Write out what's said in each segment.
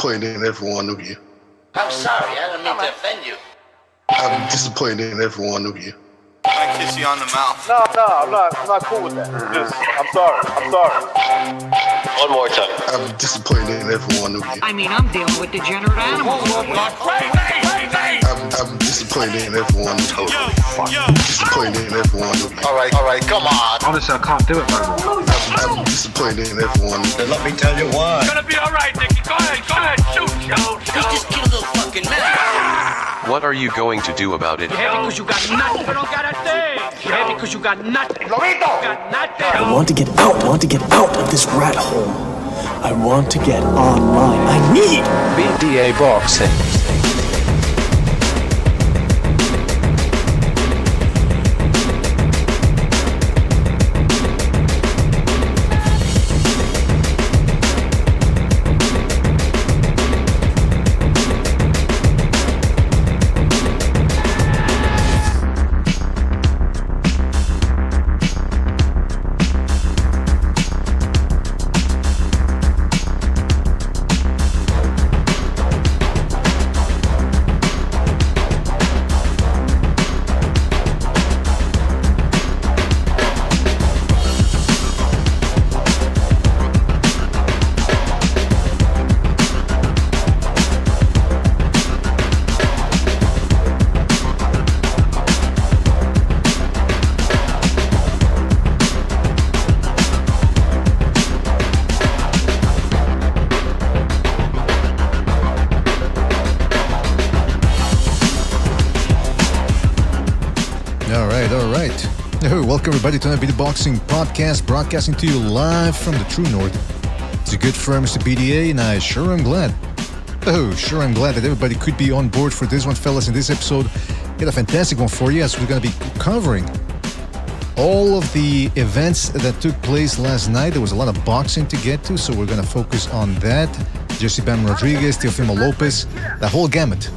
disappointed in every one of you. I'm sorry, I don't mean to offend you. I'm disappointed in every one of you. I kiss you on the mouth. No, I'm not cool with that. Just, I'm sorry. One more time. I'm disappointed in every one of you. I mean, I'm dealing with degenerate animals. I'm disappointed in every one of you. Disappointed in every one of you. All right, come on. Honestly, I can't do it, man. I'm disappointed in every one of you. Then let me tell you why. It's gonna be all right, Nicky. Go ahead, shoot. You just killed a little fucking man. What are you going to do about it? You're happy because you got nothing, but don't got a thing. You're happy because you got nothing. Lomito! Got nothing. I want to get out. I want to get out of this rat hole. I want to get online. I need BDA boxing. Welcome everybody to another BD Boxing podcast, broadcasting to you live from the True North. It's a good firm, Mr. BDA, and I sure am glad that everybody could be on board for this one, fellas. In this episode, got a fantastic one for you, as we're going to be covering all of the events that took place last night. There was a lot of boxing to get to, so we're going to focus on that. Jesse Bam Rodriguez, Teofimo Lopez, the whole gamut.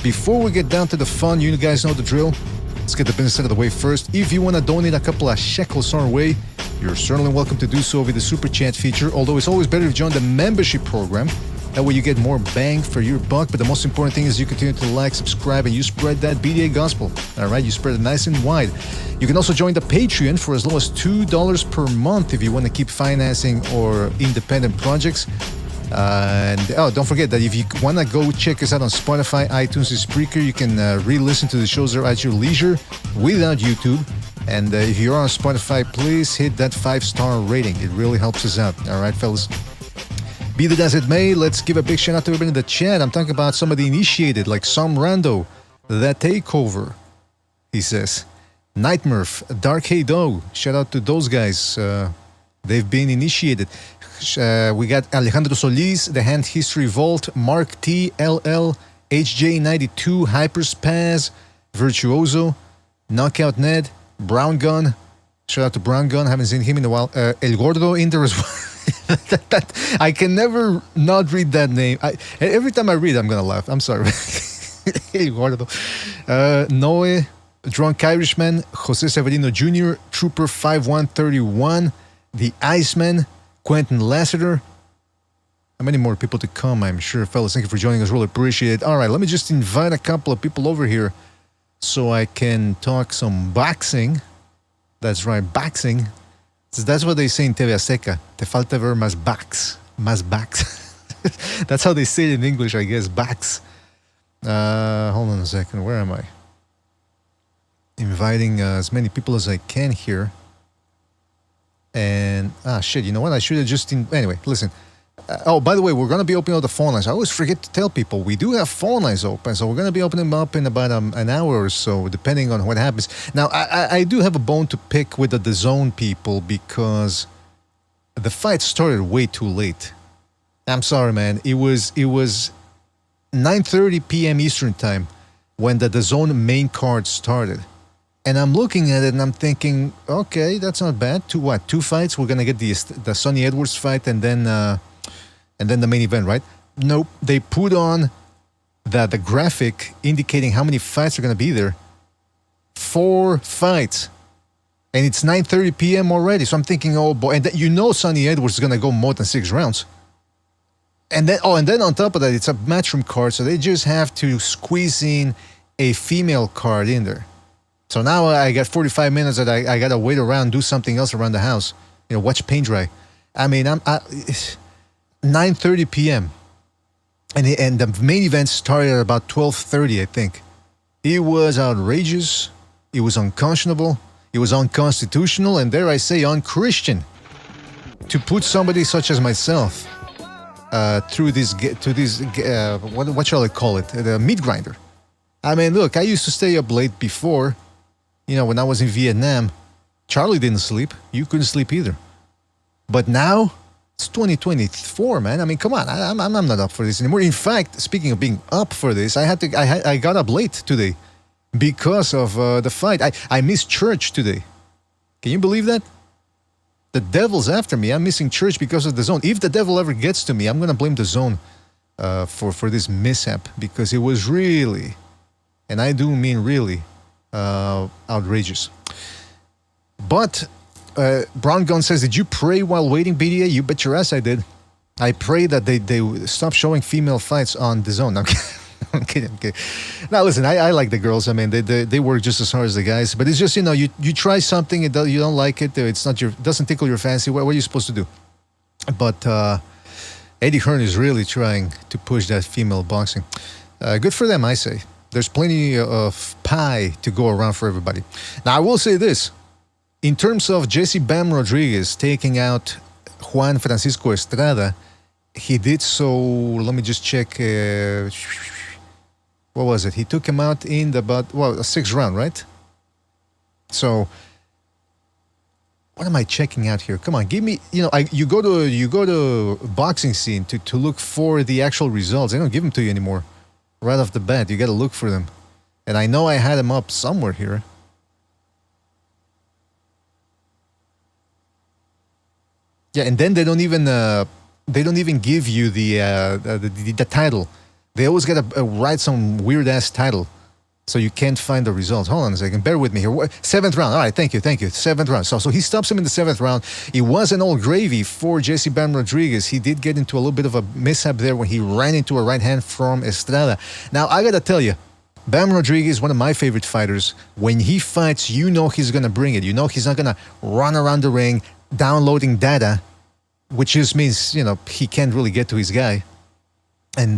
Before we get down to the fun, you guys know the drill. Let's get the business out of the way first. If you want to donate a couple of shekels our way, you're certainly welcome to do so via the Super Chat feature, although it's always better to join the membership program. That way you get more bang for your buck, but the most important thing is you continue to like, subscribe, and you spread that BDA gospel. All right, you spread it nice and wide. You can also join the Patreon for as low as $2 per month if you want to keep financing or independent projects. Don't forget that if you want to go check us out on Spotify, iTunes, and Spreaker, you can re-listen to the shows there at your leisure without YouTube. And if you're on Spotify, please hit that 5-star rating. It really helps us out. All right, fellas. Be that as it may, let's give a big shout out to everybody in the chat. I'm talking about some of the initiated, like Sam Rando, That Takeover, he says. Nightmurph, Dark Heido, shout out to those guys. They've been initiated. We got Alejandro Solis, The Hand History Vault, Mark T, LL, HJ92, Hyperspaz, Virtuoso, Knockout Ned, Brown Gun. Shout out to Brown Gun. Haven't seen him in a while. El Gordo in there as well. I can never not read that name. Every time I read, I'm gonna laugh. I'm sorry. El Gordo. Noe, Drunk Irishman, Jose Severino Jr., Trooper 5131, The Iceman, Quentin Lassiter. How many more people to come, I'm sure, fellas. Thank you for joining us. Really appreciate it. All right, let me just invite a couple of people over here so I can talk some boxing. That's right, boxing. That's what they say in TV Azteca. Te falta ver más backs. Más backs. That's how they say it in English, I guess. Backs. Hold on a second. Where am I? Inviting as many people as I can here. And, shit, you know what? I should have just... Anyway, listen. By the way, we're going to be opening up the phone lines. I always forget to tell people, we do have phone lines open, so we're going to be opening them up in about an hour or so, depending on what happens. Now, I do have a bone to pick with the DAZN people because the fight started way too late. I'm sorry, man. It was 9:30 p.m. Eastern time when the DAZN main card started. And I'm looking at it and I'm thinking, okay, that's not bad. Two fights? We're gonna get the Sonny Edwards fight and then the main event, right? Nope. They put on the graphic indicating how many fights are gonna be there. 4 fights, and it's 9:30 p.m. already. So I'm thinking, oh boy, and Sonny Edwards is gonna go more than 6 rounds. And then on top of that, it's a matchroom card, so they just have to squeeze in a female card in there. So now I got 45 minutes that I gotta wait around, do something else around the house, watch paint dry. I mean, it's 9:30 p.m. and the main event started at about 12:30, I think. It was outrageous. It was unconscionable. It was unconstitutional, and dare I say, unchristian, to put somebody such as myself through this what shall I call it? The meat grinder. I mean, look, I used to stay up late before. When I was in Vietnam, Charlie didn't sleep. You couldn't sleep either. But now, it's 2024, man. I mean, come on. I'm not up for this anymore. In fact, speaking of being up for this, I got up late today because of the fight. I missed church today. Can you believe that? The devil's after me. I'm missing church because of the zone. If the devil ever gets to me, I'm going to blame the zone for this mishap, because it was really, and I do mean really, outrageous. But Brown Gun says, did you pray while waiting, BDA? You bet your ass I did. I pray that they stop showing female fights on the zone. I'm kidding. Now listen, I like the girls. I mean, they work just as hard as the guys. But it's just, you try something, you don't like it, doesn't tickle your fancy. What are you supposed to do? But Eddie Hearn is really trying to push that female boxing. Good for them, I say. There's plenty of pie to go around for everybody. Now, I will say this. In terms of Jesse Bam Rodriguez taking out Juan Francisco Estrada, he did so, let me just check. What was it? He took him out in a sixth round, right? So, what am I checking out here? Come on, give me, you go to boxing scene to look for the actual results. They don't give them to you anymore. Right off the bat, you got to look for them. And I know I had him up somewhere here. Yeah, and then they don't even give you the title. They always got to write some weird ass title, so you can't find the results. Hold on a second, bear with me here. Seventh round. All right, thank you. Seventh round. So he stops him in the seventh round. It wasn't all gravy for Jesse Bam Rodriguez. He did get into a little bit of a mishap there when he ran into a right hand from Estrada. Now I gotta tell you, Bam Rodriguez is one of my favorite fighters. When he fights, he's gonna bring it. He's not gonna run around the ring downloading data, which just means he can't really get to his guy. And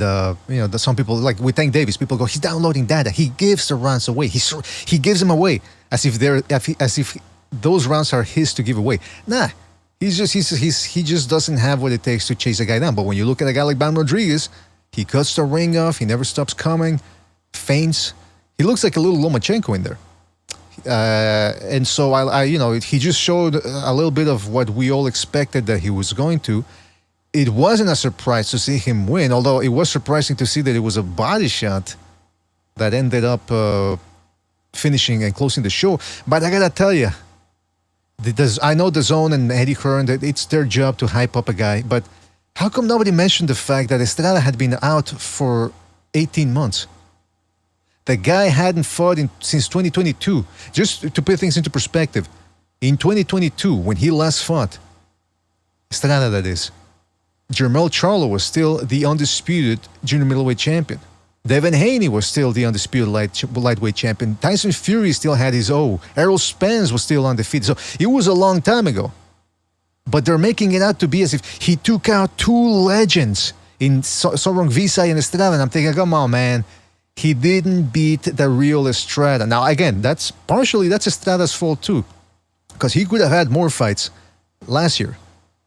some people, like with Tank Davis, people go, he's downloading data. He gives the rounds away. He gives them away as if those rounds are his to give away. Nah, he just doesn't have what it takes to chase a guy down. But when you look at a guy like Bam Rodriguez, he cuts the ring off. He never stops coming, feints. He looks like a little Lomachenko in there. And so he just showed a little bit of what we all expected that he was going to. It wasn't a surprise to see him win, although it was surprising to see that it was a body shot that ended up finishing and closing the show. But I gotta tell you, I know the Zone and Eddie Hearn, that it's their job to hype up a guy, but how come nobody mentioned the fact that Estrada had been out for 18 months? The guy hadn't fought since 2022. Just to put things into perspective, in 2022, when he last fought, Estrada that is, Jermell Charlo was still the undisputed junior middleweight champion. Devin Haney was still the undisputed lightweight champion. Tyson Fury still had his O. Errol Spence was still undefeated. So it was a long time ago. But they're making it out to be as if he took out two legends in Sorong Visay and Estrada. And I'm thinking, come on, man. He didn't beat the real Estrada. Now, again, that's Estrada's fault too. Because he could have had more fights last year.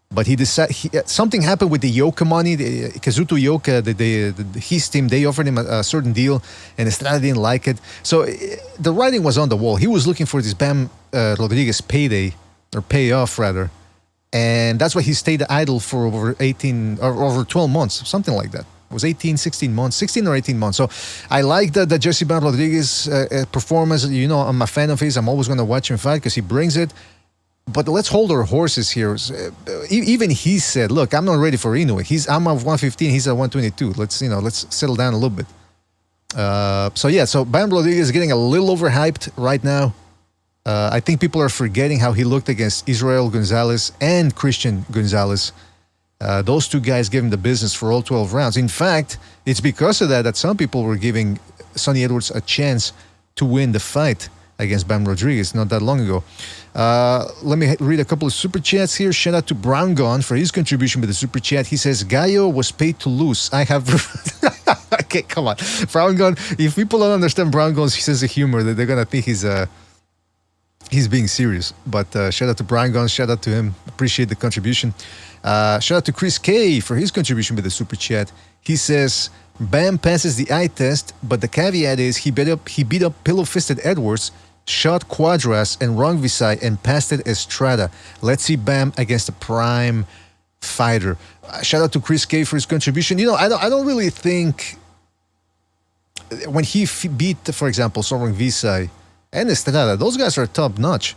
But he decided something happened with the Yoka money. Kazuto Yoka, his team, they offered him a certain deal, and Estrada didn't like it. So the writing was on the wall. He was looking for this Bam Rodriguez payday, or payoff rather, and that's why he stayed idle for over 18 or over 12 months, something like that. It was 16 or 18 months. So I like the Jesse Bam Rodriguez performance. I'm a fan of his. I'm always going to watch him fight because he brings it. But let's hold our horses here. Even he said, "Look, I'm not ready for Inoue. I'm at 115. He's at 122. Let's settle down a little bit." So Bam Rodriguez is getting a little overhyped right now. I think people are forgetting how he looked against Israel Gonzalez and Christian Gonzalez. Those two guys gave him the business for all 12 rounds. In fact, it's because of that some people were giving Sonny Edwards a chance to win the fight against Bam Rodriguez not that long ago. Let me read a couple of super chats here. Shout out to Brown Gone for his contribution with the super chat. He says, Gallo was paid to lose. I have... Okay, come on. Brown Gone, if people don't understand Brown Gone's sense of humor, they're going to think he's being serious. But shout out to Brown Gone. Shout out to him. Appreciate the contribution. Shout out to Chris K for his contribution with the super chat. He says, Bam passes the eye test, but the caveat is he beat up pillow-fisted Edwards, shot Quadras and Wrong Visai, and passed it Estrada. Let's see Bam against a prime fighter. Shout out to Chris K for his contribution. I don't really think when he beat, for example, Wrong Visai and Estrada, those guys are top-notch.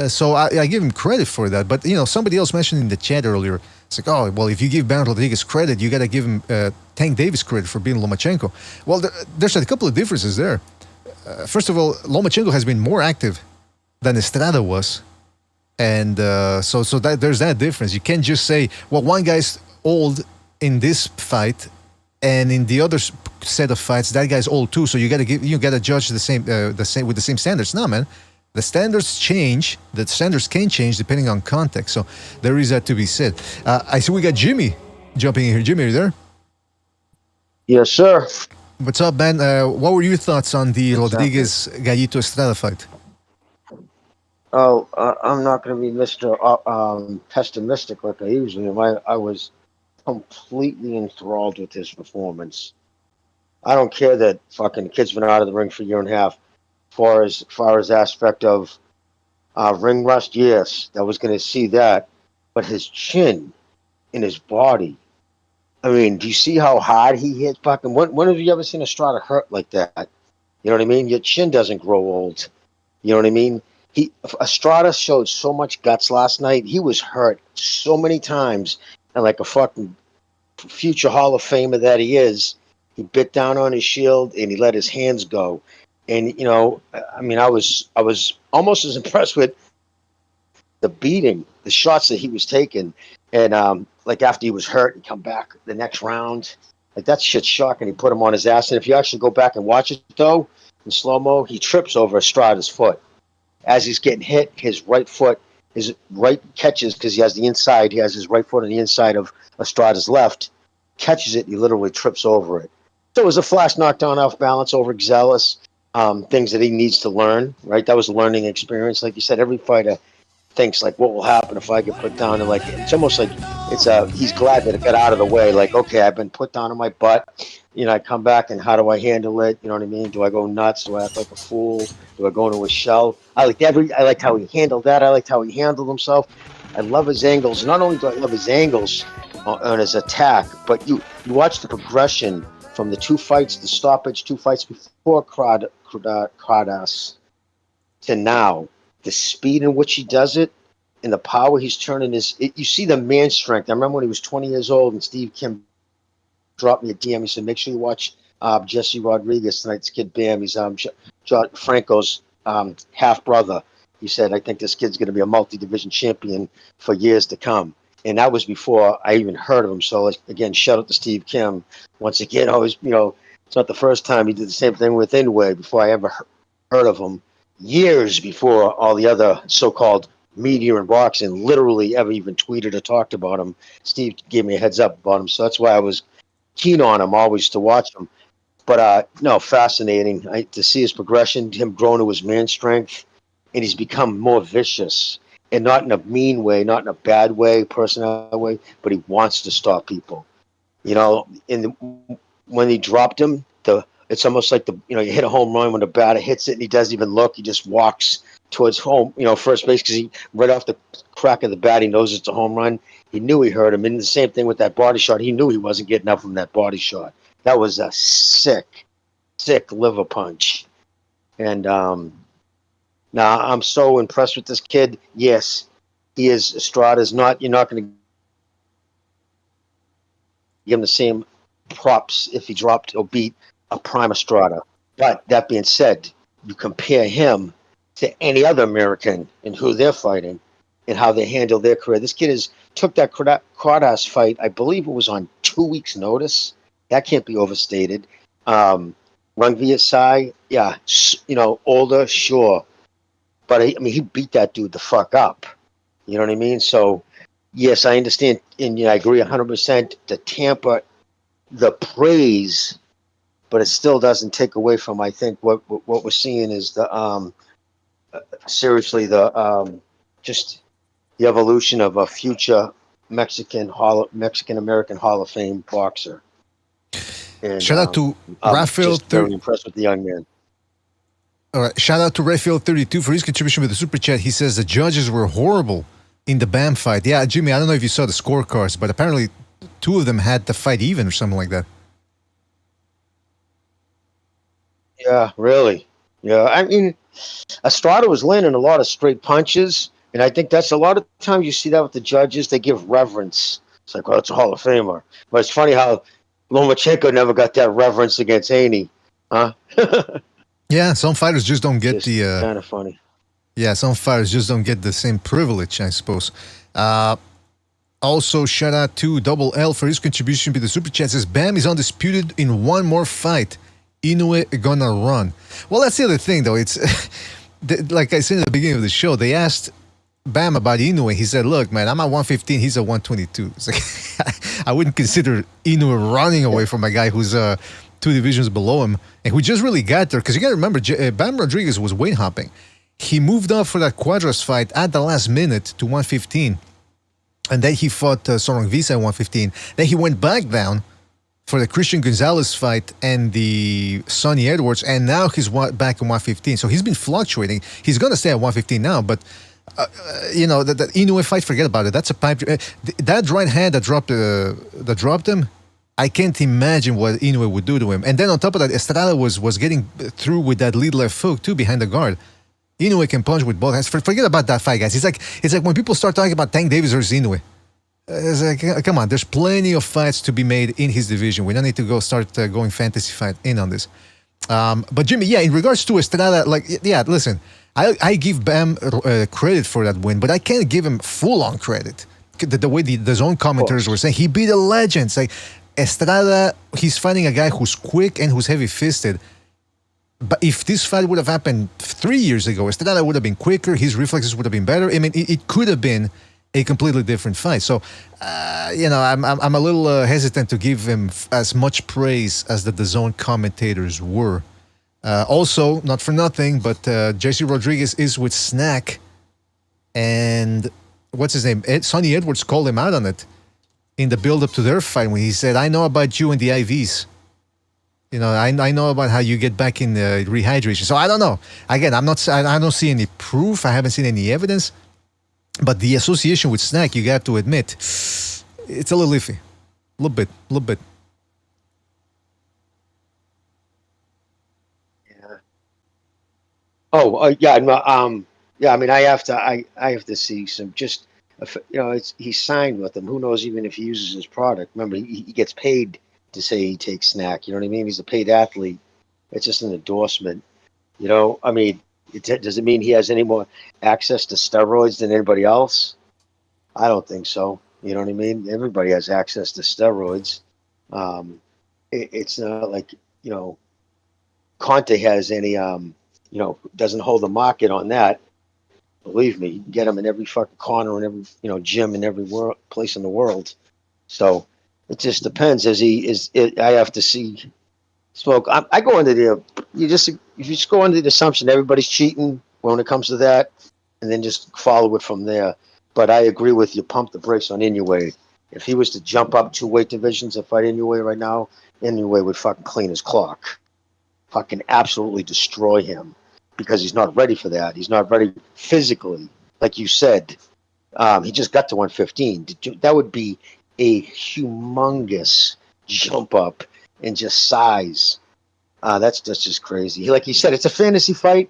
So I give him credit for that. But, somebody else mentioned in the chat earlier, it's like, oh, well, if you give Bam Rodriguez credit, you got to give him Tank Davis credit for being Lomachenko. Well, there's a couple of differences there. First of all, Lomachenko has been more active than Estrada was. And so that there's that difference. You can't just say, well, one guy's old in this fight, and in the other set of fights, that guy's old too. So you got to judge the same with the same standards. No, man. The standards change. The standards can change depending on context. So there is that to be said. I see we got Jimmy jumping in here. Jimmy, are you there? Yes, sir. What's up, man? What were your thoughts on the Rodriguez Gallito Estrada fight? Oh, I'm not going to be Mr. Pessimistic like I usually am. I was completely enthralled with his performance. I don't care that fucking kid's been out of the ring for a year and a half. Far as aspect of ring rust, yes, I was going to see that. But his chin and his body, I mean, do you see how hard he hit? Fucking, when have you ever seen Estrada hurt like that? You know what I mean? Your chin doesn't grow old. You know what I mean? Estrada showed so much guts last night. He was hurt so many times, and like a fucking future Hall of Famer that he is, he bit down on his shield and he let his hands go. And I mean, I was almost as impressed with the beating, the shots that he was taking, and like after he was hurt, he come back the next round, like that shit's shocking. He put him on his ass, and if you actually go back and watch it though, in slow mo, he trips over Estrada's foot as he's getting hit. His right foot, his right catches because he has the inside. He has his right foot on the inside of Estrada's left, catches it, and he literally trips over it. So it was a flash knockdown off balance, overzealous. Things that he needs to learn, right? That was a learning experience. Like you said, every fighter thinks like, what will happen if I get put down? And like, it's almost like he's glad that it got out of the way. Like, okay, I've been put down on my butt. I come back and how do I handle it? You know what I mean? Do I go nuts? Do I act like a fool? Do I go into a shell? I liked how he handled that. I liked how he handled himself. I love his angles. Not only do I love his angles on his attack, but you watch the progression from the two fights, the stoppage, two fights before Quadras to now, the speed in which he does it and the power he's turning you see the man strength. I remember when he was 20 years old and Steve Kim dropped me a DM. He said, make sure you watch Jesse Rodriguez tonight's kid Bam. He's John Franco's half brother. He said, I think this kid's going to be a multi-division champion for years to come. And that was before I even heard of him. So, again, shout out to Steve Kim. Once again, always, it's not the first time he did the same thing with Inouye before I ever heard of him. Years before all the other so-called media in boxing literally ever even tweeted or talked about him, Steve gave me a heads up about him. So that's why I was keen on him always to watch him. But, fascinating to see his progression, him growing to his man strength, and he's become more vicious. And not in a mean way, not in a bad way, personal way, but he wants to stop people. When he dropped him, it's almost like you hit a home run when the batter hits it and he doesn't even look. He just walks towards home, first base because he right off the crack of the bat, he knows it's a home run. He knew he hurt him. And the same thing with that body shot. He knew he wasn't getting up from that body shot. That was a sick liver punch. And now, I'm so impressed with this kid. Yes, he is. Estrada's you're not going to give him the same props if he dropped or beat a prime Estrada. But that being said, you compare him to any other American and who they're fighting, and how they handle their career. This kid took that Cardas fight. I believe it was on 2 weeks' notice. That can't be overstated. Rungvi Sai, yeah, older, sure, but I mean, he beat that dude the fuck up. You know what I mean? So, yes, I understand, and I agree 100%. The Tampa, the praise, but it still doesn't take away from. I think what we're seeing is the seriously the just the evolution of a future Mexican American Hall of Fame boxer. And, shout out to Raphael. Very impressed with the young man. All right, shout out to Raphael32 for his contribution with the super chat. He says the judges were horrible in the Bam fight. Yeah, Jimmy, I don't know if you saw the scorecards, but apparently 2 of them had the fight even or something like that. Yeah, really. Yeah, I mean, Estrada was landing a lot of straight punches, and I think that's a lot of times you see that with the judges. They give reverence. It's like, well, it's a Hall of Famer. But it's funny how Lomachenko never got that reverence against Haney, huh? Yeah, some fighters just don't get kind of funny. Yeah, some fighters just don't get the same privilege, I suppose. Also, shout out to Double L for his contribution to the super chat. Says Bam is undisputed in one more fight. Inoue gonna run. Well, that's the other thing, though. It's like I said at the beginning of the show. They asked Bam about Inoue. He said, "Look, man, I'm at 115. He's at 122." It's like I wouldn't consider Inoue running away from a guy who's 2 divisions below him and who just really got there. Because you got to remember, Bam Rodriguez was weight hopping. He moved up for that Quadras fight at the last minute to 115, and then he fought Sorong Visa at 115. Then he went back down for the Christian Gonzalez fight and the Sonny Edwards, and now he's back in 115. So he's been fluctuating. He's going to stay at 115 now, but that Inoue fight, forget about it. That's a pipe. That right hand that dropped him, I can't imagine what Inoue would do to him. And then on top of that, Estrada was getting through with that lead left hook too behind the guard. Inoue can punch with both hands. Forget about that fight, guys. It's like when people start talking about Tank Davis versus Inoue. It's like, come on, there's plenty of fights to be made in his division. We don't need to start going fantasy fight in on this. But Jimmy, yeah, in regards to Estrada, listen, I give Bam credit for that win, but I can't give him full-on credit. The way the zone commentators were saying, he beat a legend. It's like, Estrada, he's fighting a guy who's quick and who's heavy-fisted. But if this fight would have happened 3 years ago, Estrada would have been quicker, his reflexes would have been better. I mean, it could have been a completely different fight. So, I'm a little hesitant to give him as much praise as the zone commentators were. Also, not for nothing, but JC Rodriguez is with Snack, and what's his name? Sonny Edwards called him out on it in the build-up to their fight when he said, "I know about you and the IVs. I know about how you get back in rehydration." So I don't know. Again, I don't see any proof. I haven't seen any evidence. But the association with Snack, you got to admit, it's a little iffy. A little bit. Yeah. Oh, yeah. I mean, I have to see some just, he's signed with them. Who knows even if he uses his product. Remember, he gets paid to say he takes Snack. You know what I mean? He's a paid athlete. It's just an endorsement. I mean, does it mean he has any more access to steroids than anybody else? I don't think so. You know what I mean? Everybody has access to steroids. It's not like, Conte has any, doesn't hold the market on that. Believe me, you can get him in every fucking corner and every, gym in every place in the world. So it just depends. I have to see smoke. I go into if you just go under the assumption everybody's cheating when it comes to that, and then just follow it from there. But I agree with you. Pump the brakes on Inoue. If he was to jump up 2 weight divisions and fight Inoue right now, Inoue would fucking clean his clock. Fucking absolutely destroy him because he's not ready for that. He's not ready physically, like you said. He just got to 115. That would be a humongous jump up in just size. That's just crazy. Like you said, it's a fantasy fight,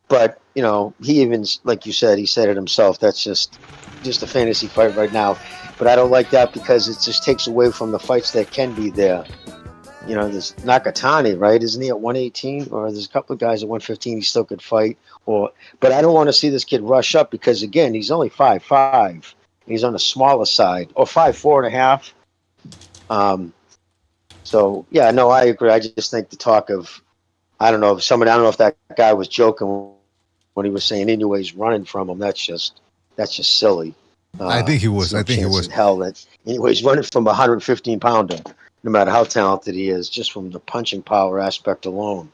but he even, like you said, he said it himself. That's just a fantasy fight right now. But I don't like that because it just takes away from the fights that can be there. there's Nakatani, right? Isn't he at 118? Or there's a couple of guys at 115 he still could fight. But I don't want to see this kid rush up because, again, he's only 5'5". He's on the smaller side, or 5'4.5". So yeah, no, I agree. I just think the talk of, I don't know if that guy was joking when he was saying Inoue's running from him. That's just silly. I think he was. I think he was. Hell, that Inoue's running from a 115-pounder, no matter how talented he is, just from the punching power aspect alone.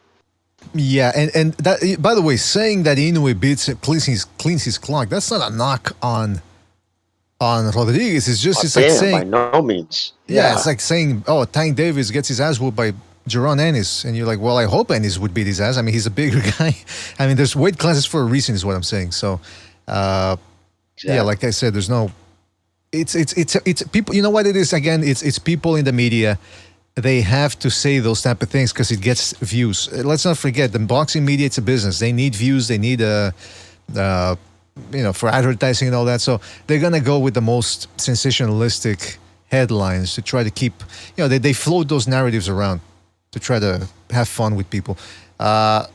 Yeah, and that, by the way, saying that Inoue cleans his clock, that's not a knock on Rodriguez. It's like saying, by no means. Yeah, it's like saying, Tank Davis gets his ass whooped by Jaron Ennis, and you're like, well, I hope Ennis would beat his ass. I mean, he's a bigger guy. I mean, there's weight classes for a reason, is what I'm saying. So, yeah, like I said, there's no. It's people. You know what it is? Again, it's people in the media. They have to say those type of things because it gets views. Let's not forget, the boxing media, it's a business. They need views. They need for advertising and all that. So they're gonna go with the most sensationalistic headlines to try to keep. They float those narratives around to try to have fun with people. I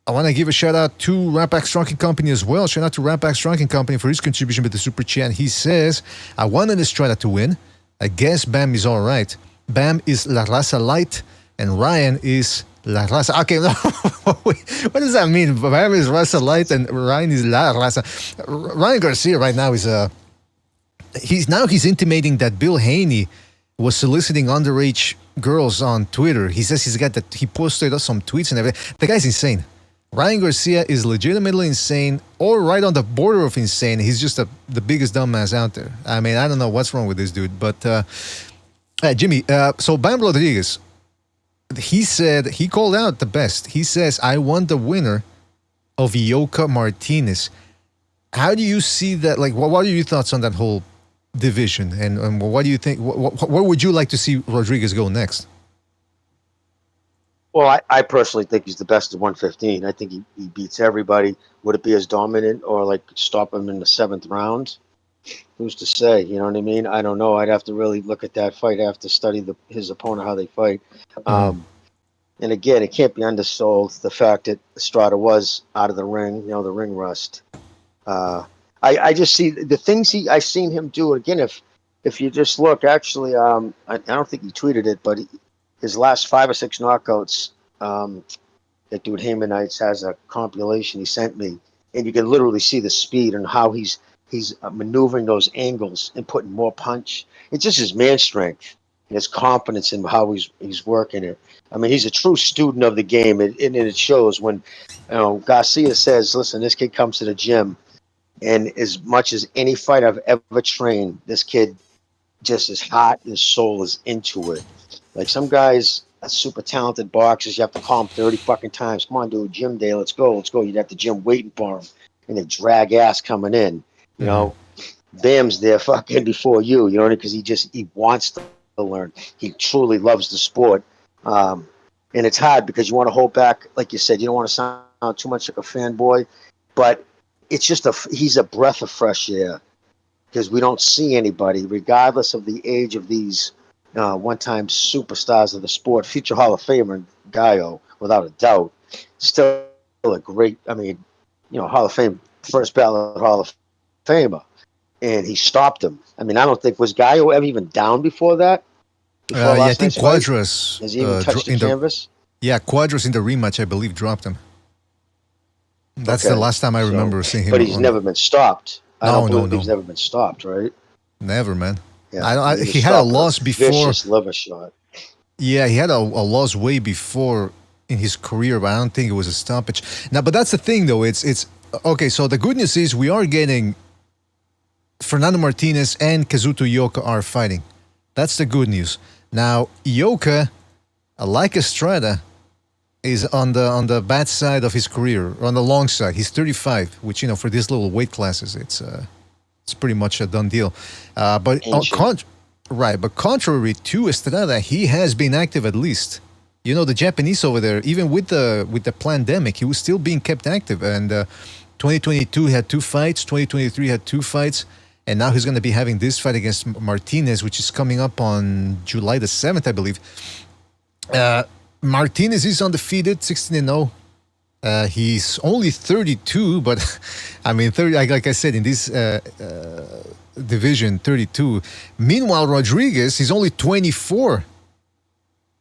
want to give a shout out to Rampax Trunking Company as well. Shout out to Rampax Trunking Company for his contribution with the super chat. He says, I wanted Estrada to win. I guess Bam is all right. Bam is La Raza Light and Ryan is La Raza. Okay, no. What does that mean? Bam is Raza Light and Ryan is La Raza. Ryan Garcia right now is he's intimating that Bill Haney was soliciting underage girls on Twitter. He says he posted some tweets and everything. The guy's insane. Ryan Garcia is legitimately insane, or right on the border of insane. He's just the biggest dumbass out there. I mean, I don't know what's wrong with this dude. But Jimmy, so Bam Rodriguez, he called out the best. He says, I want the winner of Yoka Martinez. How do you see that? Like, what are your thoughts on that whole division? And what do you think? Where would you like to see Rodriguez go next? Well, I personally think he's the best at 115. I think he beats everybody. Would it be as dominant or like stop him in the 7th round? Who's to say? You know what I mean? I don't know. I'd have to really look at that fight. I have to study his opponent, how they fight. And again, it can't be undersold, the fact that Estrada was out of the ring, the ring rust. I just see the things I've seen him do. Again, if you just look, actually, I don't think he tweeted it, but his last 5 or 6 knockouts, that dude Haymanites has a compilation he sent me, and you can literally see the speed and how he's maneuvering those angles and putting more punch. It's just his man strength and his confidence in how he's working it. I mean, he's a true student of the game, and it shows when Garcia says, "Listen, this kid comes to the gym, and as much as any fight I've ever trained, this kid just his heart and his soul is into it." Like some guys are super talented boxers, you have to call them 30 fucking times. Come on, dude, gym day, let's go. You'd have the gym waiting for him, and they drag ass coming in. Bam's there fucking before you, because he wants to learn. He truly loves the sport. And it's hard because you want to hold back, like you said, you don't want to sound too much like a fanboy, but it's just he's a breath of fresh air because we don't see anybody, regardless of the age of these one-time superstars of the sport, future Hall of Famer Gallo, without a doubt, still a great, Hall of Fame, first ballot Hall of Famer, and he stopped him. I mean, I don't think, was Gallo ever even down before that? I think Quadras has he even touched the canvas? Quadras in the rematch, I believe, dropped him. That's the last time I remember seeing him. But he's never been stopped. No. He's never been stopped, right? Never, man. Yeah, he had a loss before. Vicious liver shot. Yeah, he had a loss way before in his career, but I don't think it was a stoppage. Now, but that's the thing, though. It's okay. So the good news is we are getting Fernando Martinez and Kazuto Ioka are fighting. That's the good news. Now, Ioka, like Estrada, is on the bad side of his career, on the long side. He's 35, which for these little weight classes, it's pretty much a done deal. But contrary to Estrada, he has been active at least. The Japanese over there, even with the pandemic, he was still being kept active. And 2022 he had 2 fights, 2023 had 2 fights, and now he's going to be having this fight against Martinez, which is coming up on July the 7th, I believe. Martinez is undefeated, 16-0. He's only 32, but I mean, 30. Like I said, in this division, 32. Meanwhile, Rodriguez, he's only 24.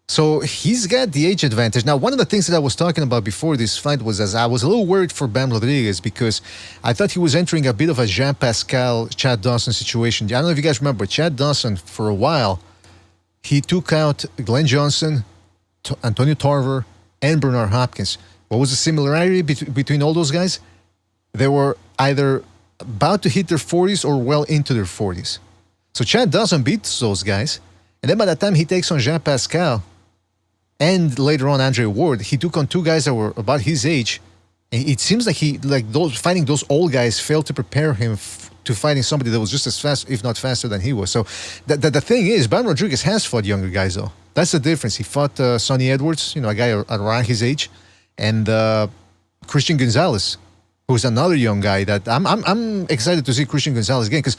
So he's got the age advantage. Now, one of the things that I was talking about before this fight was as I was a little worried for Bam Rodriguez because I thought he was entering a bit of a Jean Pascal, Chad Dawson situation. I don't know if you guys remember, Chad Dawson, for a while, he took out Glenn Johnson, Antonio Tarver, and Bernard Hopkins. What was the similarity between all those guys? They were either about to hit their 40s or well into their 40s. So Chad Dawson beats those guys. And then by the time he takes on Jean Pascal, and later on Andre Ward, he took on two guys that were about his age. And it seems like fighting those old guys failed to prepare him to fighting somebody that was just as fast, if not faster than he was. So the thing is, Bam Rodriguez has fought younger guys though. That's the difference. He fought Sonny Edwards, a guy around his age, and Christian Gonzalez, who's another young guy that I'm excited to see Christian Gonzalez again, because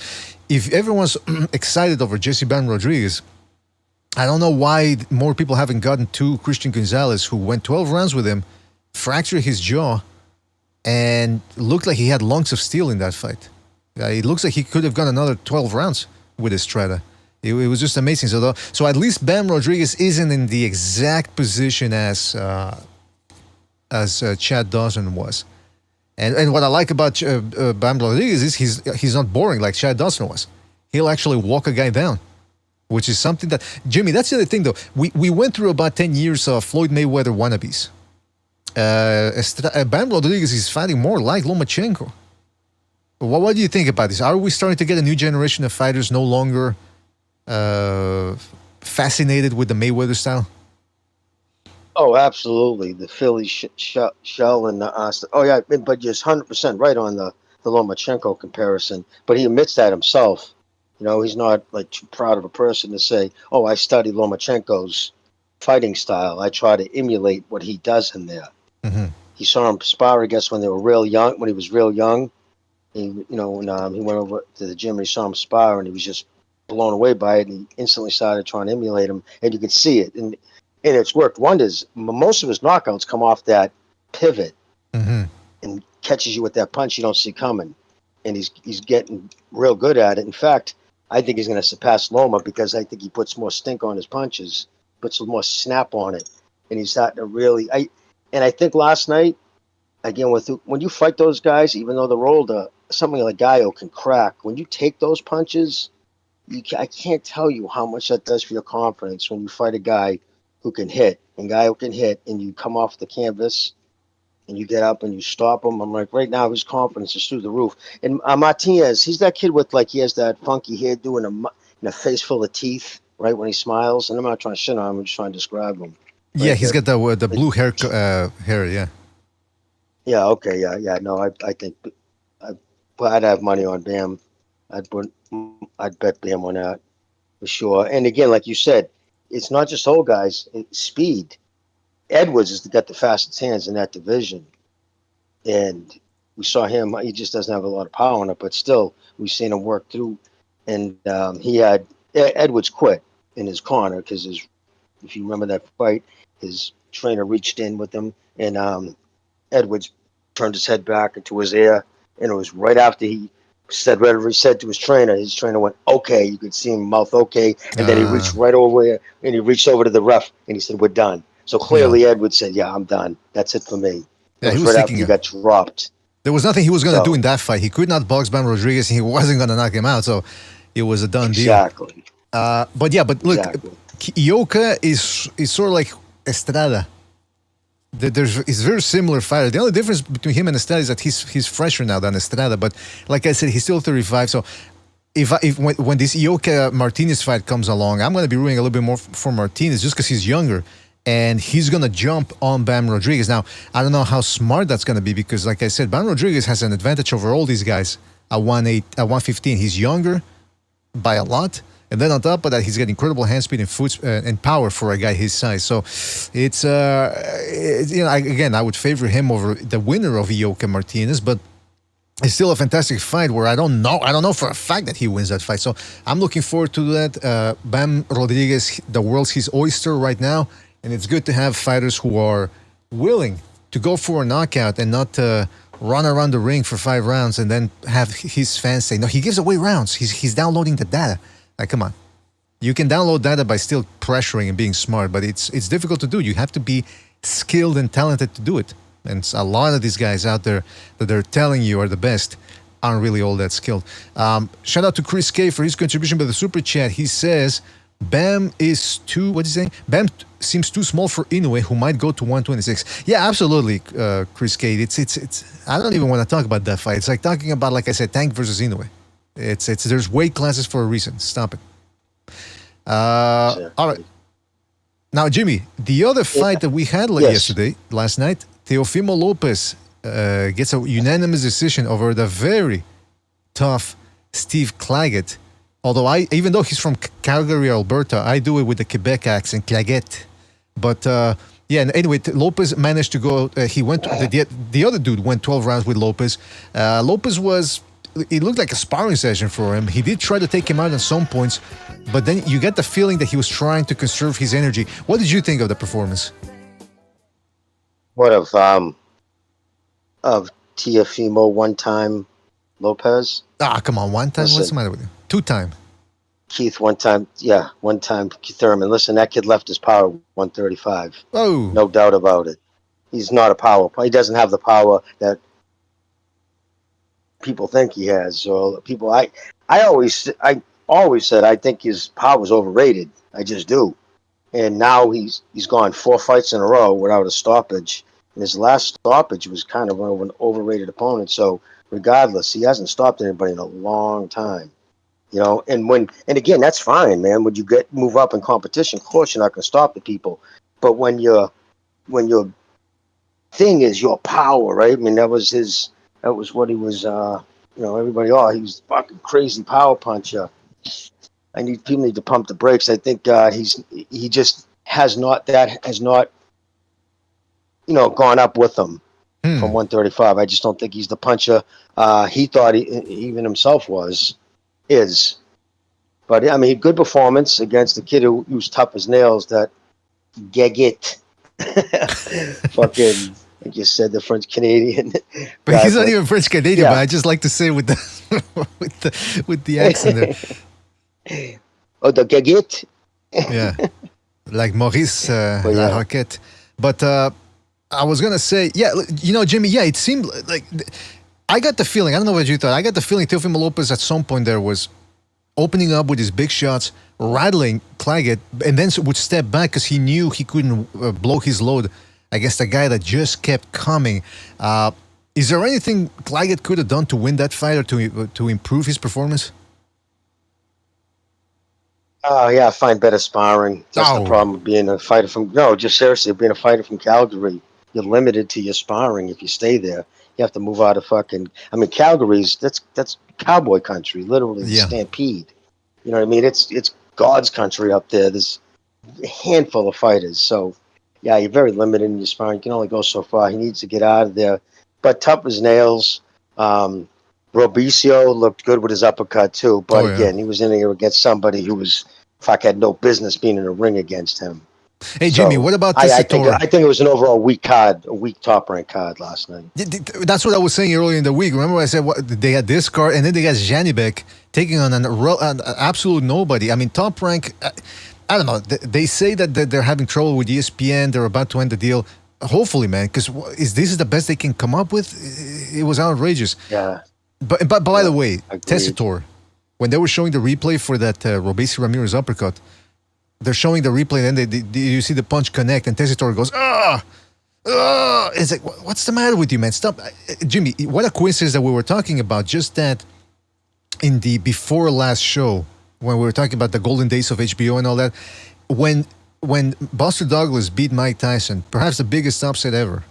if everyone's excited over Jesse Bam Rodriguez, I don't know why more people haven't gotten to Christian Gonzalez, who went 12 rounds with him, fractured his jaw, and looked like he had lungs of steel in that fight. It looks like he could have gone another 12 rounds with Estrada. It was just amazing. So at least Bam Rodriguez isn't in the exact position as Chad Dawson was. And what I like about Bam Rodriguez is he's not boring like Chad Dawson was. He'll actually walk a guy down, which is something that, Jimmy, that's the other thing though. We went through about 10 years of Floyd Mayweather wannabes. Bam Rodriguez is fighting more like Lomachenko. What do you think about this? Are we starting to get a new generation of fighters no longer fascinated with the Mayweather style? Oh, absolutely. The Philly shell and the oh yeah, but just 100% right on the Lomachenko comparison. But he admits that himself. He's not like too proud of a person to say, "Oh, I studied Lomachenko's fighting style. I try to emulate what he does in there." Mm-hmm. He saw him spar, I guess, when they were real young. When he was real young, when he went over to the gym and he saw him spar, and he was just blown away by it, and he instantly started trying to emulate him, and you could see it, and it's worked wonders. Most of his knockouts come off that pivot, mm-hmm. and catches you with that punch you don't see coming, and he's getting real good at it. In fact, I think he's going to surpass Loma because I think he puts more stink on his punches, puts more snap on it, and he's starting to really. I think last night, again, when you fight those guys, even though they're older, something like Gallo can crack. When you take those punches, I can't tell you how much that does for your confidence when you fight a guy who can hit, and Gallo can hit, and you come off the canvas, and you get up and you stop him. I'm like, right now his confidence is through the roof. And Martinez, he's that kid with he has that funky hairdo and a face full of teeth, right, when he smiles. And I'm not trying to shit on him, I'm just trying to describe him. Yeah, he's got the blue hair, yeah. Yeah, okay, yeah. No, I think I'd have money on Bam. I'd bet Bam on that for sure. And again, like you said, it's not just old guys, it's speed. Edwards has got the fastest hands in that division. And we saw him, he just doesn't have a lot of power in it, but still, we've seen him work through. And Edwards quit in his corner because if you remember that fight, his trainer reached in with him, and Edwards turned his head back into his ear, and it was right after he said whatever he said to his trainer went, okay. You could see him mouth okay, and then he reached right over and he reached over to the ref, and he said, we're done. So clearly Edwards said, yeah, I'm done. That's it for me. Yeah, he was right thinking after he got dropped. There was nothing he was going to do in that fight. He could not box Bam Rodriguez, and he wasn't going to knock him out, so it was a done deal. Exactly. But look, Ioka is sort of like Estrada. He's a very similar fighter. The only difference between him and Estrada is that he's fresher now than Estrada. But like I said, he's still 35. So when this Ioka Martinez fight comes along, I'm going to be rooting a little bit more for Martinez just because he's younger. And he's going to jump on Bam Rodriguez. Now, I don't know how smart that's going to be because, like I said, Bam Rodriguez has an advantage over all these guys at 115. He's younger by a lot. And then on top of that, he's got incredible hand speed and foot and power for a guy his size. So it's I would favor him over the winner of Ioka Martinez, but it's still a fantastic fight where I don't know for a fact that he wins that fight. So I'm looking forward to that. Bam Rodriguez, the world's his oyster right now. And it's good to have fighters who are willing to go for a knockout and not run around the ring for 5 rounds and then have his fans say, no, he gives away rounds. He's downloading the data. Like, come on. You can download data by still pressuring and being smart, but it's difficult to do. You have to be skilled and talented to do it. And a lot of these guys out there that they're telling you are the best aren't really all that skilled. Shout out to Chris K for his contribution by the super chat. He says, Bam is too, what is he saying? Bam seems too small for Inoue, who might go to 126. Yeah, absolutely, Chris K. It's. I don't even want to talk about that fight. It's like talking about, like I said, Tank versus Inoue. There's weight classes for a reason. Stop it. All right. Now, Jimmy, the other fight that we had last night, Teofimo Lopez gets a unanimous decision over the very tough Steve Clagett. Although even though he's from Calgary, Alberta, I do it with the Quebec accent, Clagett. But anyway, Lopez managed to go. He went. The other dude went 12 rounds with Lopez. Lopez it looked like a sparring session for him. He did try to take him out at some points, but then you get the feeling that he was trying to conserve his energy. What did you think of the performance? What of Teofimo one-time Lopez? Come on, one time? What's the matter with you? 2-time. Keith one-time Keith Thurman. Listen, that kid left his power 135. Oh. No doubt about it. He's not a power. He doesn't have the power that people think he has. So I always said I think his power was overrated. I just do. And now he's gone 4 fights in a row without a stoppage. And his last stoppage was kind of an overrated opponent. So regardless, he hasn't stopped anybody in a long time. You know, and again, that's fine, man. When you move up in competition, of course you're not going to stop the people. But when your thing is your power, right? I mean, that was what he was. Everybody, he was a fucking crazy power puncher. People need to pump the brakes. I think he just has not gone up with them from 135. I just don't think he's the puncher he thought he even himself is. But I mean, good performance against the kid who's tough as nails. That Clagett, fucking, like you said, the French Canadian. But he's not even French Canadian. But I just like to say with the accent there. Oh, the Clagett. Yeah, like Maurice La Roquette. But I was gonna say, Jimmy. Yeah, it seemed like. I got the feeling, I don't know what you thought, I got the feeling Teofimo Lopez at some point there was opening up with his big shots, rattling Clagett, and then would step back because he knew he couldn't blow his load against a guy that just kept coming. Is there anything Clagett could have done to win that fight or to improve his performance? Find better sparring. That's the problem with being a fighter being a fighter from Calgary. You're limited to your sparring if you stay there. You have to move out of Calgary's, that's cowboy country, literally the stampede. You know what I mean? It's God's country up there. There's a handful of fighters. So, you're very limited in your sparring. You can only go so far. He needs to get out of there. But tough as nails. Robicio looked good with his uppercut, too. But again, he was in there against somebody who had no business being in a ring against him. Hey, Jimmy, what about this? I think it was an overall weak top-ranked card last night. That's what I was saying earlier in the week. Remember I said they had this card, and then they got Janibek taking on an absolute nobody. I mean, top rank, I don't know. They say that they're having trouble with ESPN. They're about to end the deal. Hopefully, man, because this is the best they can come up with. It was outrageous. Yeah. But by the way, Tessitor, when they were showing the replay for that Robesi Ramirez uppercut, they're showing the replay, and then you see the punch connect, and Tessitor goes, It's like, what's the matter with you, man? Stop. Jimmy, what a coincidence that we were talking about just that in the before last show, when we were talking about the golden days of HBO and all that, when Buster Douglas beat Mike Tyson, perhaps the biggest upset ever,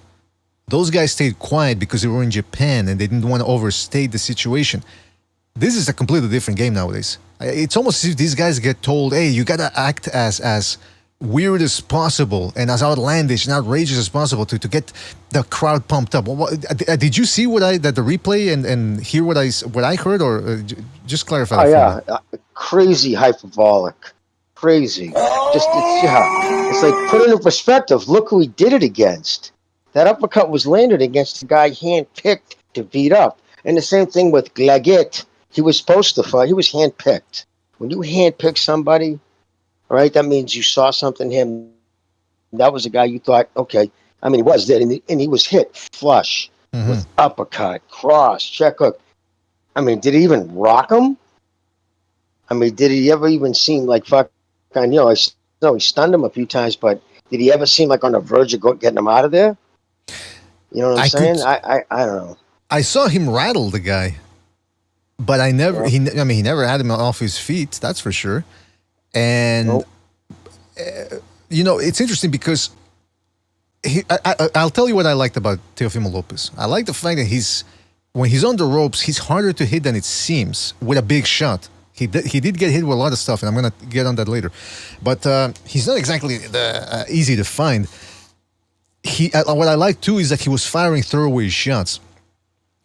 those guys stayed quiet because they were in Japan and they didn't want to overstate the situation. This is a completely different game nowadays. It's almost as if these guys get told, hey, you got to act as weird as possible and as outlandish and outrageous as possible to get the crowd pumped up. Did you see the replay and hear what I heard, or just clarify? Crazy hyperbolic crazy. It's like put it in perspective. Look who he did it against. That uppercut was landed against the guy handpicked to beat up. And the same thing with Clagett. He was supposed to fight. He was handpicked. When you handpick somebody, all right, that means you saw something in him. That was a guy you thought, okay. I mean, he was dead, and he was hit flush with uppercut, cross, check hook. I mean, did he even rock him? I mean, did he ever even seem like fuck? I know he stunned him a few times, but did he ever seem like on the verge of getting him out of there? You know what I'm saying? I don't know. I saw him rattle the guy, but I never. He never had him off his feet. That's for sure. And it's interesting because I'll tell you what I liked about Teofimo Lopez. I like the fact that when he's on the ropes, he's harder to hit than it seems with a big shot. He did get hit with a lot of stuff, and I'm going to get on that later. But he's not exactly easy to find. What I like, too, is that he was firing throwaway shots.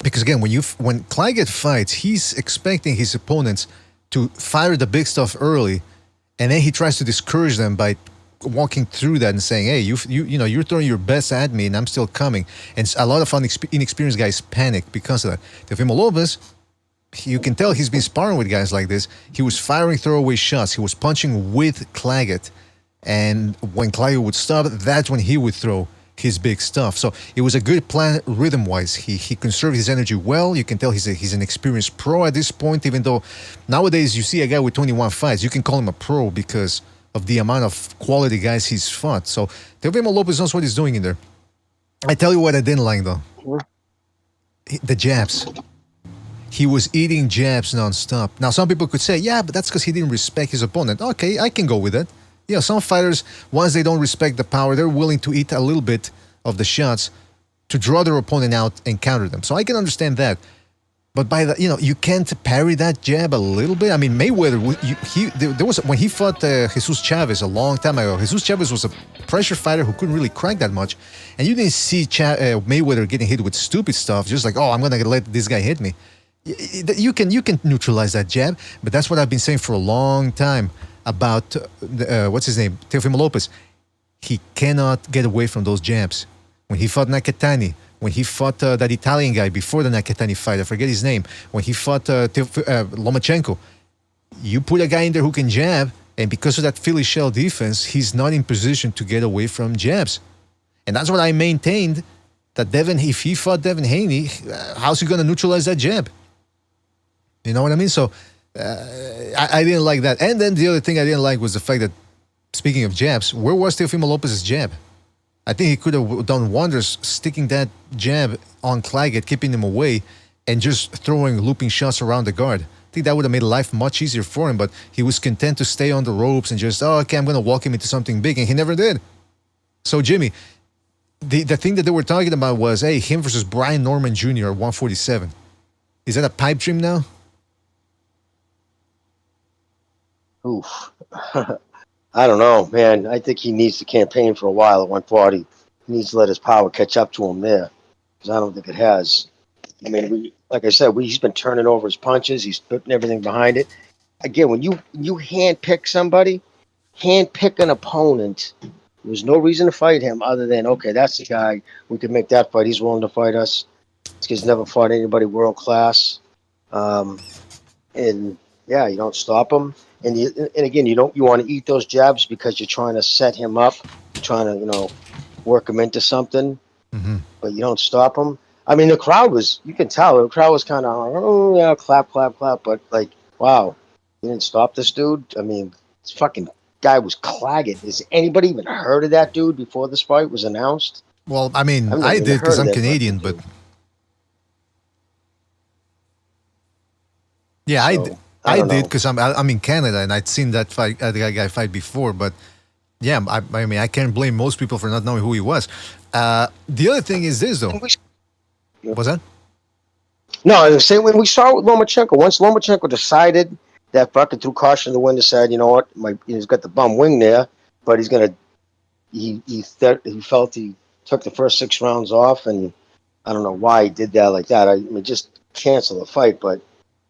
Because, again, when Clagett fights, he's expecting his opponents to fire the big stuff early, and then he tries to discourage them by walking through that and saying, hey, you're throwing your best at me, and I'm still coming. And a lot of inexperienced guys panic because of that. Teofimo Lopez, you can tell he's been sparring with guys like this. He was firing throwaway shots. He was punching with Clagett. And when Clagett would stop, that's when he would throw his big stuff. So it was a good plan rhythm-wise. He conserved his energy well. You can tell he's an experienced pro at this point, even though nowadays you see a guy with 21 fights. You can call him a pro because of the amount of quality guys he's fought. So Teofimo Lopez knows what he's doing in there. I tell you what I didn't like, though. The jabs. He was eating jabs nonstop. Now, some people could say, yeah, but that's because he didn't respect his opponent. Okay, I can go with that. Some fighters, once they don't respect the power, they're willing to eat a little bit of the shots to draw their opponent out and counter them. So I can understand that. But you can't parry that jab a little bit. I mean, Mayweather, there was when he fought Jesus Chavez a long time ago. Jesus Chavez was a pressure fighter who couldn't really crack that much, and you didn't see Mayweather getting hit with stupid stuff, just like, oh, I'm gonna let this guy hit me. You can neutralize that jab, but that's what I've been saying for a long time about what's his name, Teofimo Lopez. He cannot get away from those jabs. When he fought Nakatani, when he fought that Italian guy before the Nakatani fight, I forget his name, when he fought Lomachenko, you put a guy in there who can jab, and because of that Philly shell defense, he's not in position to get away from jabs. And that's what I maintained, that if he fought Devin Haney, how's he going to neutralize that jab? You know what I mean? So I didn't like that. And then the other thing I didn't like was the fact that, speaking of jabs, where was Teofimo Lopez's jab? I think he could have done wonders sticking that jab on Clagett, keeping him away, and just throwing looping shots around the guard. I think that would have made life much easier for him, but he was content to stay on the ropes and just, okay, I'm going to walk him into something big, and he never did. So, Jimmy, the thing that they were talking about was, hey, him versus Brian Norman Jr. at 147. Is that a pipe dream now? Oof. I don't know, man. I think he needs to campaign for a while at 140. He needs to let his power catch up to him there, because I don't think it has. I mean, like I said, he's been turning over his punches. He's putting everything behind it. Again, when you handpick somebody, handpick an opponent, there was no reason to fight him other than, okay, that's the guy. We could make that fight. He's willing to fight us. This kid's never fought anybody world class. And yeah, you don't stop him. And again, you want to eat those jabs because you're trying to set him up, you're trying to work him into something, but you don't stop him. I mean, the crowd was, you can tell, the crowd was kind of like, oh yeah, clap, clap, clap, but like, wow, you didn't stop this dude. I mean, this fucking guy was Clagett. Has anybody even heard of that dude before this fight was announced? Well, I mean, I did because I'm Canadian, but yeah, I did because I'm in Canada and I'd seen that guy fight before. But yeah, I mean, I can't blame most people for not knowing who he was. The other thing is this, though. What's that? No, I was saying when we saw it with Lomachenko, once Lomachenko decided that fucking threw caution to the wind, decided, you know what, he's got the bum wing there, but he's gonna. He felt he took the first 6 rounds off, and I don't know why he did that like that. I mean, just cancel the fight, but.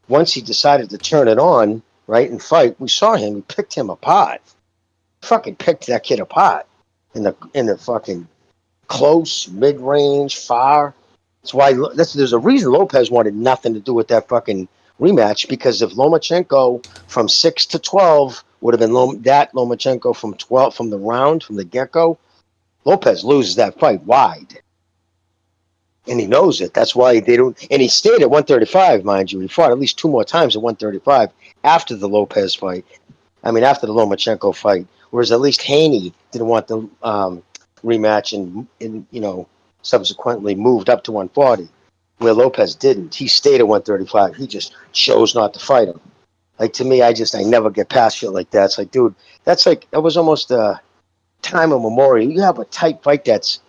Once he decided to turn it on, right, and fight, we saw him. We picked him apart. fucking picked that kid apart in the fucking close, mid range, far. There's a reason Lopez wanted nothing to do with that fucking rematch, because if Lomachenko from 6 to 12 would have been Lomachenko from 12 from the get-go, Lopez loses that fight wide. And he knows it. That's why they don't. And he stayed at 135, mind you. He fought at least 2 more times at 135 after the Lopez fight. After the Lomachenko fight. Whereas at least Haney didn't want the rematch and subsequently moved up to 140. Where Lopez didn't. He stayed at 135. He just chose not to fight him. Like, to me, I never get past shit like that. It's like, dude, that was almost a time immemorial. You have a tight fight that's,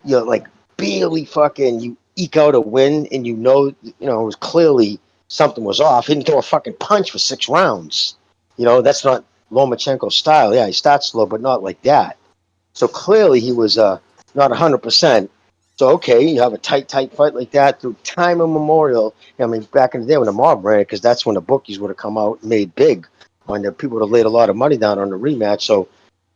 like, barely fucking, you eke out a win, and it was clearly something was off. He didn't throw a fucking punch for 6 rounds. That's not Lomachenko's style. Yeah, he starts slow, but not like that. So clearly he was not 100%. So, okay, you have a tight fight like that through time immemorial. Back in the day when the mob ran it, because that's when the bookies would have come out and made big, when the people would have laid a lot of money down on the rematch. So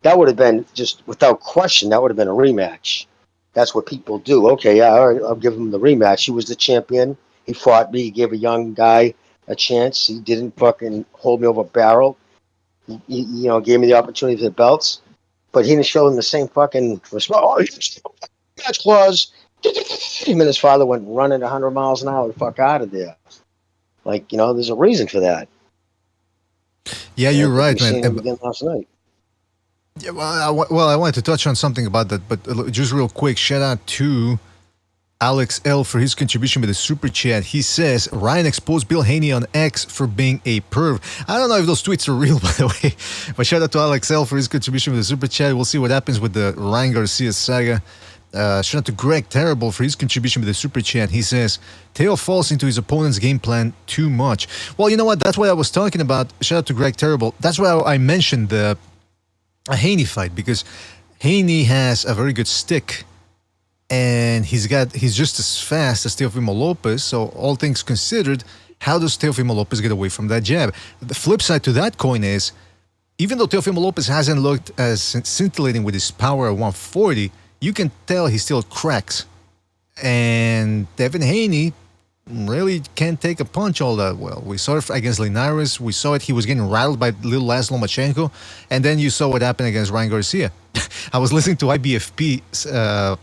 that would have been, just without question, that would have been a rematch. That's what people do. Okay, yeah, all right, I'll give him the rematch. He was the champion. He fought me. He gave a young guy a chance. He didn't fucking hold me over a barrel. He gave me the opportunity for the belts. But he didn't show him the same fucking respect. Oh, match clause. Him and his father went running 100 miles an hour the fuck out of there. Like, there's a reason for that. Yeah, you're right, man. Again last night. Yeah, I wanted to touch on something about that, but just real quick, shout out to Alex L for his contribution with the super chat. He says, Ryan exposed Bill Haney on X for being a perv. I don't know if those tweets are real, by the way, but shout out to Alex L for his contribution with the super chat. We'll see what happens with the Ryan Garcia saga. Shout out to Greg Terrible for his contribution with the super chat. He says, Teo falls into his opponent's game plan too much. Well, you know what? That's what I was talking about. Shout out to Greg Terrible. That's why I mentioned the Haney fight, because Haney has a very good stick, and he's just as fast as Teofimo Lopez. So all things considered, how does Teofimo Lopez get away from that jab? The flip side to that coin is, even though Teofimo Lopez hasn't looked as scintillating with his power at 140, you can tell he still cracks. And Devin Haney really can't take a punch all that well. We saw it against Linares. We saw it. He was getting rattled by little ass Lomachenko. And then you saw what happened against Ryan Garcia. I was listening to IBFP,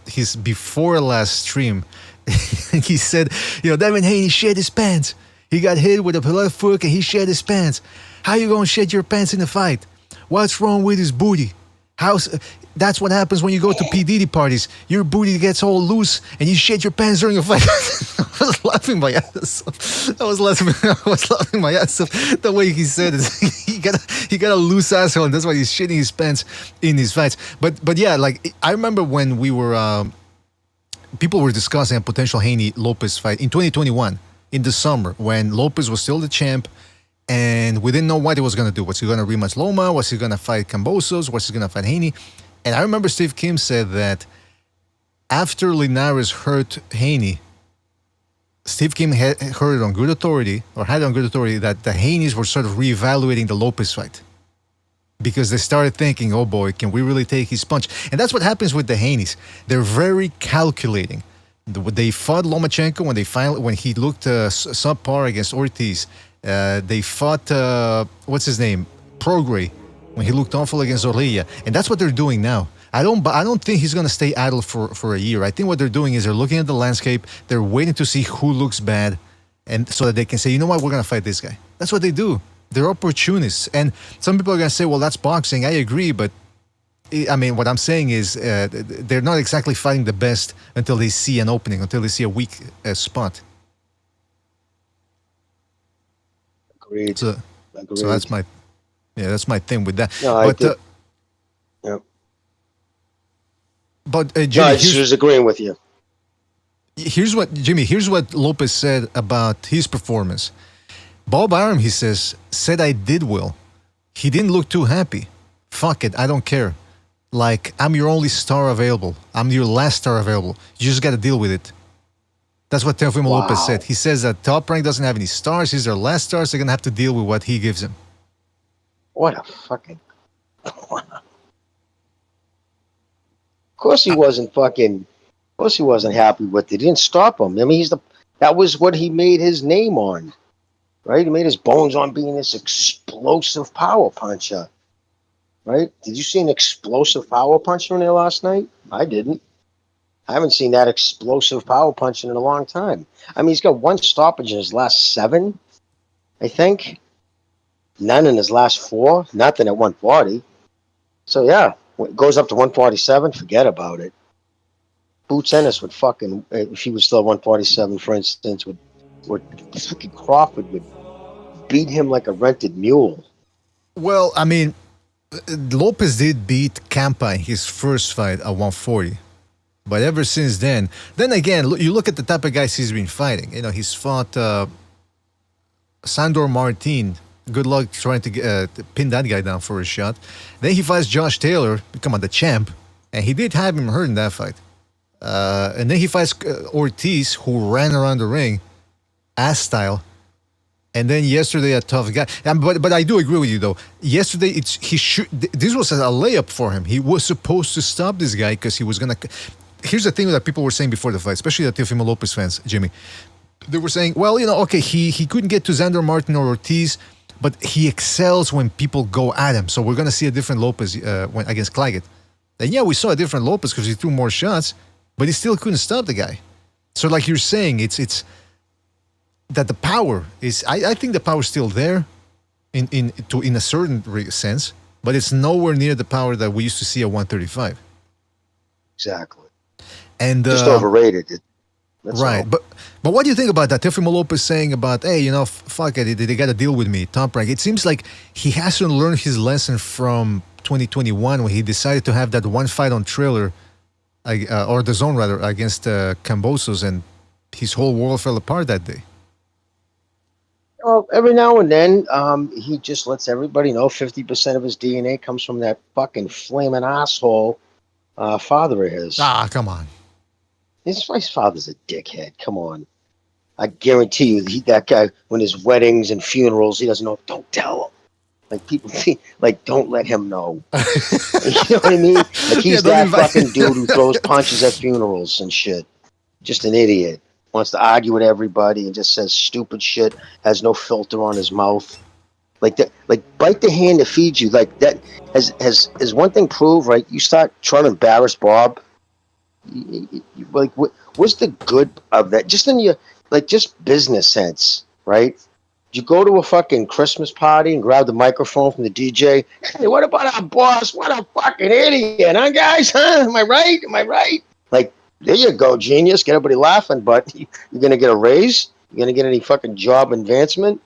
his before last stream. And he said, Devin Haney shed his pants. He got hit with a left hook and he shed his pants. How you going to shed your pants in a fight? What's wrong with his booty? That's what happens when you go to P. Diddy parties. Your booty gets all loose and you shed your pants during a fight. I was laughing my ass off. I was laughing my ass off. The way he said it. he got a loose asshole, and that's why he's shitting his pants in his fights. But yeah, like, I remember when we were people were discussing a potential Haney Lopez fight in 2021 in the summer, when Lopez was still the champ. And we didn't know what he was going to do. Was he going to rematch Loma? Was he going to fight Cambosos? Was he going to fight Haney? And I remember Steve Kim said that after Linares hurt Haney, Steve Kim had heard it on good authority, that the Haneys were sort of reevaluating the Lopez fight. Because they started thinking, oh boy, can we really take his punch? And that's what happens with the Haneys. They're very calculating. They fought Lomachenko when he looked subpar against Ortiz. They fought, what's his name? Prograis, when he looked awful against Zorrilla. And that's what they're doing now. I don't think he's going to stay idle for a year. I think what they're doing is they're looking at the landscape. They're waiting to see who looks bad, and so that they can say, you know what, we're going to fight this guy. That's what they do. They're opportunists. And some people are going to say, well, that's boxing. I agree, but I mean, what I'm saying is they're not exactly fighting the best until they see an opening, until they see a weak spot. Agreed. So that's my thing with that. No, but yep. But No, Jimmy, I just was agreeing with you. here's what Lopez said about his performance. Bob Arum, he said I did well. He didn't look too happy. Fuck it, I don't care. Like, I'm your only star available. I'm your last star available. You just got to deal with it. That's what Teofimo Lopez said. He says that Top Rank doesn't have any stars. He's their last stars. They're going to have to deal with what he gives them. What a fucking Of course he wasn't fucking. Of course he wasn't happy with it. He didn't stop him. I mean, that was what he made his name on, right? He made his bones on being this explosive power puncher, right? Did you see an explosive power puncher in there last night? I didn't. I haven't seen that explosive power punching in a long time. I mean, he's got one stoppage in his last 7, I think. None in his last 4. Nothing at 140. So yeah, when it goes up to 147. Forget about it. Boots Ennis would fucking, if he was still 147, for instance, would fucking Crawford would beat him like a rented mule. Well, I mean, Lopez did beat Campa in his first fight at 140. But ever since then again, you look at the type of guys he's been fighting. You know, he's fought Sandor Martin. Good luck trying to pin that guy down for a shot. Then he fights Josh Taylor, become the champ, and he did have him hurt in that fight. And then he fights Ortiz, who ran around the ring, ass style. And then yesterday, a tough guy. But I do agree with you though. Yesterday, this was a layup for him. He was supposed to stop this guy because he was gonna. Here's the thing that people were saying before the fight, especially the Teofimo Lopez fans, Jimmy. They were saying, well, you know, okay, he couldn't get to Xander Martin or Ortiz, but he excels when people go at him. So we're gonna see a different Lopez when against Clagett. And yeah, we saw a different Lopez because he threw more shots, but he still couldn't stop the guy. So like you're saying, it's that the power is. I think the power is still there, in a certain sense, but it's nowhere near the power that we used to see at 135. Exactly. And just overrated. That's right. all. But what do you think about that? Teofimo Lopez saying about, hey, you know, fuck it, they got to deal with me, Top Rank. It seems like he hasn't learned his lesson from 2021 when he decided to have that one fight on Triller, or the Zone rather, against Cambosos, and his whole world fell apart that day. Well, every now and then, he just lets everybody know 50% of his DNA comes from that fucking flaming asshole father of his. Ah, come on. His father's a dickhead. Come on. I guarantee you, that guy, when his weddings and funerals, he doesn't know. Don't tell him. Like, people think, like, don't let him know. You know what I mean? Like, he's that fucking dude who throws punches at funerals and shit. Just an idiot. Wants to argue with everybody and just says stupid shit. Has no filter on his mouth. Like that. Like, bite the hand that feeds you. Like that. Has one thing proved, right? You start trying to embarrass Bob. Like, what's the good of that? Just in your, like, just business sense, right? You go to a fucking Christmas party and grab the microphone from the DJ. Hey, what about our boss? What a fucking idiot, huh, guys? Huh? Am I right? Am I right? Like, there you go, genius. Get everybody laughing, but you're gonna get a raise? You're gonna get any fucking job advancement?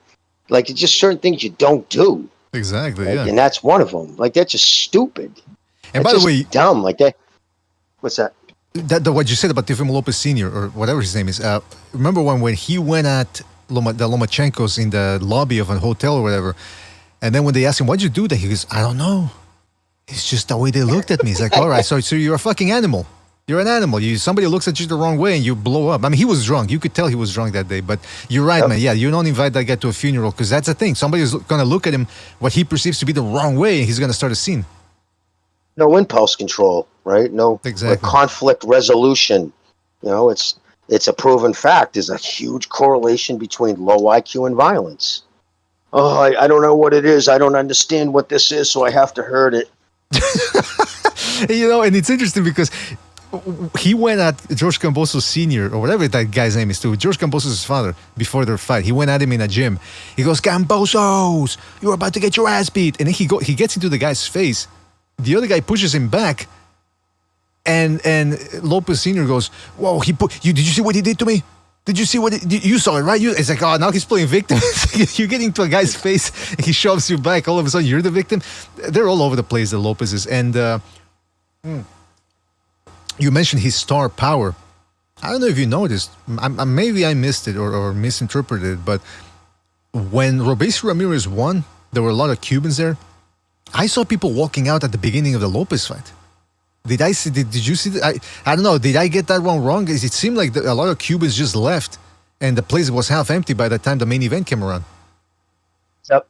Like, it's just certain things you don't do. Exactly, Like, yeah. and that's one of them. Like, that's just stupid. And that's by the way, dumb. Like that. What's that? What you said about Teofimo Lopez Sr. or whatever his name is. Remember when he went at the Lomachenkos in the lobby of a hotel or whatever, and then when they asked him, what'd you do that? He goes, I don't know. It's just the way they looked at me. It's like, all right, so you're a fucking animal. You're an animal. Somebody looks at you the wrong way and you blow up. I mean, he was drunk. You could tell he was drunk that day. But you're right, man. Yeah, you don't invite that guy to a funeral because that's the thing. Somebody's going to look at him what he perceives to be the wrong way and he's going to start a scene. No impulse control, right? No Exactly. conflict resolution. You know, it's a proven fact. There's a huge correlation between low IQ and violence. Oh, I don't know what it is. I don't understand what this is, so I have to hurt it. You know, and it's interesting because he went at George Cambosos Sr. or whatever that guy's name is too. George Cambosos' father before their fight. He went at him in a gym. He goes, Cambosos, you're about to get your ass beat. And then he gets into the guy's face. The other guy pushes him back. And Lopez Sr. goes, whoa, did you see what he did to me? Did you see you saw it, right? It's like, oh, now he's playing victim. You're getting to a guy's face, and he shoves you back. All of a sudden, you're the victim. They're all over the place, the Lopez's. And you mentioned his star power. I don't know if you noticed. Maybe I missed it or misinterpreted it, but when Robeisy Ramirez won, there were a lot of Cubans there. I saw people walking out at the beginning of the Lopez fight. Did you see that? I don't know. Did I get that one wrong? It seemed like a lot of Cubans just left and the place was half empty by the time the main event came around. Yep.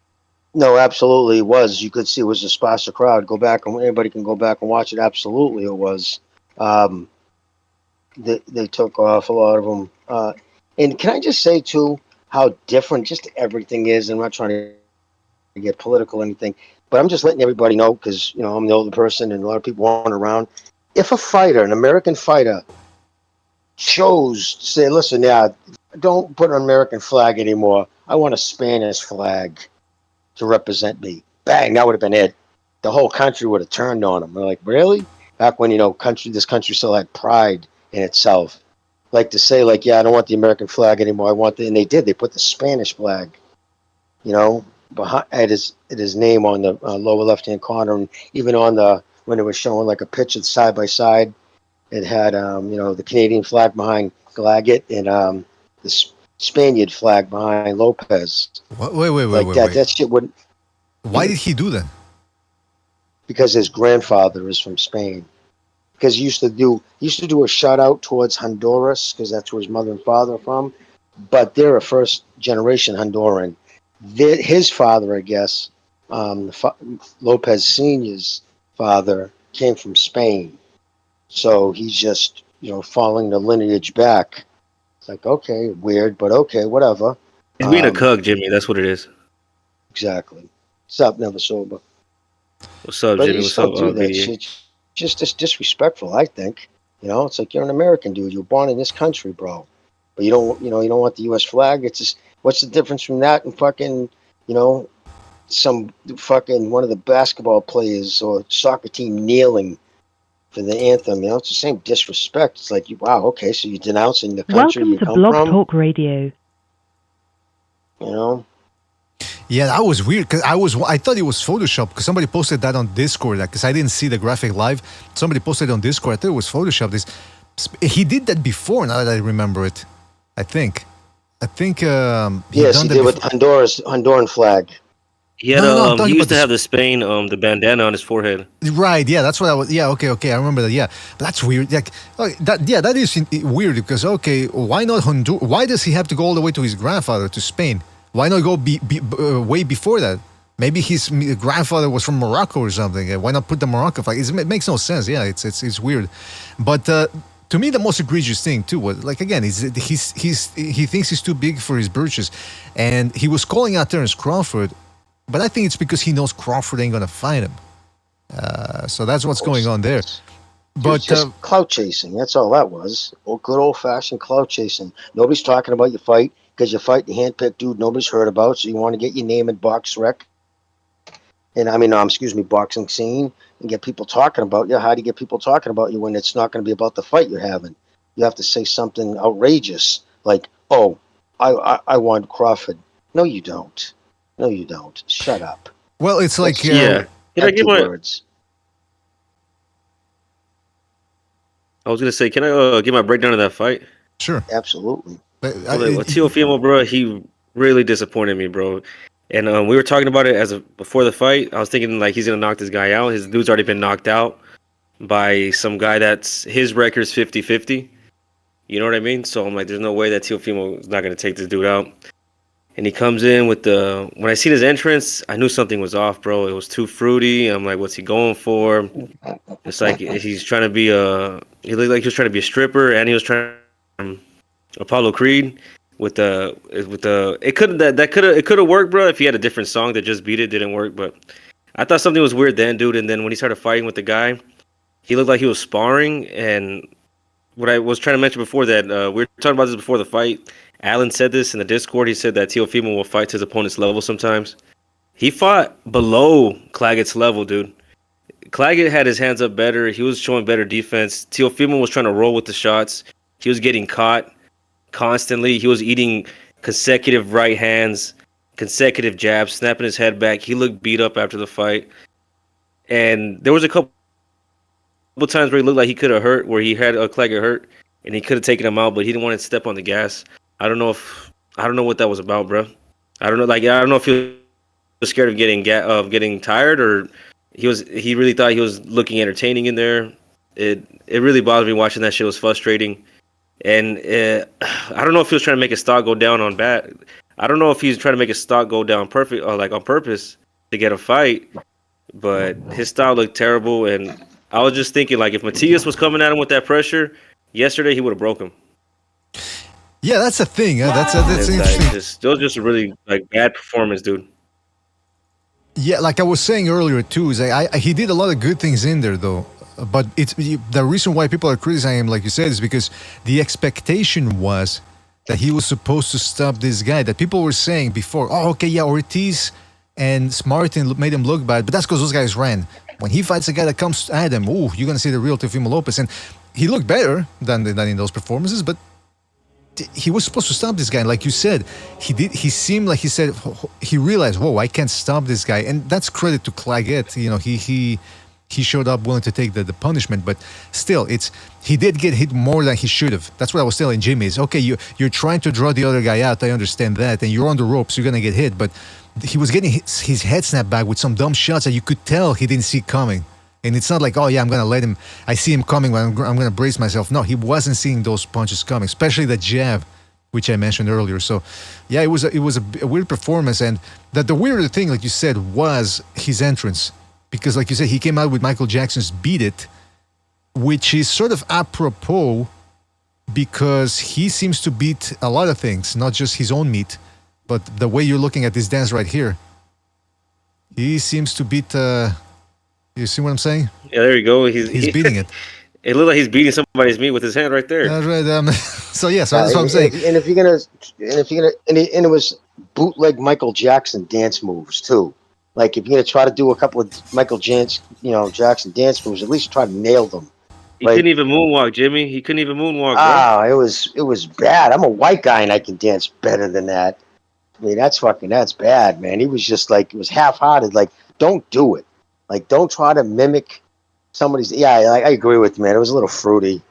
No, absolutely it was. You could see it was a sparser crowd. Go back and anybody can go back and watch it. Absolutely it was. Um, they took off a lot of them. And can I just say too how different just everything is? I'm not trying to get political or anything, but I'm just letting everybody know because I'm the older person and a lot of people aren't around. If a fighter, an American fighter, chose to say, "Listen, yeah, don't put an American flag anymore. I want a Spanish flag to represent me." Bang, that would have been it. The whole country would have turned on him. They're like, really? Back when this country still had pride in itself. Like to say, like, yeah, I don't want the American flag anymore. I want and they did. They put the Spanish flag, behind at his name on the lower left hand corner, and even on when it was showing like a picture side by side, it had the Canadian flag behind Clagett and the Spaniard flag behind Lopez. Wait, Like wait, that. wait. That shit wouldn't. Why did he do that? Because his grandfather is from Spain. Because he used to do a shout out towards Honduras because that's where his mother and father are from, but they're a first generation Honduran. His father, I guess, Lopez Senior's father came from Spain, so he's just following the lineage back. It's like, okay, weird, but okay, whatever. He's being a cug, Jimmy. That's what it is. Exactly. What's up, Never Sober? What's up, But Jimmy? you What's still up, do that BDA? shit. Just disrespectful, I think. It's like you're an American dude. You're born in this country, bro. But you don't want the U.S. flag. It's just, what's the difference from that and fucking, some fucking one of the basketball players or soccer team kneeling for the anthem? It's the same disrespect. It's like, wow, okay, so you're denouncing the country Welcome you to come Blog from. Talk Radio. Yeah, that was weird because I thought it was Photoshop because somebody posted that on Discord. Because I didn't see the graphic live, somebody posted it on Discord. I thought it was Photoshop. He did that before. Now that I remember it, I think. Yes, he did with Honduran flag. He had he used to have the Spain the bandana on his forehead. Right, yeah, that's what I was. Yeah, okay, I remember that. Yeah, but that's weird. Like, that is weird because why not Honduras? Why does he have to go all the way to his grandfather to Spain? Why not go way before that? Maybe his grandfather was from Morocco or something. Why not put the Morocco flag? It makes no sense. Yeah, it's weird. But to me, the most egregious thing too was like again, he thinks he's too big for his britches, and he was calling out Terence Crawford. But I think it's because he knows Crawford ain't gonna fight him. So that's what's going on there. But just clout chasing. That's all that was. Good old fashioned clout chasing. Nobody's talking about your fight because you fight the handpicked dude nobody's heard about. So you want to get your name in box rec, and boxing scene, and get people talking about you. How do you get people talking about you when it's not going to be about the fight you're having? You have to say something outrageous like, "Oh, I want Crawford." No, you don't. No, you don't. Shut up. Well, it's like Can I give my words? I was gonna say, can I give my breakdown of that fight? Sure, absolutely. Teofimo, bro, he really disappointed me, bro. And we were talking about it before the fight. I was thinking like he's gonna knock this guy out. His dude's already been knocked out by some guy that's his record's 50-50. You know what I mean? So I'm like, there's no way that Teofimo is not gonna take this dude out. And he comes in with when I seen his entrance, I knew something was off, bro. It was too fruity. I'm like, what's he going for? It's like he's trying to be he looked like he was trying to be a stripper, and he was trying Apollo Creed with the it could have worked, bro, if he had a different song that just beat it. Didn't work, but I thought something was weird then, dude. And then when he started fighting with the guy, he looked like he was sparring. And what I was trying to mention before that, we were talking about this before the fight. Alan said this in the Discord. He said that Teofimo will fight to his opponent's level sometimes. He fought below Clagett's level, dude. Clagett had his hands up better. He was showing better defense. Teofimo was trying to roll with the shots. He was getting caught constantly. He was eating consecutive right hands, consecutive jabs, snapping his head back. He looked beat up after the fight. And there was a couple times where he looked like he could have hurt, where he had Clagett hurt, and he could have taken him out, but he didn't want to step on the gas. I don't know what that was about, bro. I don't know. Like, I don't know if he was scared of getting tired, or he really thought he was looking entertaining in there. It really bothered me watching that shit. It was frustrating, and I don't know if he was trying to make his stock go down on bad. I don't know if he's trying to make his stock go down on purpose, to get a fight, but his style looked terrible. And I was just thinking, like, if Matias was coming at him with that pressure yesterday, he would have broke him. Yeah, that's the thing. That's It's interesting. it was just a really like bad performance, dude. Yeah, like I was saying earlier too, is he did a lot of good things in there though. But the reason why people are criticizing him, like you said, is because the expectation was that he was supposed to stop this guy. That people were saying before, oh, okay, yeah, Ortiz and Martin made him look bad, but that's because those guys ran. When he fights a guy that comes at him, oh, you're gonna see the real Teofimo Lopez, and he looked better than in those performances, but he was supposed to stop this guy. And like you said, he did. He seemed like he realized, whoa, I can't stop this guy, and that's credit to Clagett. You know, he showed up willing to take the punishment, but still, he did get hit more than he should have. That's what I was telling Jimmy. Is okay, you're trying to draw the other guy out. I understand that, and you're on the ropes. You're gonna get hit, but he was getting his head snapped back with some dumb shots that you could tell he didn't see coming. And it's not like, oh yeah, I'm gonna let him. I see him coming, but I'm gonna brace myself. No, he wasn't seeing those punches coming, especially the jab, which I mentioned earlier. So, yeah, it was a weird performance, and the weirder thing, like you said, was his entrance, because like you said, he came out with Michael Jackson's "Beat It," which is sort of apropos because he seems to beat a lot of things, not just his own meat, but the way you're looking at this dance right here, he seems to beat. You see what I'm saying? Yeah, there you go. He's beating it. It looked like he's beating somebody's meat with his hand right there. That's right. So that's what I'm saying. And if you're gonna, and it was bootleg Michael Jackson dance moves too. Like if you're gonna try to do a couple of Michael Jackson dance moves, at least try to nail them. He couldn't even moonwalk, Jimmy. He couldn't even moonwalk. Bro. It was bad. I'm a white guy and I can dance better than that. I mean, that's bad, man. He was just like, it was half-hearted. Like, don't do it. Like, don't try to mimic somebody's. Yeah, I agree with you, man. It was a little fruity.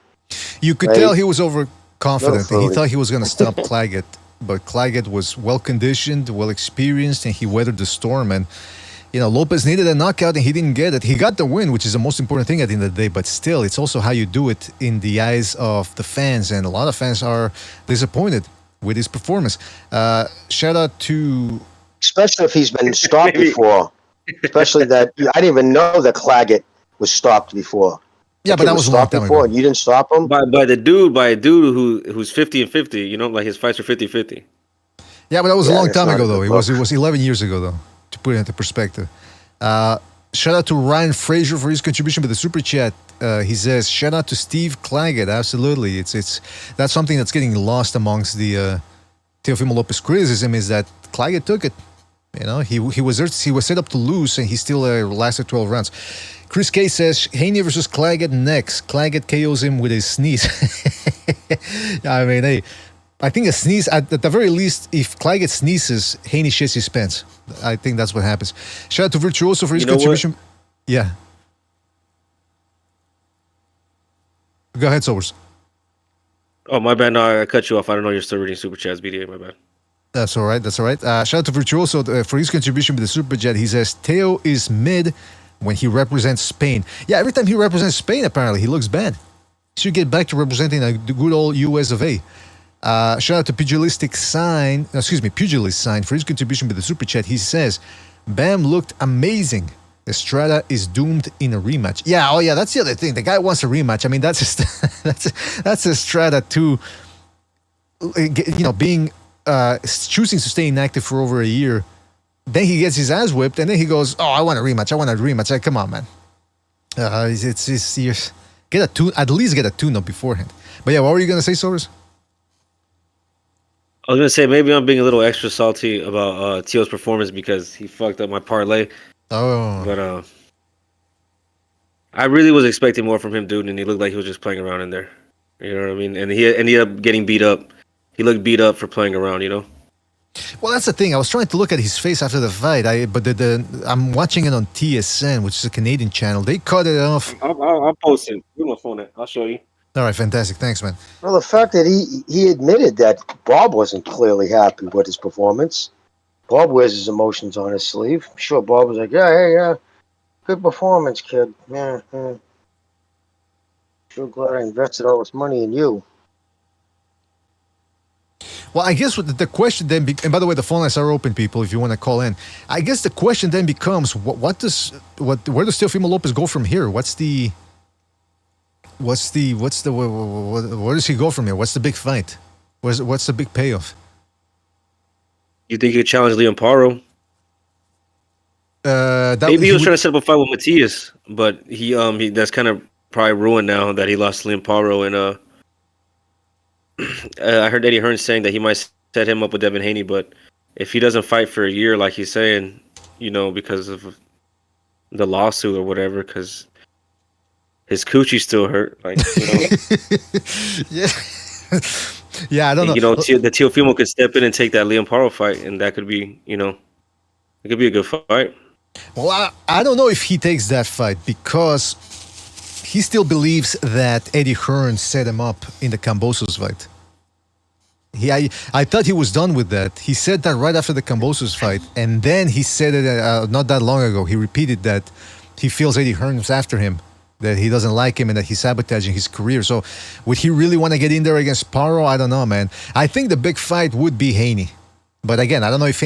You could tell he was overconfident. He thought he was going to stop Clagett, but Clagett was well-conditioned, well-experienced, and he weathered the storm. And, Lopez needed a knockout, and he didn't get it. He got the win, which is the most important thing at the end of the day, but still, it's also how you do it in the eyes of the fans, and a lot of fans are disappointed with his performance. Shout out to... Especially if he's been stopped before. Especially that I didn't even know that Clagett was stopped before. Yeah, but that was stopped before, and you didn't stop him by a dude who's 50-50. Like his fights are 50-50. Yeah, but that was a long time ago, though. It was 11 years ago, though. To put it into perspective. Shout out to Ryan Frazier for his contribution with the super chat. He says, "Shout out to Steve Clagett." Absolutely, that's something that's getting lost amongst the Teofimo Lopez criticism is that Clagett took it. He was set up to lose, and he still lasted 12 rounds. Chris K says, Haney versus Clagett next. Clagett KOs him with his sneeze. I mean, hey, I think a sneeze, at the very least, if Clagett sneezes, Haney shits his pants. I think that's what happens. Shout out to Virtuoso for his contribution. What? Yeah. Go ahead, Sobers. Oh, my bad. No, I cut you off. I don't know you're still reading Super Chats, BDA. My bad. That's all right. Shout out to Virtuoso for his contribution with the Super Jet. He says, Teo is mid when he represents Spain. Yeah, every time he represents Spain, apparently, he looks bad. He should get back to representing the good old US of A. Shout out to Pugilist Sign for his contribution with the Super Chat. He says, Bam looked amazing. Estrada is doomed in a rematch. Yeah, that's the other thing. The guy wants a rematch. I mean, that's Estrada too, being... choosing to stay inactive for over a year, then he gets his ass whipped, and then he goes, "Oh, I want a rematch." Like, come on, man. At least get a tune-up beforehand. But yeah, what were you gonna say, Soros? I was gonna say maybe I'm being a little extra salty about Teo's performance because he fucked up my parlay. Oh, but I really was expecting more from him, dude, and he looked like he was just playing around in there. You know what I mean? And he ended up getting beat up. He looked beat up for playing around, Well, that's the thing. I was trying to look at his face after the fight, but I'm watching it on TSN, which is a Canadian channel. They cut it off. I'll post it. Give my phone. I'll show you. All right, fantastic. Thanks, man. Well, the fact that he admitted that Bob wasn't clearly happy with his performance. Bob wears his emotions on his sleeve. I'm sure Bob was like, yeah, good performance, kid. Yeah. Sure glad I invested all this money in you. Well, I guess the question then, and by the way, the phone lines are open, people. If you want to call in, I guess the question then becomes, where does Teofimo Lopez go from here? Where does he go from here? What's the big fight? What's the big payoff? You think he could challenge Liam Paro? Maybe he was trying to set up a fight with Matias, but he that's kind of probably ruined now that he lost Liam Paro, and I heard Eddie Hearn saying that he might set him up with Devin Haney, but if he doesn't fight for a year, like he's saying, because of the lawsuit or whatever, because his coochie's still hurt, yeah, yeah, I don't know. The Teofimo could step in and take that Liam Paro fight, and that could be, it could be a good fight. Well, I don't know if he takes that fight because he still believes that Eddie Hearn set him up in the Kambosos fight. I thought he was done with that. He said that right after the Kambosos fight, and then he said it not that long ago. He repeated that he feels Eddie Hearn's after him, that he doesn't like him, and that he's sabotaging his career. So would he really want to get in there against Paro? I don't know, man. I think the big fight would be Haney. But again, I don't know if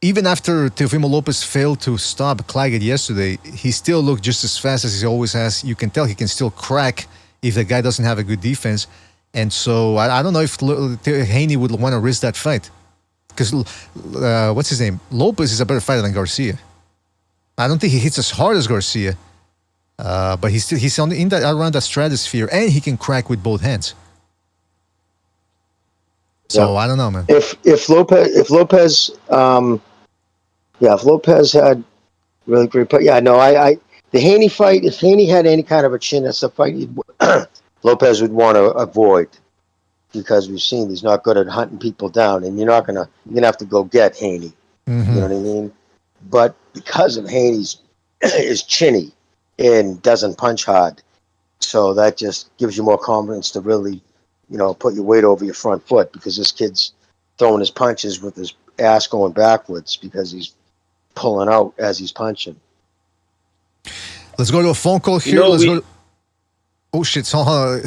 even after Teofimo Lopez failed to stop Clagett yesterday, he still looked just as fast as he always has. You can tell he can still crack if the guy doesn't have a good defense. And so I don't know if Haney would want to risk that fight. Because, what's his name? Lopez is a better fighter than Garcia. I don't think he hits as hard as Garcia. But he's around that stratosphere, and he can crack with both hands. So I don't know, man. If Lopez had really great, but the Haney fight. If Haney had any kind of a chin, that's the fight Lopez would want to avoid, because we've seen he's not good at hunting people down, and you're gonna have to go get Haney. Mm-hmm. You know what I mean? But because of Haney's is chinny and doesn't punch hard, so that just gives you more confidence to really, put your weight over your front foot, because this kid's throwing his punches with his ass going backwards because he's pulling out as he's punching. Let's go to a phone call here. Oh, shit. So,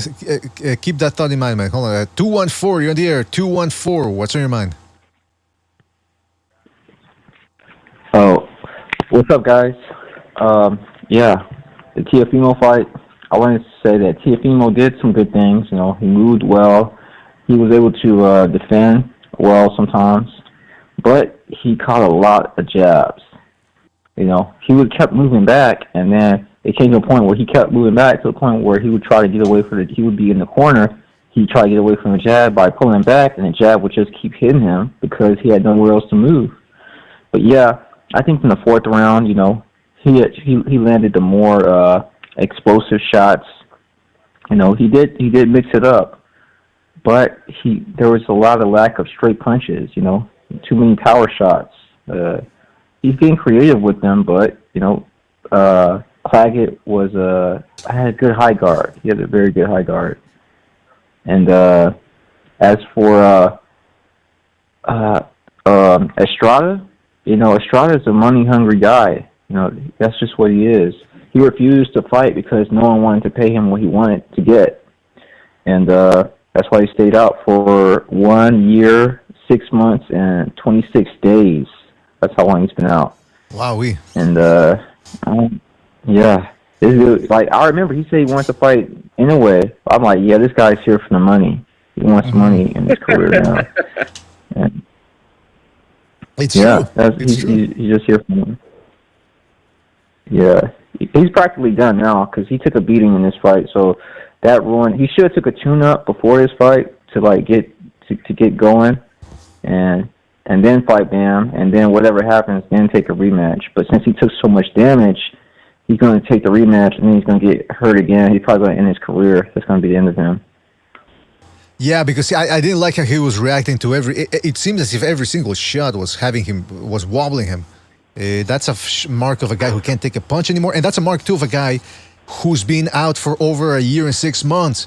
keep that thought in mind, man. Hold on. 214, you're on the air. 214, what's on your mind? Oh, what's up, guys? The Teofimo fight. I wanted to say that Teofimo did some good things. He moved well. He was able to defend well sometimes, but he caught a lot of jabs. He would kept moving back, and then it came to a point where he kept moving back to the point where he would try to get away from he would be in the corner. He'd try to get away from the jab by pulling back, and the jab would just keep hitting him because he had nowhere else to move. But I think in the fourth round, he landed the more explosive shots. He did mix it up, but there was a lot of lack of straight punches. Too many power shots. He's getting creative with them, but Clagett had a good high guard. He had a very good high guard. And as for Estrada, Estrada is a money-hungry guy. That's just what he is. He refused to fight because no one wanted to pay him what he wanted to get. And that's why he stayed out for 1 year, 6 months, and 26 days. That's how long he's been out. Wowee. And, I remember he said he wanted to fight anyway. I'm like, this guy's here for the money. He wants money in his career now. And it's true. He's just here for money. Yeah. He's practically done now because he took a beating in this fight. So that ruined. He should have took a tune-up before this fight to get going, and then fight Bam, and then whatever happens, then take a rematch. But since he took so much damage, he's going to take the rematch, and then he's going to get hurt again. He's probably going to end his career. That's going to be the end of him. Yeah, because I didn't like how he was reacting to it seems as if every single shot was wobbling him. That's a mark of a guy who can't take a punch anymore, and that's a mark too of a guy who's been out for over 1 year and 6 months.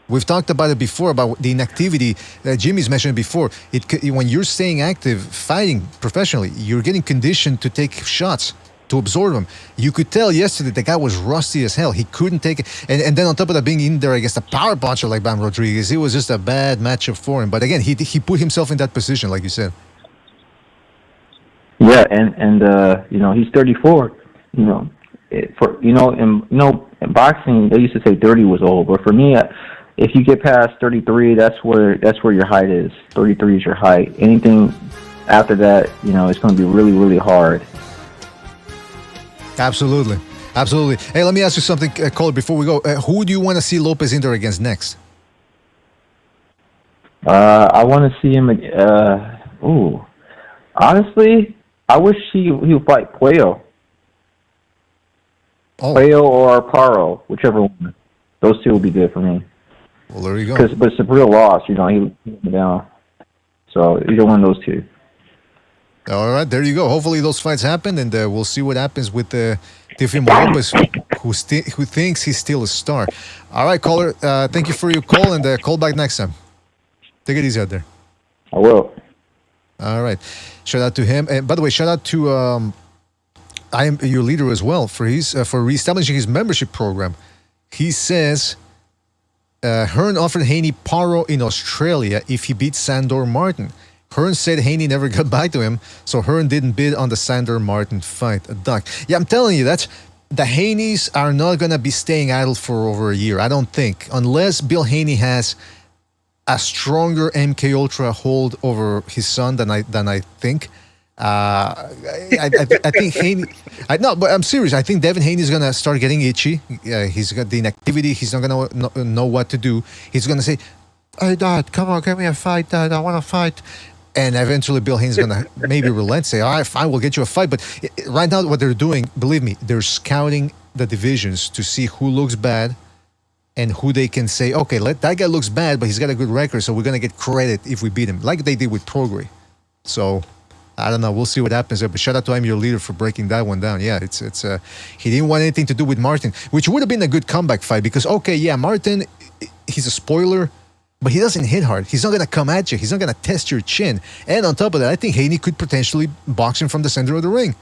We've talked about it before, about the inactivity that Jimmy's mentioned before. When you're staying active, fighting professionally, you're getting conditioned to take shots, to absorb him. You could tell yesterday the guy was rusty as hell. He couldn't take it. And then on top of that, being in there against a power puncher like Bam Rodriguez, it was just a bad matchup for him. But again, he put himself in that position, like you said. Yeah, and he's 34. In boxing they used to say 30 was old, but for me, if you get past 33, that's where your height is. 33 is your height. Anything after that, it's going to be really, really hard. Absolutely. Hey, let me ask you something, Cole, before we go. Who do you want to see Lopez in there against next? I want to see him. Honestly, I wish he would fight Puello. Puello or Paro, whichever one. Those two will be good for me. Well, there you go. But it's a real loss, he went down. So either one of those two. All right, there you go. Hopefully those fights happen, and we'll see what happens with Teofimo Lopez, who thinks he's still a star. All right, caller, thank you for your call, and call back next time. Take it easy out there. I will. All right. Shout out to him. And by the way, shout out to I Am Your Leader as well for reestablishing his membership program. He says Hearn offered Haney Paro in Australia if he beat Sandor Martin. Hearn said Haney never got back to him, so Hearn didn't bid on the Sandor Martin fight. A duck. Yeah, I'm telling you, the Haneys are not going to be staying idle for over a year, I don't think, unless Bill Haney has a stronger MK Ultra hold over his son than I think. I think Haney. But I'm serious. I think Devin Haney is gonna start getting itchy. He's got the inactivity. He's not gonna know what to do. He's gonna say, "Hey, Dad, come on, give me a fight, Dad. I want to fight." And eventually, Bill Haney's gonna maybe relent, say, "All right, fine, we'll get you a fight." But right now, what they're doing, believe me, they're scouting the divisions to see who looks bad and who they can say, "Okay, that guy looks bad, but he's got a good record, so we're gonna get credit if we beat him," like they did with Prograis. So. I don't know. We'll see what happens there. But shout out to I'm Your Leader for breaking that one down. Yeah, it's he didn't want anything to do with Martin, which would have been a good comeback fight because, okay, yeah, Martin, he's a spoiler, but he doesn't hit hard. He's not going to come at you. He's not going to test your chin. And on top of that, I think Haney could potentially box him from the center of the ring.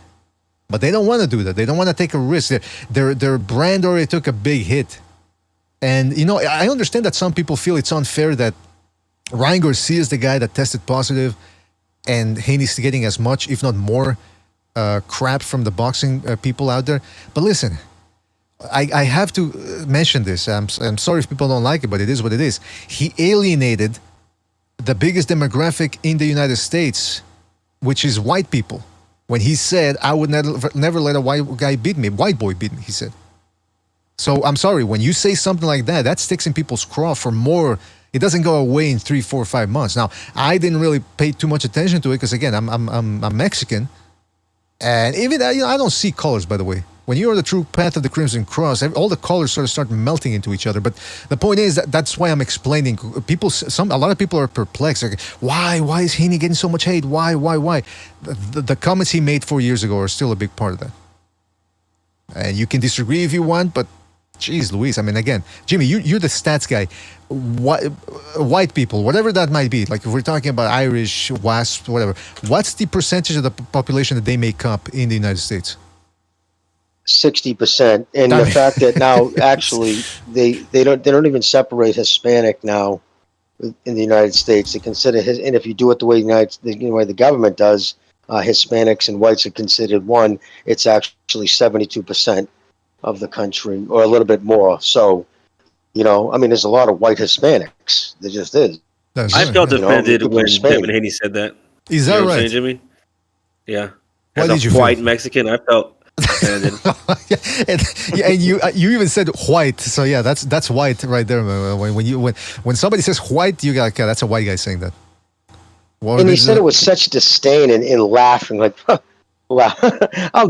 But they don't want to do that. They don't want to take a risk. Their brand already took a big hit. And, I understand that some people feel it's unfair that Ryan Garcia is the guy that tested positive and Haney's getting as much, if not more, crap from the boxing people out there. But listen, I have to mention this. I'm sorry if people don't like it, but it is what it is. He alienated the biggest demographic in the United States, which is white people, when he said, "I would never let a white boy beat me," he said. So I'm sorry, when you say something like that, that sticks in people's craw for more. It doesn't go away in 3, 4, 5 months. Now, I didn't really pay too much attention to it because, again, I'm Mexican, and even I don't see colors. By the way, when you're on the true path of the Crimson Cross, all the colors sort of start melting into each other. But the point is that's why I'm explaining. A lot of people are perplexed. Like, why is Haney getting so much hate? Why? The comments he made 4 years ago are still a big part of that. And you can disagree if you want, but. Jeez Louise, I mean, again, Jimmy, you're the stats guy. White people, whatever that might be, like if we're talking about Irish, WASP, whatever, what's the percentage of the population that they make up in the United States? 60%. And the fact that now actually they don't even separate Hispanic now in the United States. They consider and if you do it the way the government does, Hispanics and whites are considered one. It's actually 72% of the country, or a little bit more. So, there's a lot of white Hispanics. There just is. I felt offended when Devin Haney said that. Is that right, Jimmy? Yeah. Why As a white Mexican, I felt offended. and you even said white. So yeah, that's white right there. When somebody says white, you got okay, that's a white guy saying that. And he said it with such disdain and laughing, like. Wow. I'd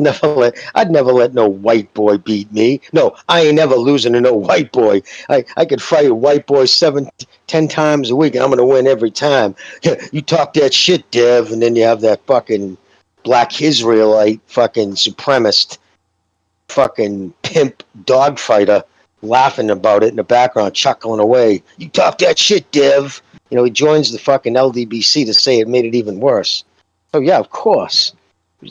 never let no white boy beat me. No, I ain't never losing to no white boy. I could fight a white boy 7-10 times a week and I'm gonna win every time. You talk that shit, Dev, and then you have that fucking black Israelite fucking supremacist fucking pimp dogfighter laughing about it in the background, chuckling away. You talk that shit, Dev. He joins the fucking LDBC to say it made it even worse. So yeah, of course.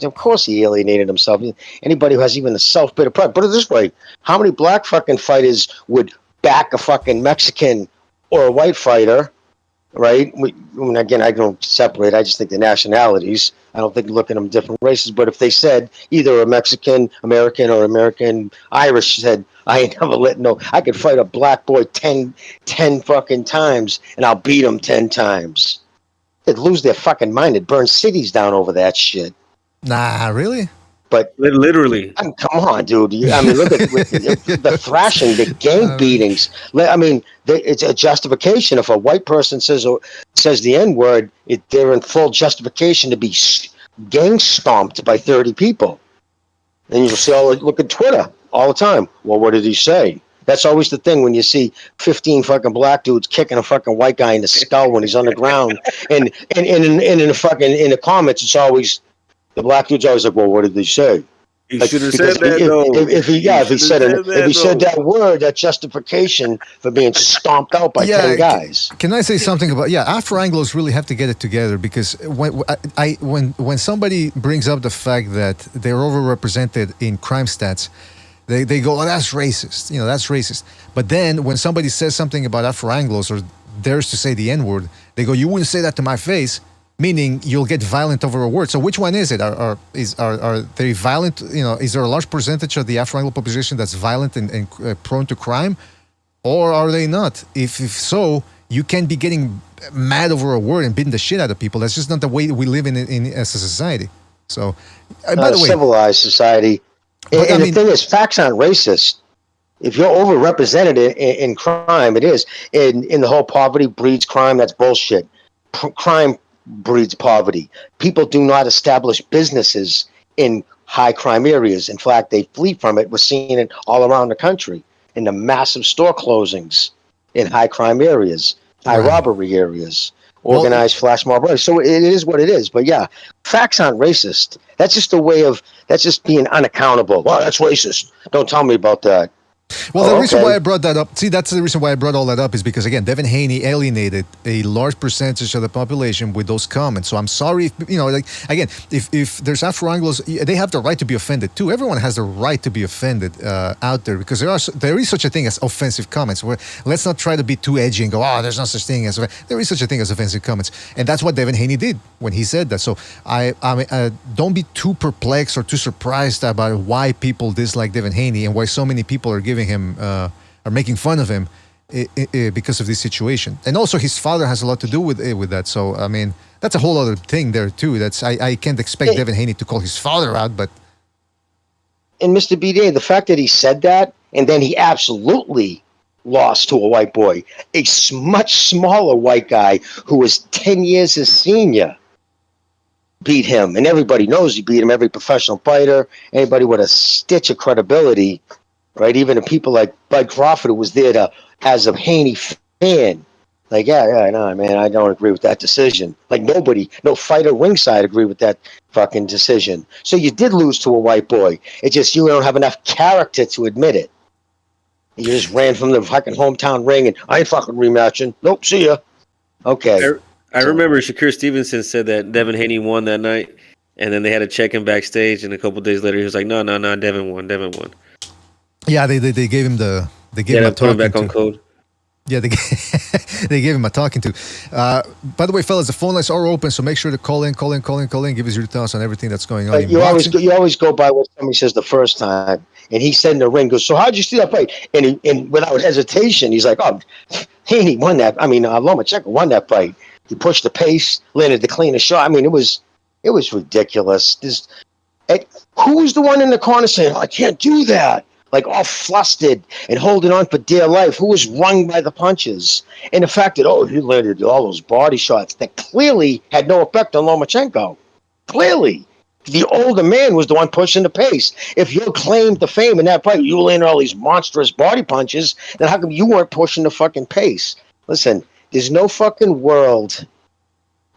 Of course he alienated himself. Anybody who has even a self-bit of pride. Put it this way. How many black fucking fighters would back a fucking Mexican or a white fighter, right? Again, I don't separate. I just think the nationalities. I don't think look at them different races. But if they said either a Mexican, American, or American Irish said, I ain't never letting no, I could fight a black boy 10 fucking times and I'll beat him 10 times. They'd lose their fucking mind. They'd burn cities down over that shit. Nah, really? But literally, I mean, come on, dude. I mean, look at the thrashing, the gang beatings. I mean, it's a justification. If a white person says the N-word, they're in full justification to be gang stomped by 30 people. And you'll see look at Twitter all the time. Well, what did he say? That's always the thing when you see 15 fucking black dudes kicking a fucking white guy in the skull when he's on the ground, and in the comments, it's always. The black dude's always like, well, what did they say? You should have said that, though. If he said that word, that justification for being stomped out by 10 guys. Can I say something about after Anglos really have to get it together, because when somebody brings up the fact that they're overrepresented in crime stats, they go, oh, that's racist. That's racist. But then when somebody says something about Afro Anglos or dares to say the N-word, they go, you wouldn't say that to my face. Meaning you'll get violent over a word. So which one is it? Are they violent? Is there a large percentage of the Afro-Anglo population that's violent and prone to crime, or are they not? If so, you can't be getting mad over a word and beating the shit out of people. That's just not the way we live in as a society. So, by the way, civilized society. And the thing is, facts aren't racist. If you're overrepresented in crime, it is. In the whole poverty breeds crime. That's bullshit. Crime breeds poverty. People do not establish businesses in high crime areas. In fact, they flee from it. We're seeing it all around the country in the massive store closings in high crime areas, high robbery areas, organized flash mob. So it is what it is. But yeah, facts aren't racist. That's just being unaccountable. Well, that's racist. Don't tell me about that. Well, the reason why I brought that up, that's the reason why I brought all that up is because, again, Devin Haney alienated a large percentage of the population with those comments. So I'm sorry, if there's Afro-Anglos, they have the right to be offended too. Everyone has the right to be offended out there, because there is such a thing as offensive comments. Let's not try to be too edgy and go, there's no such thing as, there is such a thing as offensive comments. And that's what Devin Haney did when he said that. So don't be too perplexed or too surprised about why people dislike Devin Haney and why so many people are giving him are making fun of him because of this situation. And also his father has a lot to do with that. So I mean, that's a whole other thing there too. That's I can't expect Devin Haney to call his father out, but and Mr. BDA, the fact that he said that and then he absolutely lost to a white boy, a much smaller white guy who was 10 years his senior, beat him, and everybody knows he beat him. Every professional fighter, anybody with a stitch of credibility. Right, even the people like Bud Crawford, who was there as a Haney fan, like, no, man, I don't agree with that decision. Like no fighter ringside agreed with that fucking decision. So you did lose to a white boy. It's just you don't have enough character to admit it. You just ran from the fucking hometown ring and I ain't fucking rematching. Nope, see ya. Okay. I remember Shakur Stevenson said that Devin Haney won that night, and then they had to check him backstage, and a couple days later he was like, no, Devin won. Yeah, they gave him him a talking back to. on code. Yeah, they gave him a talking to. By the way, fellas, the phone lines are open, so make sure to call in. Give us your thoughts on everything that's going on. You always go by what somebody says the first time, and he said in the ring, goes, so how'd you see that fight? And without hesitation, he's like, oh, Haney won that. I mean, Lomachenko won that fight. He pushed the pace, landed the cleanest shot. I mean, it was ridiculous. Who was the one in the corner saying, I can't do that? Like all flustered and holding on for dear life, who was wrung by the punches. And the fact that, he landed all those body shots that clearly had no effect on Lomachenko. Clearly. The older man was the one pushing the pace. If you claimed the fame in that fight, you landed all these monstrous body punches, then how come you weren't pushing the fucking pace? Listen, there's no fucking world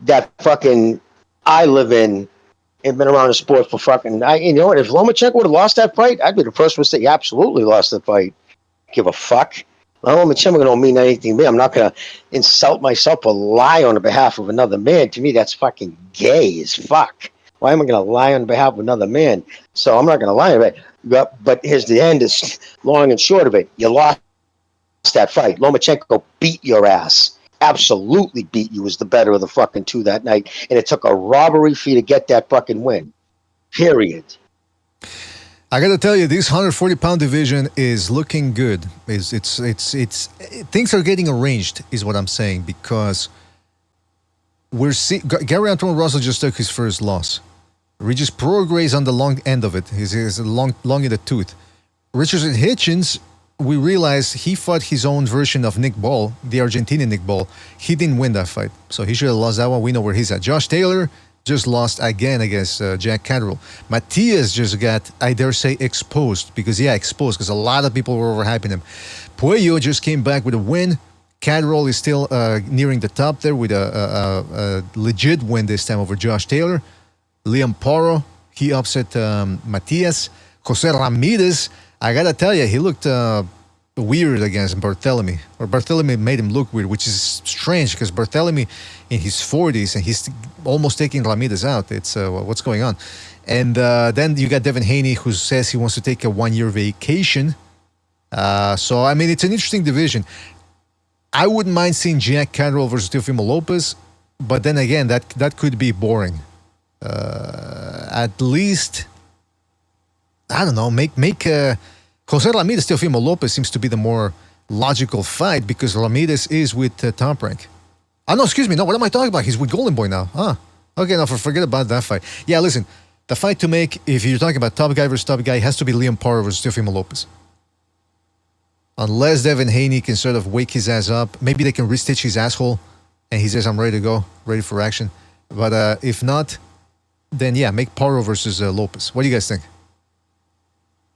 that fucking I live in and been around the sport for fucking. You know what? If Lomachenko would have lost that fight, I'd be the first one to say he absolutely lost the fight. Give a fuck. Lomachenko don't mean anything to me. I'm not gonna insult myself or lie on the behalf of another man. To me, that's fucking gay as fuck. Why am I going to lie on behalf of another man? So I'm not going to lie about it. But here's the end is long and short of it. You lost that fight. Lomachenko beat your ass. Absolutely beat you. Was the better of the fucking two that night. And it took a robbery for you to get that fucking win. Period. I got to tell you, this 140-pound division is looking good. It's things are getting arranged, is what I'm saying, because we're seeing Gary Antoine Russell just took his first loss. Regis Prograis on the long end of it. He's long in the tooth. Richardson Hitchens, we realized he fought his own version of Nick Ball, the Argentinian Nick Ball. He didn't win that fight, so he should have lost that one. We know where he's at. Josh Taylor just lost again against Jack Catterall. Matias just got, I dare say, exposed because a lot of people were overhyping him. Puello just came back with a win. Catterall is still nearing the top there with a legit win this time over Josh Taylor. Liam Paro, he upset Matias. Jose Ramirez, I gotta tell you, he looked weird against Barthélemy. Or Barthélemy made him look weird, which is strange because Barthélemy in his 40s and he's almost taking Ramirez out. It's what's going on. And then you got Devin Haney, who says he wants to take a 1-year vacation. So, I mean, it's an interesting division. I wouldn't mind seeing Jack Catterall versus Teofimo Lopez, but then again, that could be boring. At least, I don't know, make Jose Ramirez Teofimo Lopez seems to be the more logical fight because Ramirez is with Top Rank. Oh, no, excuse me. No, what am I talking about? He's with Golden Boy now. Okay, now forget about that fight. Yeah, listen, the fight to make, if you're talking about top guy versus top guy, has to be Liam Paro versus Teofimo Lopez. Unless Devin Haney can sort of wake his ass up. Maybe they can restitch his asshole and he says, I'm ready to go, ready for action. But if not, then yeah, make Paro versus Lopez. What do you guys think?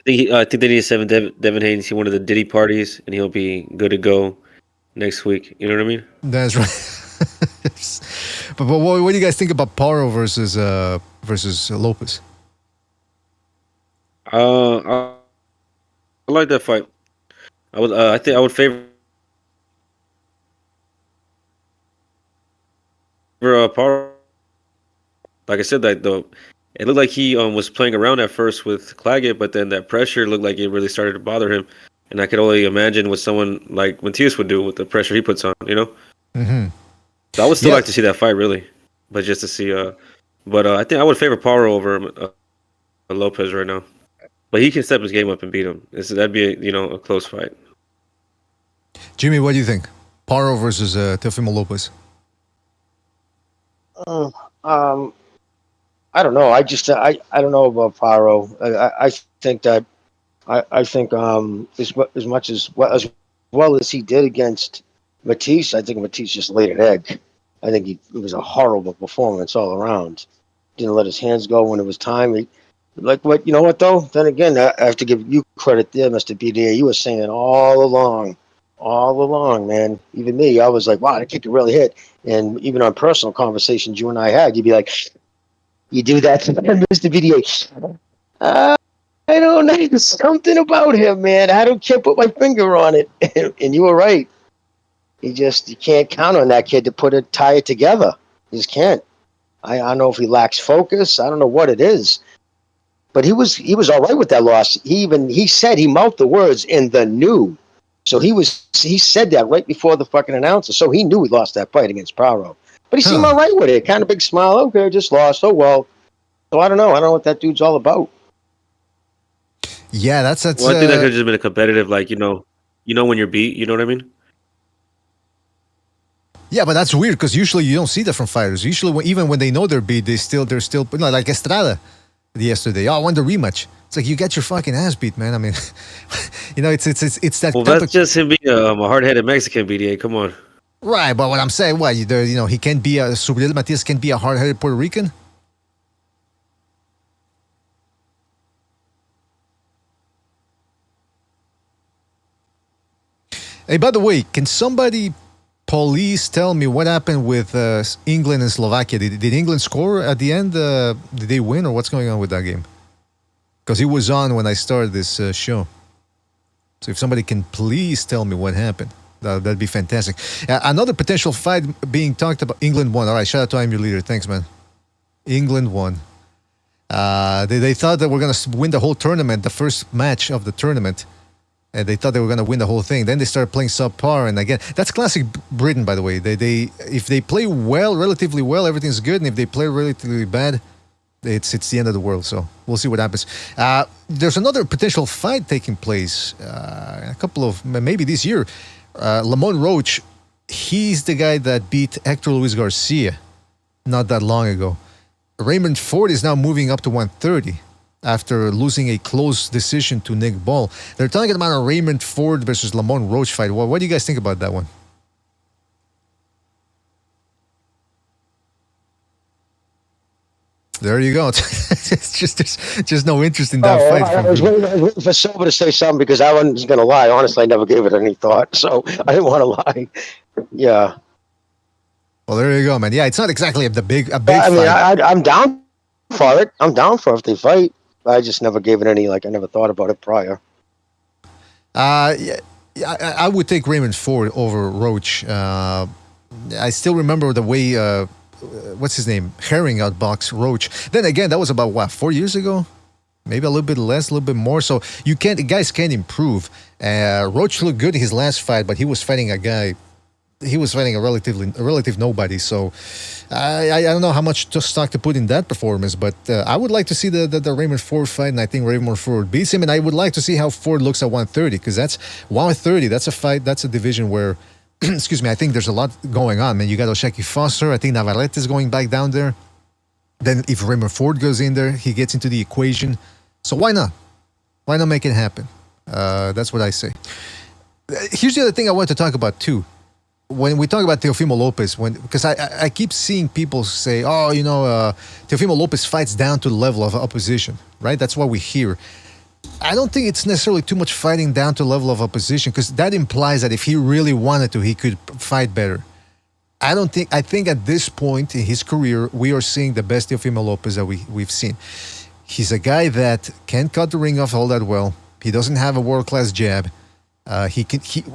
I think they need to send Devin Haney to one of the Diddy parties, and he'll be good to go next week. You know what I mean? That's right. But what do you guys think about Paro versus Lopez? I like that fight. I think I would favor Paro. Like I said, it looked like he was playing around at first with Clagett, but then that pressure looked like it really started to bother him. And I could only imagine what someone like Matias would do with the pressure he puts on, you know? Mm-hmm. So I would still like to see that fight, really. But just to see... I think I would favor Paro over Lopez right now. But he can step his game up and beat him. That'd be a close fight. Jimmy, what do you think? Paro versus Teofimo Lopez? I don't know. I don't know about Paro. I think that as much as well as he did against Matisse, I think Matisse just laid an egg. I think it was a horrible performance all around. Didn't let his hands go when it was time. You know what though? Then again, I have to give you credit there, Mr. BDA. You were saying it all along, man. Even me, I was like, wow, that kick could really hit. And even on personal conversations you and I had, you'd be like, you do that to Mr. BDA. I don't know. There's something about him, man. I can't put my finger on it. And you were right. You can't count on that kid to tie it together. You just can't. I don't know if he lacks focus. I don't know what it is. But he was all right with that loss. He said, he mouthed the words in the new. So he said that right before the fucking announcer. So he knew he lost that fight against Paro. But he seemed all right with it. Kind of big smile. Okay, just lost. Oh, well. So I don't know. I don't know what that dude's all about. Yeah, that's. Well, I think that could have just been a competitive, when you're beat. You know what I mean? Yeah, but that's weird because usually you don't see that from fighters. Usually, even when they know they're beat, they're still like Estrada yesterday. Oh, I won the rematch. It's like you get your fucking ass beat, man. I mean, it's that. Well, that's just him being a hard-headed Mexican, BDA. Come on. Right, but what I'm saying, he can't be Subriel Matias can be a hard-headed Puerto Rican. Hey, by the way, can somebody please tell me what happened with England and Slovakia? Did England score at the end? Did they win, or what's going on with that game? Because it was on when I started this show. So if somebody can please tell me what happened, that'd be fantastic. Another potential fight being talked about. England won. All right, shout out to I'm Your Leader. Thanks, man. England won. They thought that we're going to win the whole tournament, the first match of the tournament. And they thought they were going to win the whole thing. Then they started playing subpar. And again, that's classic Britain, by the way. They if they play well, relatively well, everything's good. And if they play relatively bad, it's the end of the world. So we'll see what happens. There's another potential fight taking place. A couple of, maybe this year. Lamont Roach, he's the guy that beat Hector Luis Garcia not that long ago. Raymond Ford is now moving up to 130 after losing a close decision to Nick Ball. They're talking about a Raymond Ford versus Lamont Roach fight. What do you guys think about that one? There you go. It's just no interest in that fight. I was waiting for Silva to say something because I wasn't going to lie. Honestly, I never gave it any thought, so I didn't want to lie. Yeah. Well, there you go, man. Yeah, it's not exactly a big I mean, fight. I'm down for it. I'm down for if they fight. I just never gave it any, I never thought about it prior. Yeah, I would take Raymond Ford over Roach. I still remember the way, what's his name? Herring outboxed Roach. Then again, that was about, 4 years ago? Maybe a little bit less, a little bit more. So guys can't improve. Roach looked good in his last fight, but he was fighting a guy. He was fighting a relative nobody. So I don't know how much stock to put in that performance, but I would like to see the Raymond Ford fight, and I think Raymond Ford beats him. And I would like to see how Ford looks at 130, because that's 130. That's a fight. That's a division where, excuse me, I think there's a lot going on. Man, you got Oshaki Foster. I think Navarrete is going back down there. Then if Raymond Ford goes in there, he gets into the equation. So why not? Why not make it happen? That's what I say. Here's the other thing I want to talk about too. When we talk about Teofimo Lopez, because I keep seeing people say, Teofimo Lopez fights down to the level of opposition, right? That's what we hear. I don't think it's necessarily too much fighting down to the level of opposition, because that implies that if he really wanted to, he could fight better. I think at this point in his career, we are seeing the best Teofimo Lopez that we've seen. He's a guy that can't cut the ring off all that well. He doesn't have a world-class jab.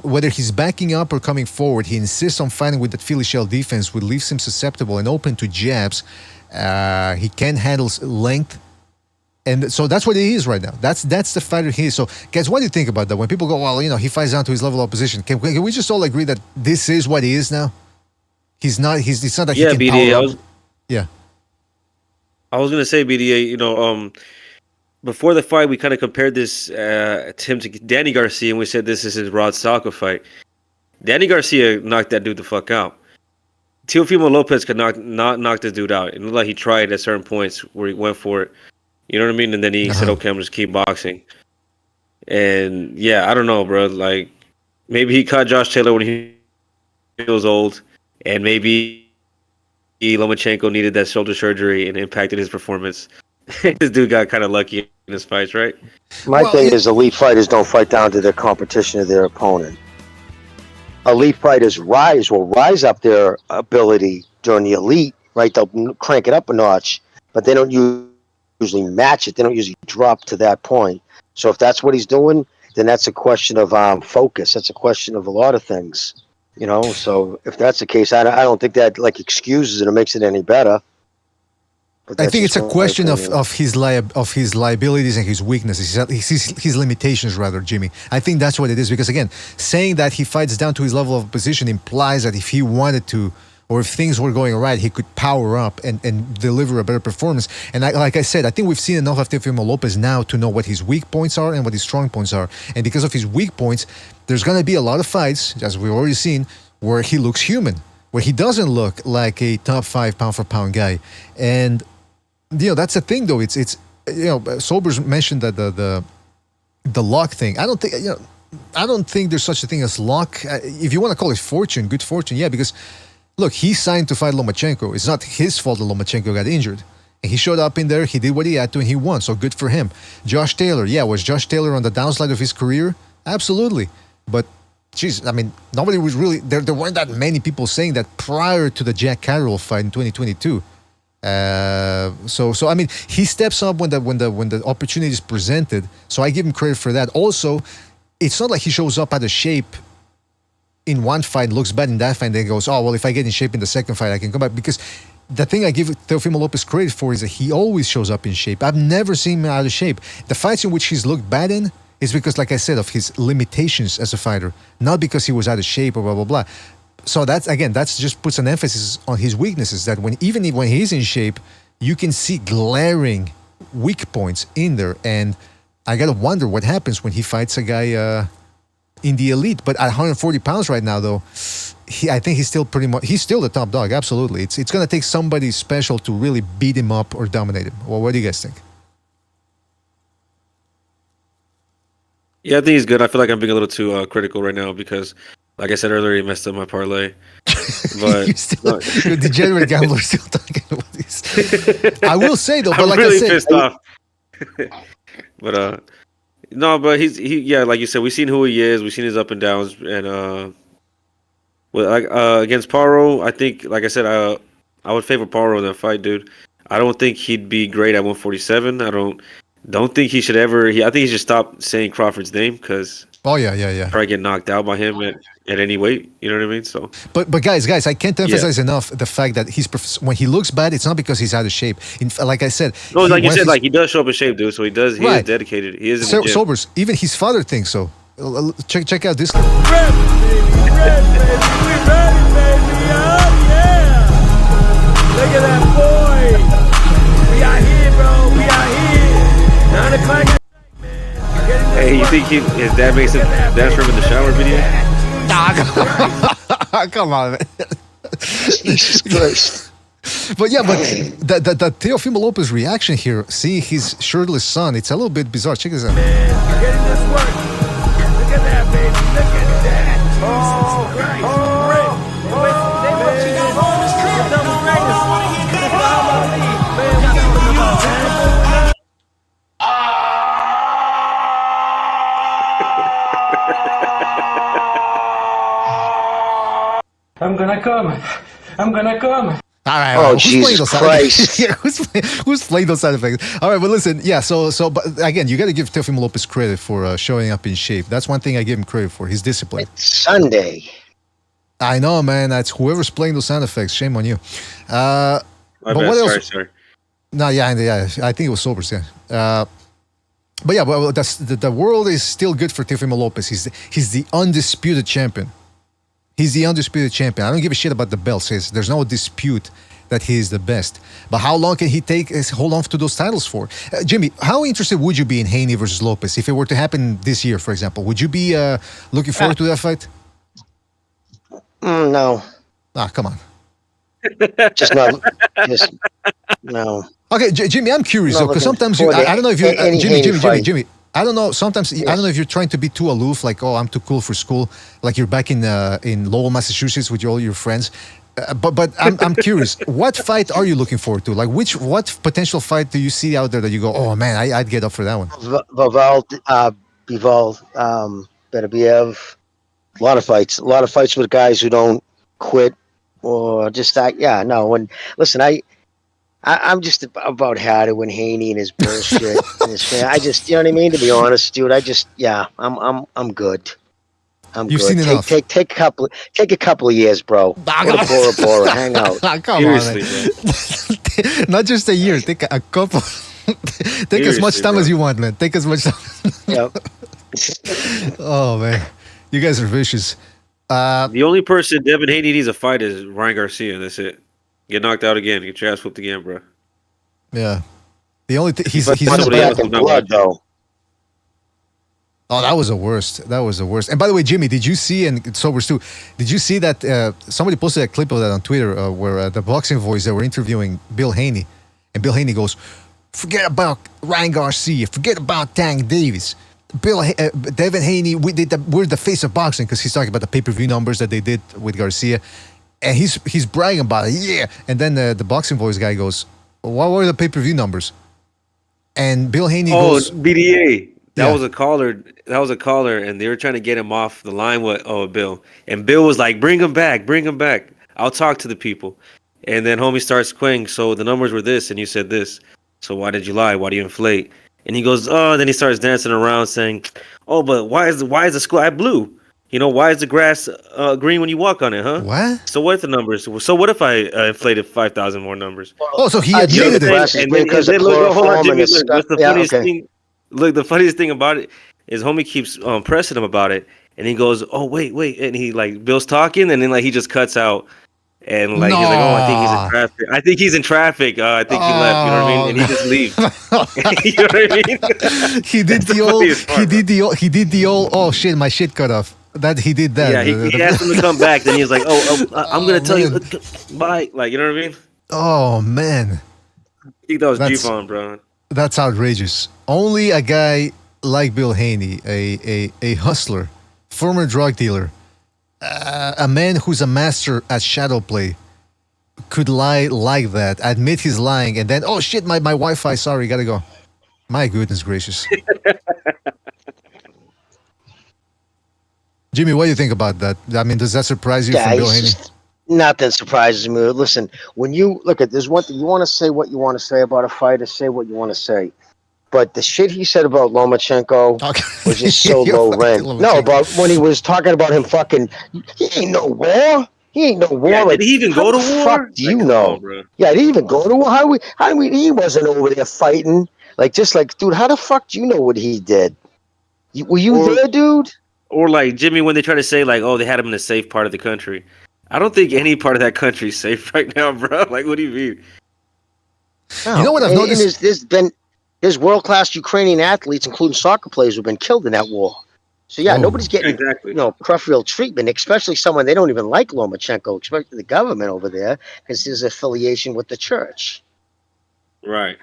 Whether he's backing up or coming forward, he insists on fighting with that Philly shell defense, which leaves him susceptible and open to jabs. He can handle length. And so that's what he is right now. That's the fighter he is. So, guys, what do you think about that? When people go, well, he fights down to his level of opposition. Can we just all agree that this is what he is now? It's not that he can BDA, power up. Yeah. I was gonna say, BDA, before the fight, we kind of compared this him to Danny Garcia, and we said this is his Rod Salka fight. Danny Garcia knocked that dude the fuck out. Teofimo Lopez could not knock this dude out. It looked like he tried at certain points where he went for it. You know what I mean? And then he said, okay, I'm just keep boxing. And yeah, I don't know, bro. Like, maybe he caught Josh Taylor when he was old, and maybe Lomachenko needed that shoulder surgery and impacted his performance. This dude got kind of lucky in his fights, right? My thing is, elite fighters don't fight down to their competition of their opponent. Elite fighters will rise up their ability during the elite, right? They'll crank it up a notch, but they don't usually match it. They don't usually drop to that point. So if that's what he's doing, then that's a question of focus. That's a question of a lot of things, So if that's the case, I don't think that excuses it or makes it any better. I think it's a question of his liabilities and his weaknesses, his limitations, rather, Jimmy. I think that's what it is, because again, saying that he fights down to his level of position implies that if he wanted to, or if things were going right, he could power up and deliver a better performance. And like I said, I think we've seen enough of Teofimo Lopez now to know what his weak points are and what his strong points are. And because of his weak points, there's going to be a lot of fights, as we've already seen, where he looks human, where he doesn't look like a top 5 pound-for-pound guy. And that's the thing, though. It's Sobers mentioned that the luck thing. I don't think there's such a thing as luck. If you want to call it fortune, good fortune, yeah. Because look, he signed to fight Lomachenko. It's not his fault that Lomachenko got injured, and he showed up in there. He did what he had to, and he won. So good for him. Josh Taylor, was Josh Taylor on the downslide of his career? Absolutely, but. Jeez, I mean, nobody was really there. There weren't that many people saying that prior to the Jack Catterall fight in 2022. So I mean, he steps up when the opportunity is presented. So I give him credit for that. Also, it's not like he shows up out of shape in one fight, looks bad in that fight, and then goes, oh well, if I get in shape in the second fight, I can come back. Because the thing I give Teofimo Lopez credit for is that he always shows up in shape. I've never seen him out of shape. The fights in which he's looked bad in is because, like I said, of his limitations as a fighter, not because he was out of shape or blah, blah, blah. So that's just puts an emphasis on his weaknesses, that even when he's in shape, you can see glaring weak points in there. And I got to wonder what happens when he fights a guy in the elite. But at 140 pounds right now, though, I think he's still the top dog. Absolutely. It's going to take somebody special to really beat him up or dominate him. Well, what do you guys think? Yeah, I think he's good. I feel like I'm being a little too critical right now because, like I said earlier, he messed up my parlay. But you're a degenerate gambler still talking about this. I will say though, but I'm like really I said, pissed off. But no, but yeah, like you said, we've seen who he is. We've seen his up and downs, and against Paro, I think, like I said, I would favor Paro in that fight, dude. I don't think he'd be great at 147. I don't think he should ever. I think he should stop saying Crawford's name because probably get knocked out by him at any weight. You know what I mean? So, but guys, I can't emphasize enough the fact that when he looks bad, it's not because he's out of shape. Like I said, no, like you said, like he does show up in shape, dude. So he does. He is dedicated. He is in the gym. Sobers. Even his father thinks so. Check out this. We ready, baby. Oh, yeah. Look at that boy. We out here, bro. We out here. 9 o'clock. Hey, you think his dad makes him dance for him in the shower video? Come on, man. Jesus Christ. But the Teofimo Lopez reaction here, seeing his shirtless son, it's a little bit bizarre. Check this out. We're getting this work. Look at that, baby. Look at that. Oh, Christ. I'm gonna come. All right. Oh, Jesus Christ. Yeah, who's playing those side effects? All right, but listen, yeah, so but again, you got to give Teofimo Lopez credit for showing up in shape. That's one thing I give him credit for, his discipline. It's Sunday. I know, man. That's whoever's playing those sound effects. Shame on you. But what else? Sorry. No, yeah, I think it was Sobers, yeah. But yeah, well, the world is still good for Teofimo Lopez. He's the undisputed champion. He's the undisputed champion. I don't give a shit about the belt. There's no dispute that he is the best. But how long can he hold on to those titles for? Jimmy, how interested would you be in Haney versus Lopez if it were to happen this year, for example? Would you be looking forward to that fight? No. Ah, come on. Just no. Okay, Jimmy, I'm curious though, because sometimes I don't know if you, Jimmy. I don't know. Sometimes I don't know if you're trying to be too aloof, like, oh, I'm too cool for school, like you're back in Lowell, Massachusetts, with all your friends. But I'm curious, what fight are you looking forward to? Like, what potential fight do you see out there that you go, oh man, I'd get up for that one? Bivol, Beterbiev, a lot of fights with guys who don't quit or just that. Yeah, no. And listen, I'm just about had it when Haney and his bullshit and his fan. I just, you know what I mean? To be honest, dude, I'm good. You've seen enough. Take a couple of years, bro. Go to Bora Bora, hang out. Come on, man. Not just a year. Take a couple. Take as much time as you want, man. Take as much time. Yep. Oh man, you guys are vicious. The only person Devin Haney needs a fight is Ryan Garcia. That's it. Get knocked out again. Get your ass whooped again, bro. Yeah. The only thing he's blood though. Oh, that was the worst. And by the way, Jimmy, did you see, and Sobers too, did you see that somebody posted a clip of that on Twitter where the Boxing Voice, they were interviewing Bill Haney, and Bill Haney goes, forget about Ryan Garcia, forget about Tank Davis. Devin Haney, we're the face of boxing, because he's talking about the pay-per-view numbers that they did with Garcia. And he's bragging about it, yeah. And then the Boxing Voice guy goes, what were the pay-per-view numbers? And Bill Haney goes, BDA. That was a caller, and they were trying to get him off the line with Bill. And Bill was like, bring him back. I'll talk to the people. And then homie starts quitting. So the numbers were this, and you said this. So why did you lie? Why do you inflate? And he goes, oh, then he starts dancing around saying, oh, but why is the score? I blew. why is the grass green when you walk on it, huh? What? So what if the numbers? So what if I inflated 5,000 more numbers? Oh, so he I'd say admitted the it. grass is And green then, because and of then look, hold on, chloroform and Jimmy. the Look, stuff. what's the Yeah, funniest okay. thing? Look, the funniest thing about it is homie keeps pressing him about it, and he goes, "Oh, wait," and he like Bill's talking, and then like he just cuts out, and like he's like, "Oh, I think he's in No. traffic. I think he's in traffic. I think he left." You know what I mean? And he just leaves. You know what I mean? He did That's the old. funniest part, bro. He did the old. Oh shit, my shit cut off. That he did that. Yeah, he asked him to come back. Then he was like, I'm gonna tell you, man. bye." Like, you know what I mean? Oh man, I think that was That's- G-Fon, bro. that's outrageous. Only a guy like Bill Haney, a hustler, former drug dealer, a man who's a master at shadow play, could lie like that, admit he's lying, and then, oh shit, my Wi-Fi, sorry, gotta go. My goodness gracious. Jimmy, what do you think about that? I mean, does that surprise you Yeah, from Bill it's Haney? just nothing surprises me. Listen, when you look at there's one thing you want to say what you want to say about a fighter, say what you want to say. But the shit he said about Lomachenko was just so You're low fucking rent. No, Lomachenko. but when he was talking about him fucking, he ain't no war. He ain't no war. Yeah, like, did he even how go to the war? fuck do you Like, come know? on, bro. Yeah, did he even go to war? How we, he wasn't over there fighting. Like, just like, dude, how the fuck do you know what he did? Were you Or- there, dude? Or like Jimmy, when they try to say like, oh, they had him in a safe part of the country. I don't think any part of that country is safe right now, bro. Like, what do you mean? No. You know what I've noticed? There's world-class Ukrainian athletes, including soccer players, who've been killed in that war. So yeah, Oh. nobody's getting Exactly. preferential treatment, especially someone they don't even like Lomachenko, especially the government over there, because his affiliation with the church. Right.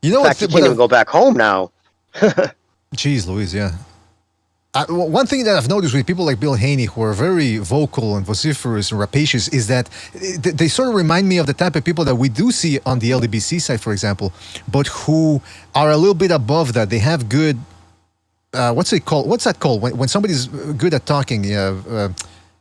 You know In what? fact, he can't even go back home now. Jeez Louise, yeah. One thing that I've noticed with people like Bill Haney, who are very vocal and vociferous and rapacious, is that they sort of remind me of the type of people that we do see on the LDBC side, for example, but who are a little bit above that. They have good, what's it called? What's that called? When somebody's good at talking,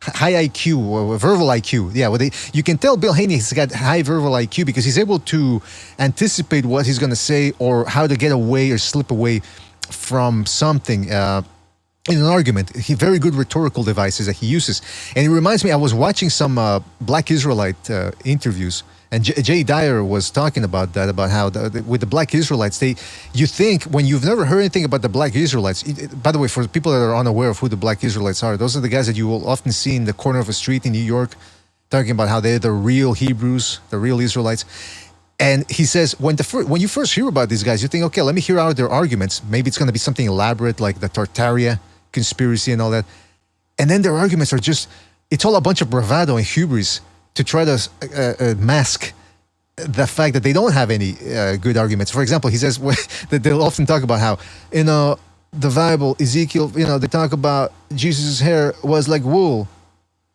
high IQ, or verbal IQ. Yeah, you can tell Bill Haney has got high verbal IQ because he's able to anticipate what he's going to say or how to get away or slip away from something. In an argument, very good rhetorical devices that he uses, and it reminds me. I was watching some Black Israelite interviews, and Jay Dyer was talking about that, about how with the Black Israelites, you think when you've never heard anything about the Black Israelites. By the way, for people that are unaware of who the Black Israelites are, those are the guys that you will often see in the corner of a street in New York, talking about how they're the real Hebrews, the real Israelites. And he says, when you first hear about these guys, you think, okay, let me hear out their arguments. Maybe it's going to be something elaborate like the Tartaria conspiracy and all that. And then their arguments are just, it's all a bunch of bravado and hubris to try to mask the fact that they don't have any good arguments. For example, he says that they'll often talk about how, the Bible, Ezekiel, they talk about Jesus' hair was like wool.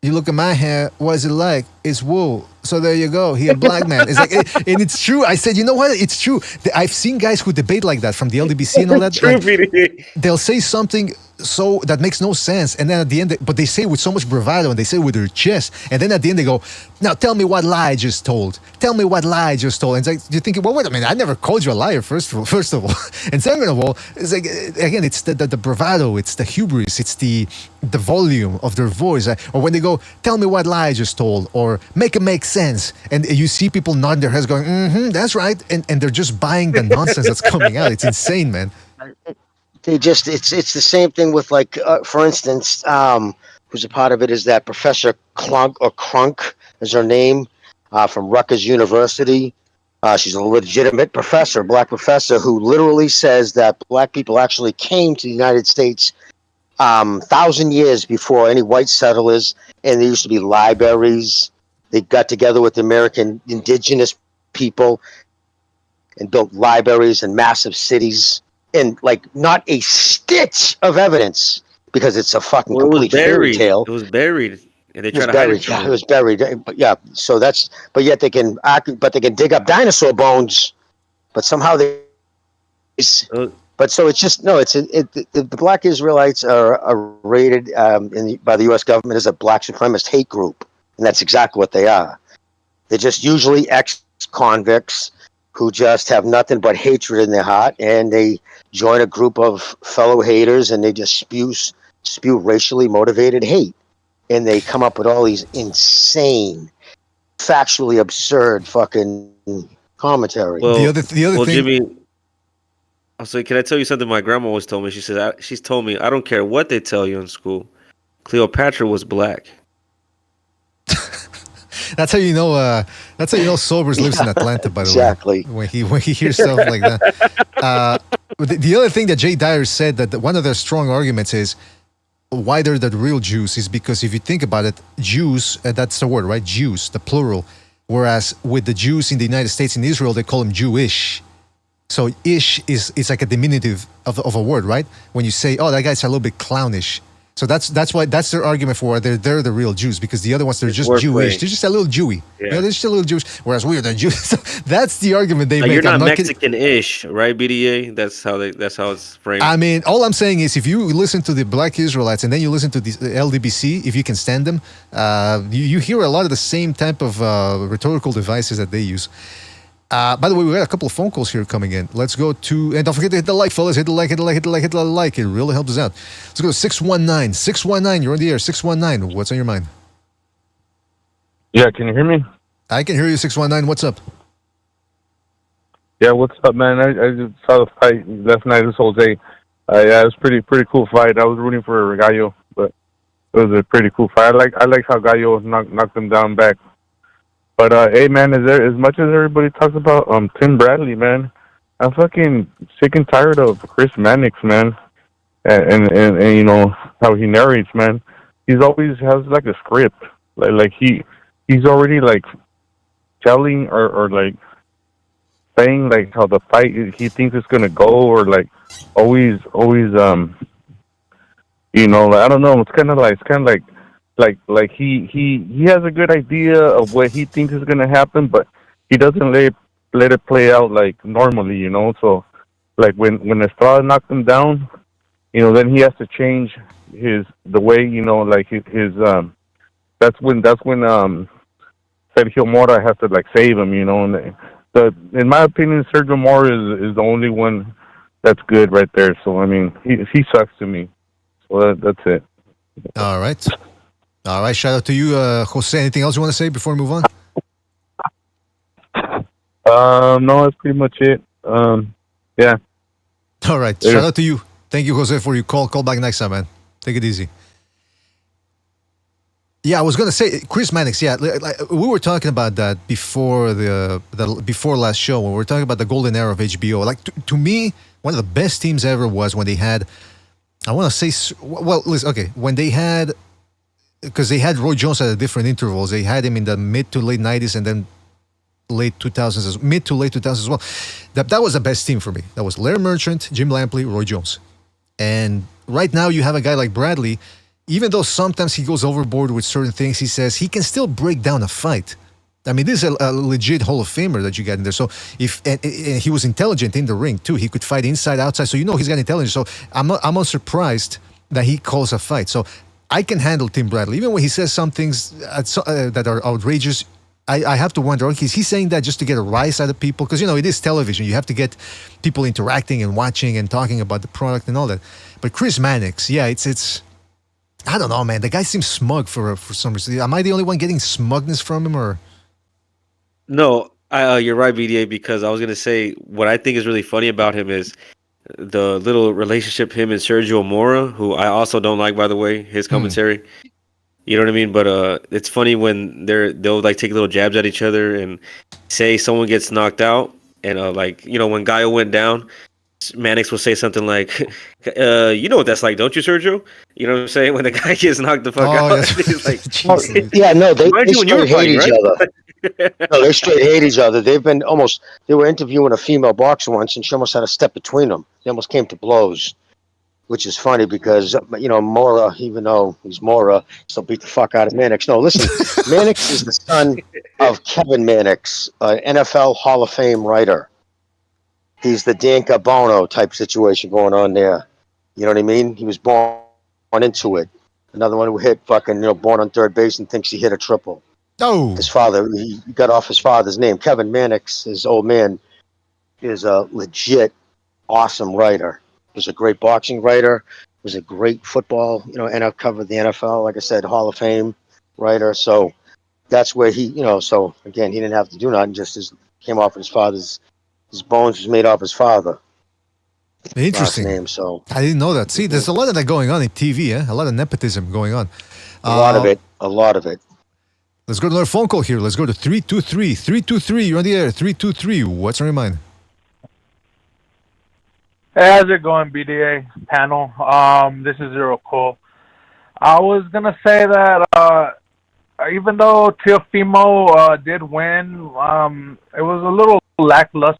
You look at my hair, what is it like? It's wool. So there you go. He a black man. It's like, and it's true. I said, you know what? It's true. I've seen guys who debate like that from the LDBC and all that. True, like, they'll say something so that makes no sense, and then at the end, but they say it with so much bravado, and they say it with their chest, and then at the end they go, "Now tell me what lie I just told. Tell me what lie I just told." And it's like you're thinking, well, wait a minute, I never called you a liar. First of all, and second of all, it's like again, it's the bravado, it's the hubris, it's the volume of their voice, or when they go, "Tell me what lie I just told," or "Make it make sense," and you see people nodding their heads, going, "Mm-hmm, that's right," and they're just buying the nonsense that's coming out. It's insane, man. It's the same thing with like, for instance, who's a part of it is that Professor Crunk is her name, from Rutgers University. She's a legitimate professor, black professor, who literally says that black people actually came to the United States 1,000 years before any white settlers, and there used to be libraries. They got together with the American indigenous people and built libraries and massive cities. And like not a stitch of evidence because it's a fucking complete fairy tale. It was buried, and they tried to hide buried. it. Yeah, it was buried. But yeah, so that's. But yet they can dig up dinosaur bones, but somehow they. But so it's just no. The Black Israelites are rated by the U.S. government as a black supremacist hate group, and that's exactly what they are. They're just usually ex-convicts who just have nothing but hatred in their heart, and they join a group of fellow haters, and they just spew spew racially motivated hate, and they come up with all these insane, factually absurd fucking commentary. Well, the other thing, Jimmy, I'll say, can I tell you something my grandma always told me? She said, she's told me, I don't care what they tell you in school. Cleopatra was black. that's how you know. That's how you know Sobers lives in Atlanta. By the Exactly. way, when he hears stuff like that. The other thing that Jay Dyer said, that one of their strong arguments is why they're the real Jews, is because if you think about it, Jews, that's the word, right? Jews, the plural. Whereas with the Jews in the United States and Israel, they call them Jewish. So ish is like a diminutive of a word, right? When you say, oh, that guy's a little bit clownish. So that's why that's their argument for why they're the real Jews, because the other ones, they're just Jewish. They're just a little Jewy. Yeah. You know, they're just a little Jewish. Whereas we're the Jews. So that's the argument they make. You're not I'm Mexican-ish, right, BDA? That's how it's framed. I mean, all I'm saying is, if you listen to the Black Israelites and then you listen to the LDBC, if you can stand them, you hear a lot of the same type of rhetorical devices that they use. By the way, we got a couple of phone calls here coming in. Let's go to, and don't forget to hit the like, fellas. Hit the like, hit the like, hit the like, hit the like. It really helps us out. Let's go to 619. 619, you're on the air. 619, what's on your mind? Yeah, can you hear me? I can hear you, 619. What's up? Yeah, what's up, man? I just saw the fight last night. This whole day. Yeah, it was pretty cool fight. I was rooting for Gallo, but it was a pretty cool fight. I like how Gallo knocked him down back. But hey, man, as much as everybody talks about Tim Bradley, man, I'm fucking sick and tired of Chris Mannix, man, and you know how he narrates, man. He's always has like a script, like he's already like telling or like saying like how the fight he thinks it's gonna go, or like always you know, I don't know. It's kind of like he has a good idea of what he thinks is gonna happen, but he doesn't let it play out like normally, you know. So like when Estrada knocked him down, you know, then he has to change the way, you know, like his that's when Sergio Mora has to like save him, you know. And in my opinion, Sergio Mora is the only one that's good right there. So I mean, he sucks to me. So that's it. All right. All right, shout out to you, Jose. Anything else you want to say before we move on? No, that's pretty much it. Yeah. All right, shout out to you. Thank you, Jose, for your call. Call back next time, man. Take it easy. Yeah, I was gonna say Chris Mannix. Yeah, like, we were talking about that before before last show when we were talking about the golden era of HBO. Like to me, one of the best teams ever was when they had. I want to say, well, listen, okay, when they had. Because they had Roy Jones at different intervals. They had him in the mid to late 90s and then late 2000s, mid to late 2000s as well. That was the best team for me. That was Larry Merchant, Jim Lampley, Roy Jones. And right now you have a guy like Bradley, even though sometimes he goes overboard with certain things he says, he can still break down a fight. I mean, this is a legit Hall of Famer that you got in there. So and he was intelligent in the ring too. He could fight inside, outside. So you know he's got intelligence. So I'm not surprised that he calls a fight. So I can handle Tim Bradley. Even when he says some things that are outrageous, I have to wonder, okay, is he saying that just to get a rise out of people? Because, you know, it is television. You have to get people interacting and watching and talking about the product and all that. But Chris Mannix, yeah, it's I don't know, man. The guy seems smug for some reason. Am I the only one getting smugness from him, or? No, you're right, BDA, because I was going to say what I think is really funny about him is the little relationship him and Sergio Mora, who I also don't like, by the way, his commentary. You know what I mean? But it's funny when they'll like take little jabs at each other and say someone gets knocked out, and like, you know, when Gallo went down, Mannix will say something like, you know what that's like, don't you, Sergio? You know what I'm saying? When the guy gets knocked the fuck out. He's like, yeah, no, they straight hate each other. No, they straight hate each other. They were interviewing a female boxer once, and she almost had a step between them. They almost came to blows, which is funny because, you know, Mora, even though he's Mora, still beat the fuck out of Mannix. No, listen, Mannix is the son of Kevin Mannix, an NFL Hall of Fame writer. He's the Dan Carbono type situation going on there. You know what I mean? He was born into it. Another one who hit fucking, you know, born on third base and thinks he hit a triple. Oh. His father, he got off his father's name. Kevin Mannix, his old man, is a legit awesome writer. He's a great boxing writer. was a great football, and I've covered the NFL, like I said, Hall of Fame writer. So that's where he, so again, he didn't have to do nothing, just came off his father's, his bones was made off his father. Interesting. Last name, so. I didn't know that. See, there's a lot of that going on in TV, a lot of nepotism going on. A lot of it. Let's go to another phone call here. Let's go to 323. 323, you're on the air. 323, what's on your mind? Hey, how's it going, BDA panel? This is Zero Cool. I was going to say that even though Teofimo did win, it was a little lackluster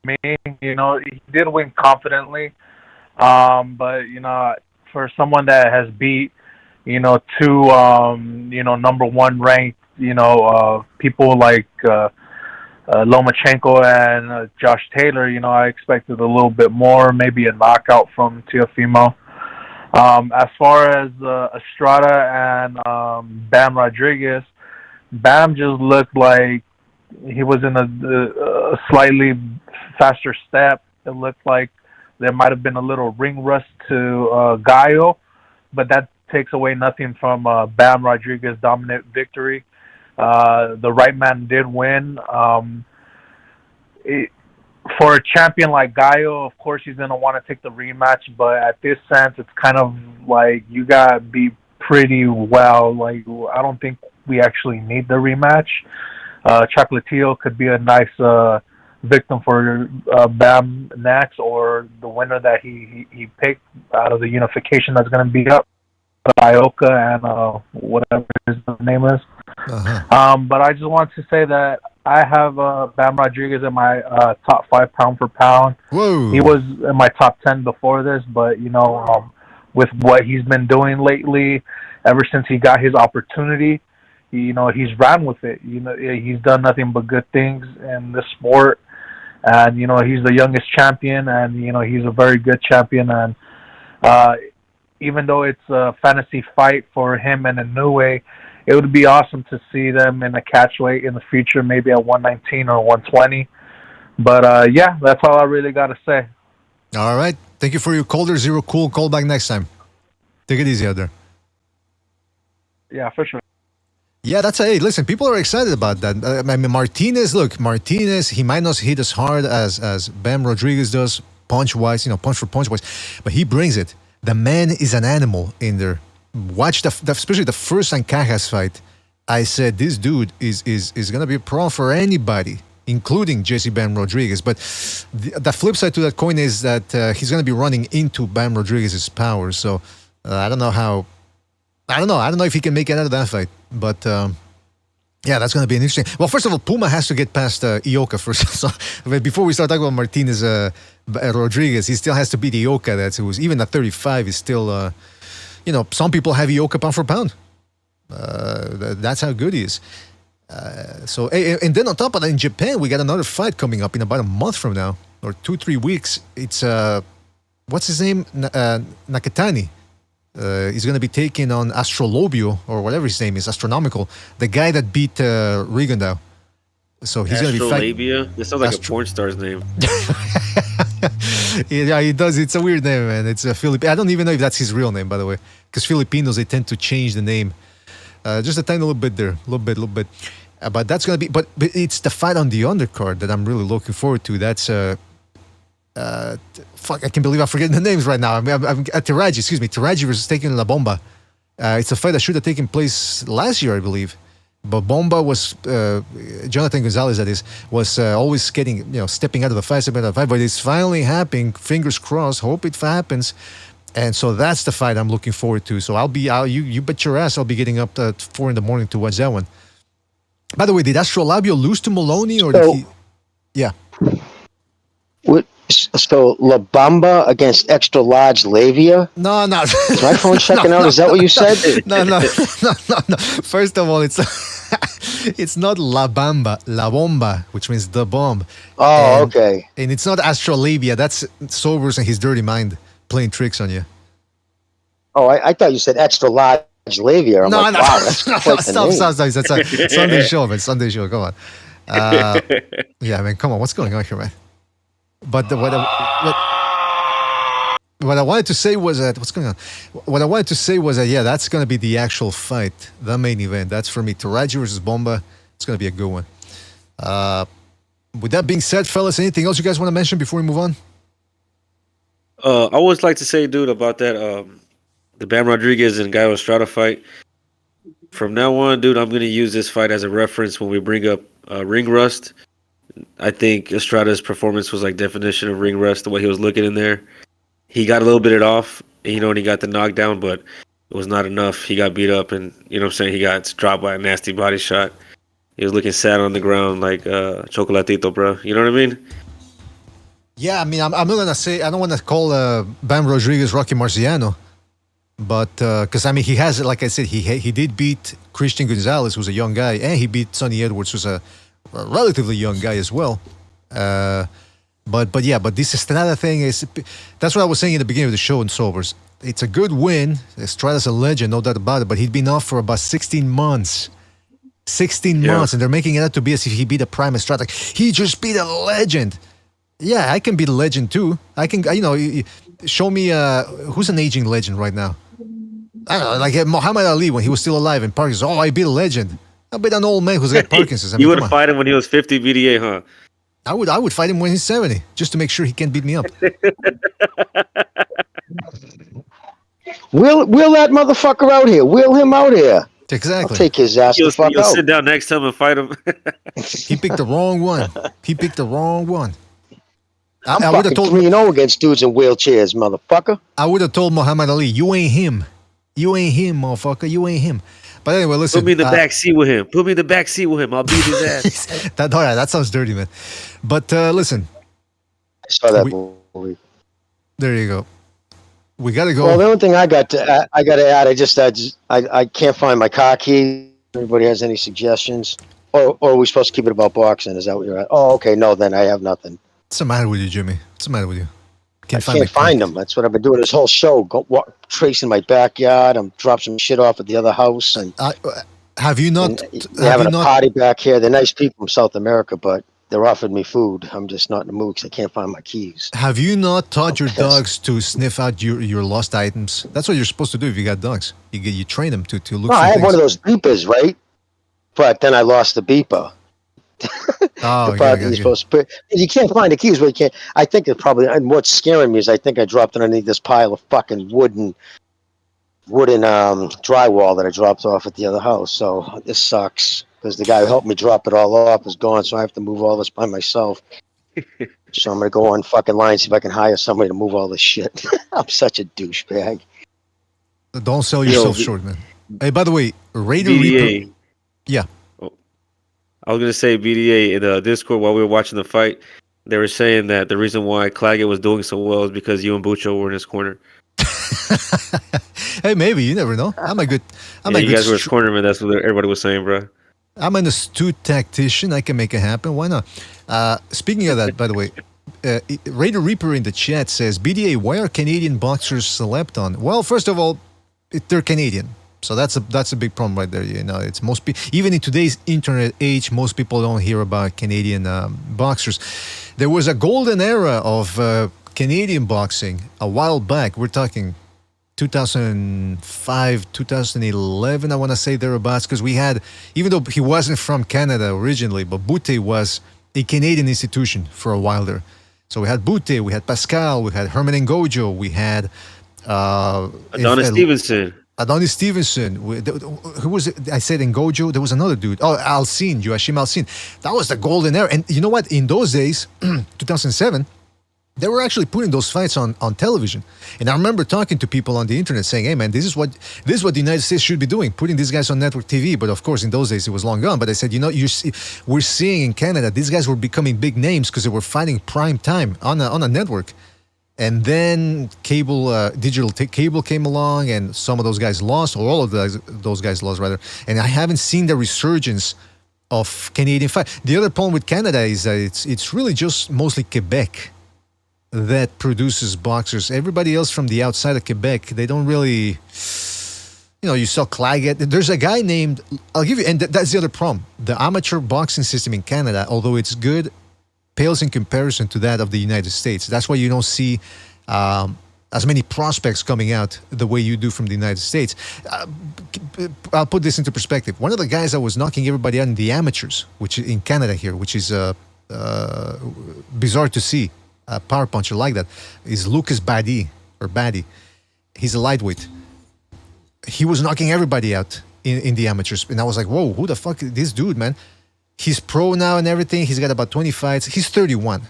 for me. He did win confidently. But, for someone that has beat, two, number one ranked, people like Lomachenko and Josh Taylor, I expected a little bit more, maybe a knockout from Teofimo. As far as Estrada and Bam Rodriguez, Bam just looked like he was in a slightly faster step. It looked like there might have been a little ring rust to Gallo, but that takes away nothing from Bam Rodriguez's dominant victory. The right man did win. For a champion like Gallo, of course he's going to want to take the rematch, but at this sense, it's kind of like you got to be pretty well. Like, I don't think we actually need the rematch. Chocolatito could be a nice victim for Bam next, or the winner that he picked out of the unification that's going to beat up Ioka and whatever his name is. But I just want to say that I have Bam Rodriguez in my top 5 pound for pound. Whoa. He was in my top 10 before this, but with what he's been doing lately, ever since he got his opportunity, he's ran with it. He's done nothing but good things in this sport, and he's the youngest champion, and he's a very good champion. And even though it's a fantasy fight for him and Inoue, it would be awesome to see them in a catchweight in the future, maybe at 119 or 120. But yeah, that's all I really got to say. All right. Thank you for your call there, Zero Cool. Call back next time. Take it easy out there. Yeah, for sure. Yeah, hey, listen, people are excited about that. I mean, Martinez, he might not hit as hard as Bam Rodriguez does, punch-wise, punch for punch-wise, but he brings it. The man is an animal in there. Watch especially the first Ancajas fight. I said this dude is gonna be a pro for anybody, including Jesse Bam Rodriguez. But the flip side to that coin is that he's gonna be running into Bam Rodriguez's power. So I don't know if he can make it out of that fight. But yeah, that's gonna be an interesting. Well, first of all, Puma has to get past Ioka first. So before we start talking about Martinez Rodriguez, he still has to beat Ioka. Who's even at 35 is still. Some people have Ioka pound for pound. That's how good he is. And then on top of that, in Japan, we got another fight coming up in about a month from now, or 2-3 weeks. It's, what's his name? Nakatani. He's going to be taking on Astrolobio, or whatever his name is, Astronomical, the guy that beat Rigondeaux. So he's going to be fighting. Astrolabia? This sounds like a porn star's name. Yeah, he does. It's a weird name, man. It's a Filipino. I don't even know if that's his real name, by the way, because Filipinos, they tend to change the name just a tiny little bit there, little bit. But that's gonna be. But it's the fight on the undercard that I'm really looking forward to. That's fuck. I can't believe I'm forgetting the names right now. I'm Taraji. Excuse me, Taraji versus taking La Bomba. It's a fight that should have taken place last year, I believe. But Bomba was, Jonathan Gonzalez, that is, was always getting, stepping out of the fight, but it's finally happening. Fingers crossed. Hope it happens. And so that's the fight I'm looking forward to. So you bet your ass I'll be getting up at 4 a.m. to watch that one. By the way, did Astrolabio lose to Maloney or did he? Yeah. So La Bamba against extra large labia? No. Is my phone checking out? Is that what you said? No. First of all, it's not La Bamba, La Bomba, which means the bomb. Oh, okay. And it's not Astrolabia. That's Sobers and his dirty mind playing tricks on you. Oh, I thought you said extra large labia. No. Wow, that's quite the Stop. name. That's a Sunday show, man. Sunday show. Come on. Yeah, man. Come on. What's going on here, man? But what I wanted to say was that what's going on? What I wanted to say was that that's going to be the actual fight, the main event. That's for me. Taraji versus Bomba. It's going to be a good one. With that being said, fellas, anything else you guys want to mention before we move on? I always like to say, dude, about that the Bam Rodriguez and Gallo Estrada fight. From now on, dude, I'm going to use this fight as a reference when we bring up ring rust. I think Estrada's performance was like definition of ring rust, the way he was looking in there. He got a little bit off, and he got the knockdown, but it was not enough. He got beat up, and you know what I'm saying? He got dropped by a nasty body shot. He was looking sad on the ground like Chocolatito, bro. You know what I mean? Yeah, I mean, I'm not going to say, I don't want to call Bam Rodriguez Rocky Marciano, but because, I mean, he has, like I said, he did beat Christian Gonzalez, who's a young guy, and he beat Sonny Edwards, who's a relatively young guy as well. But this Estrada thing is, that's what I was saying in the beginning of the show in Sobers. It's a good win. Estrada's a legend, no doubt about it, but he'd been off for about 16 months. 16 months, and they're making it out to be as if he beat a prime Estrada. He just beat a legend. Yeah, I can beat a legend too. I can, show me who's an aging legend right now. I don't know, like Muhammad Ali when he was still alive in Parkinson's. Oh, I beat a legend. I beat an old man who's got Parkinson's. I mean, you would have fight him when he was 50 BDA, huh? I would fight him when he's 70, just to make sure he can't beat me up. Wheel that motherfucker out here. Wheel him out here. Exactly. I'll take his ass the fuck you'll out. sit down next to him and fight him. He picked the wrong one. I'm fucking 3-0 against dudes in wheelchairs, motherfucker. I would have told Muhammad Ali, you ain't him. You ain't him, motherfucker. You ain't him. But anyway, listen. Put me in the back seat with him. I'll beat his ass. That sounds dirty, man. But listen. I saw that movie. There you go. We got to go. Well, the only thing I got to add, I can't find my car key. Anybody has any suggestions? Or are we supposed to keep it about boxing? Is that what you're at? Oh, okay. No, then I have nothing. What's the matter with you, Jimmy? What's the matter with you? I can't find them. That's what I've been doing this whole show. Tracing my backyard. I'm dropping some shit off at the other house. And have you not? They're having a party back here. They're nice people from South America, but they're offering me food. I'm just not in the mood because I can't find my keys. Have you not taught your dogs to sniff out your lost items? That's what you're supposed to do if you got dogs. You train them to look for I had things. one of those beepers, right? But then I lost the beeper. Oh, you're supposed to you can't find the keys, but you can't. I think it probably. And what's scaring me is I think I dropped it underneath this pile of fucking wooden drywall that I dropped off at the other house. So this sucks because the guy who helped me drop it all off is gone, so I have to move all this by myself. So I'm gonna go on fucking line see if I can hire somebody to move all this shit. I'm such a douchebag. Don't sell yourself short, man. Hey, by the way, Raider Reaper. Yeah. I was gonna say BDA in the Discord while we were watching the fight. They were saying that the reason why Clagett was doing so well is because you and Bucho were in his corner. Hey, maybe you never know. You guys were his cornerman. That's what everybody was saying, bro. I'm an astute tactician. I can make it happen. Why not? Speaking of that, by the way, Raider Reaper in the chat says, BDA, why are Canadian boxers slept on? Well, first of all, they're Canadian. So that's a big problem right there. It's even in today's internet age, most people don't hear about Canadian boxers. There was a golden era of Canadian boxing a while back. We're talking 2005, 2011, I want to say thereabouts, because we had, even though he wasn't from Canada originally, but Bute was a Canadian institution for a while there. So we had Bute, we had Pascal, we had Herman Ngojo, we had Adonis Stevenson. Adonis Stevenson. Who was it? I said Ngojo. There was another dude. Oh, Alcine, Joachim Alcine. That was the golden era. And you know what? In those days, 2007, they were actually putting those fights on television. And I remember talking to people on the internet saying, hey, man, this is what the United States should be doing, putting these guys on network TV. But of course, in those days, it was long gone. But I said, we're seeing in Canada, these guys were becoming big names because they were fighting prime time on a network. And then digital cable came along, and some of those guys lost, or all of those guys lost, rather. And I haven't seen the resurgence of Canadian fight. The other problem with Canada is that it's really just mostly Quebec that produces boxers. Everybody else from the outside of Quebec, they don't really, you saw Clagett. There's a guy named, I'll give you, and that's the other problem. The amateur boxing system in Canada, although it's good, pales in comparison to that of the United States. That's why you don't see as many prospects coming out the way you do from the United States. I'll put this into perspective. One of the guys that was knocking everybody out in the amateurs, which in Canada here, which is bizarre to see, a power puncher like that, is Lucas Badie. He's a lightweight. He was knocking everybody out in the amateurs. And I was like, whoa, who the fuck is this dude, man? He's pro now and everything. He's got about 20 fights. He's 31.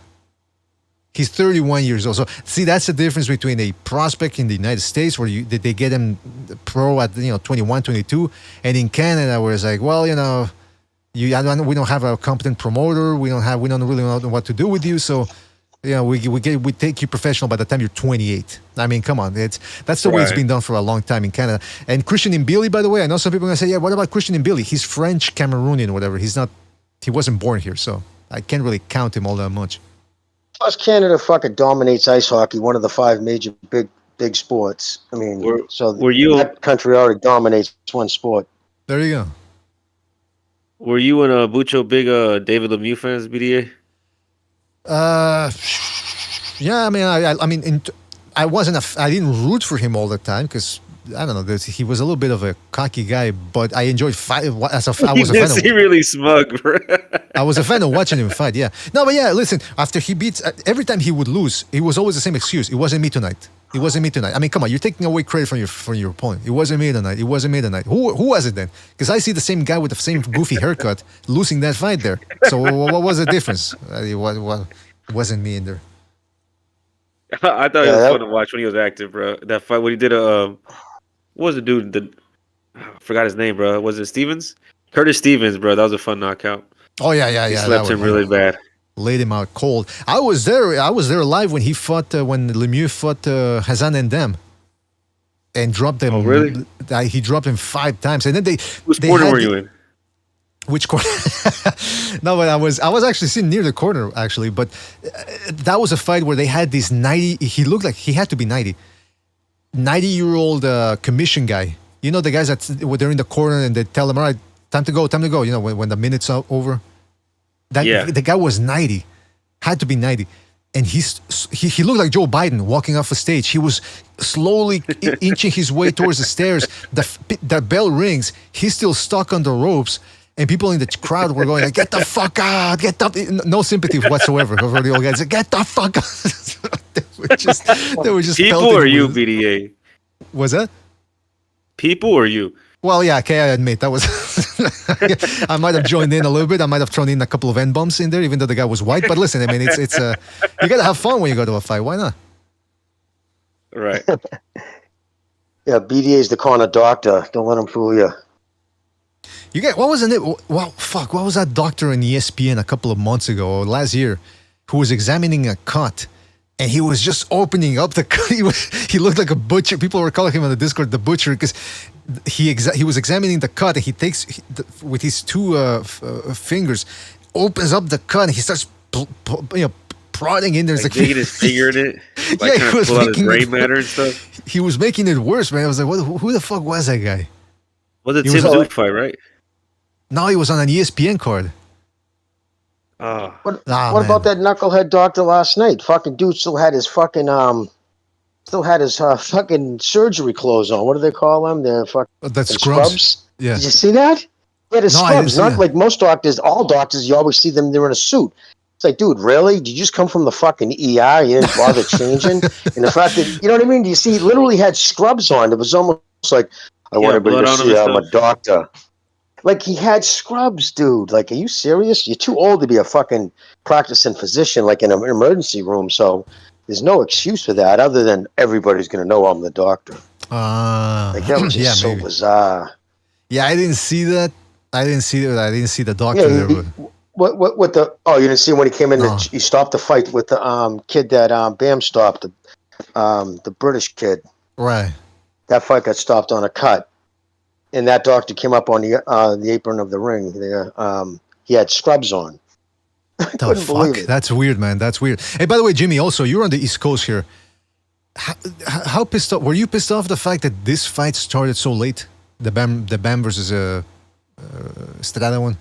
He's 31 years old. So, see, that's the difference between a prospect in the United States where they get him pro at 21, 22, and in Canada where it's like, well, we don't have a competent promoter. We don't really know what to do with you. So, we take you professional by the time you're 28. I mean, come on, that's the way it's been done for a long time in Canada. And Christian Mbili, by the way, I know some people are gonna say, yeah, what about Christian Mbili? He's French, Cameroonian, whatever. He wasn't born here, so I can't really count him all that much. Plus, Canada fucking dominates ice hockey, one of the 5 major big sports. I mean, that country already dominates one sport. There you go. Were you and Bucho big David Lemieux fans, BDA? Yeah, I mean, I didn't root for him all the time because I don't know. He was a little bit of a cocky guy, but I enjoyed fight. I was a fan. He really smug, bro. I was a fan of watching him fight. Yeah. No, but yeah. Listen, after he beats, every time he would lose, it was always the same excuse. It wasn't me tonight. It wasn't me tonight. I mean, come on, you're taking away credit from your opponent. It wasn't me tonight. It wasn't me tonight. Who was it then? Because I see the same guy with the same goofy haircut losing that fight there. So what was the difference? It wasn't me in there. I thought it was fun to watch when he was active, bro. That fight when he did what was the dude? I forgot his name, bro. Was it Stevens? Curtis Stevens, bro. That was a fun knockout. Oh yeah. He slapped him really bad. Laid him out cold. I was there live when he fought when Lemieux fought Hazan and Dem, and dropped him. Oh really? He dropped him 5 times, and then Which corner were you in? Which corner? No, but I was actually sitting near the corner actually. But that was a fight where they had this 90. He looked like he had to be 90-year-old commission guy. You know the guys that they're in the corner and they tell them, all right, time to go. You know when the minute's over. The guy was 90, had to be 90, and he looked like Joe Biden walking off the stage. He was slowly inching his way towards the stairs. The bell rings. He's still stuck on the ropes, and people in the crowd were going like, "Get the fuck out! Get up!" No sympathy whatsoever for the old guys. Like, get the fuck out! they were just people or you, BDA? Was that people or you? Well, yeah, okay, I admit that was. I might have joined in a little bit. I might have thrown in a couple of N bumps in there, even though the guy was white. But listen, I mean, it's you gotta have fun when you go to a fight. Why not? Right. Yeah, BDA is the corner doctor. Don't let him fool you. You get what was it? Well, fuck, what was that doctor in ESPN a couple of months ago or last year, who was examining a cut? And he was just opening up the cut. He looked like a butcher. People were calling him on the Discord the butcher because he was examining the cut, and he takes with his 2 fingers, opens up the cut, and he starts prodding in there. Like digging his finger in it, like trying to pull out his gray matter and stuff. He was making it worse, man. I was like, who the fuck was that guy? Was it Tim Zook fight, right? No, he was on an ESPN card. What about that knucklehead doctor last night? Fucking dude still had his fucking fucking surgery clothes on. What do they call them? They're fucking scrubs. Yeah. Did you see that? He had his scrubs. Not like most doctors. All doctors, you always see them. They're in a suit. It's like, dude, really? Did you just come from the fucking ER? You didn't bother changing. And the fact that you know what I mean? You see, he literally had scrubs on. It was almost like I want everybody to see I'm a doctor. Like, he had scrubs, dude. Like, are you serious? You're too old to be a fucking practicing physician, like in an emergency room. So there's no excuse for that other than everybody's going to know I'm the doctor. Like, that was just so bizarre. Yeah, I didn't see that. I didn't see the doctor there. But... What the... Oh, you didn't see when he came in? He stopped the fight with the kid that Bam stopped, the British kid. Right. That fight got stopped on a cut. And that doctor came up on the apron of the ring. He had scrubs on. The fuck? That's weird, man. That's weird. Hey, by the way, Jimmy, also, you're on the East Coast here. How pissed off? Were you pissed off the fact that this fight started so late? The Bam versus Estrada one?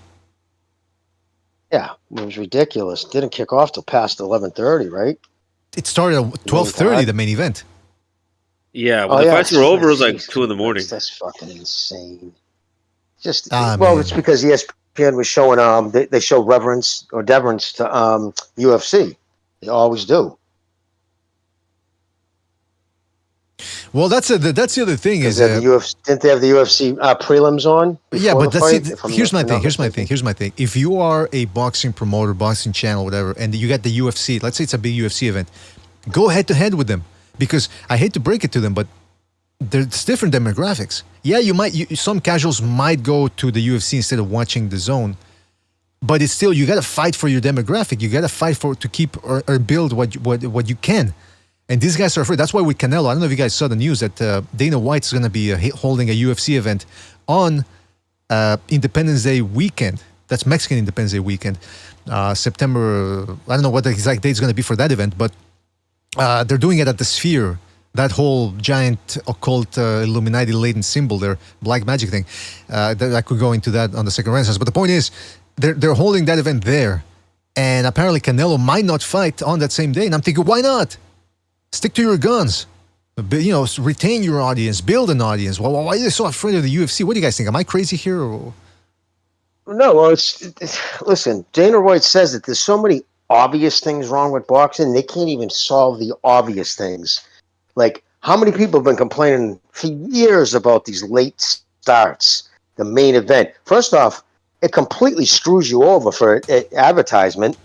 Yeah, it was ridiculous. Didn't kick off till past 11:30, right? It started at 12:30, the main event. Yeah, when the fights were over, it was like 2 in the morning. That's fucking insane. Just Ah, well, man. it's because ESPN was showing they show reverence or deference to UFC. They always do. Well, that's the other thing is the UFC, didn't they have the UFC prelims on? Yeah, but that's fight, it. Here's my thing. If you are a boxing promoter, boxing channel, whatever, and you got the UFC, let's say it's a big UFC event, go head to head with them, because I hate to break it to them, but there's different demographics. Yeah, some casuals might go to the UFC instead of watching the zone, but it's still, you got to fight for your demographic. You got to fight to keep or build what you can. And these guys are afraid. That's why with Canelo, I don't know if you guys saw the news that Dana White's going to be holding a UFC event on Independence Day weekend. That's Mexican Independence Day weekend. September, I don't know what the exact date is going to be for that event, but they're doing it at the Sphere, that whole giant occult Illuminati-laden symbol there, black magic thing. I could go into that on the second Renaissance. But the point is, they're holding that event there. And apparently Canelo might not fight on that same day. And I'm thinking, why not? Stick to your guns. Retain your audience, build an audience. Why are they so afraid of the UFC? What do you guys think? Am I crazy here? Or? No, well, listen, Dana White says that there's so many obvious things wrong with boxing, they can't even solve the obvious things. Like, how many people have been complaining for years about these late starts, the main event? First off, it completely screws you over for advertisement.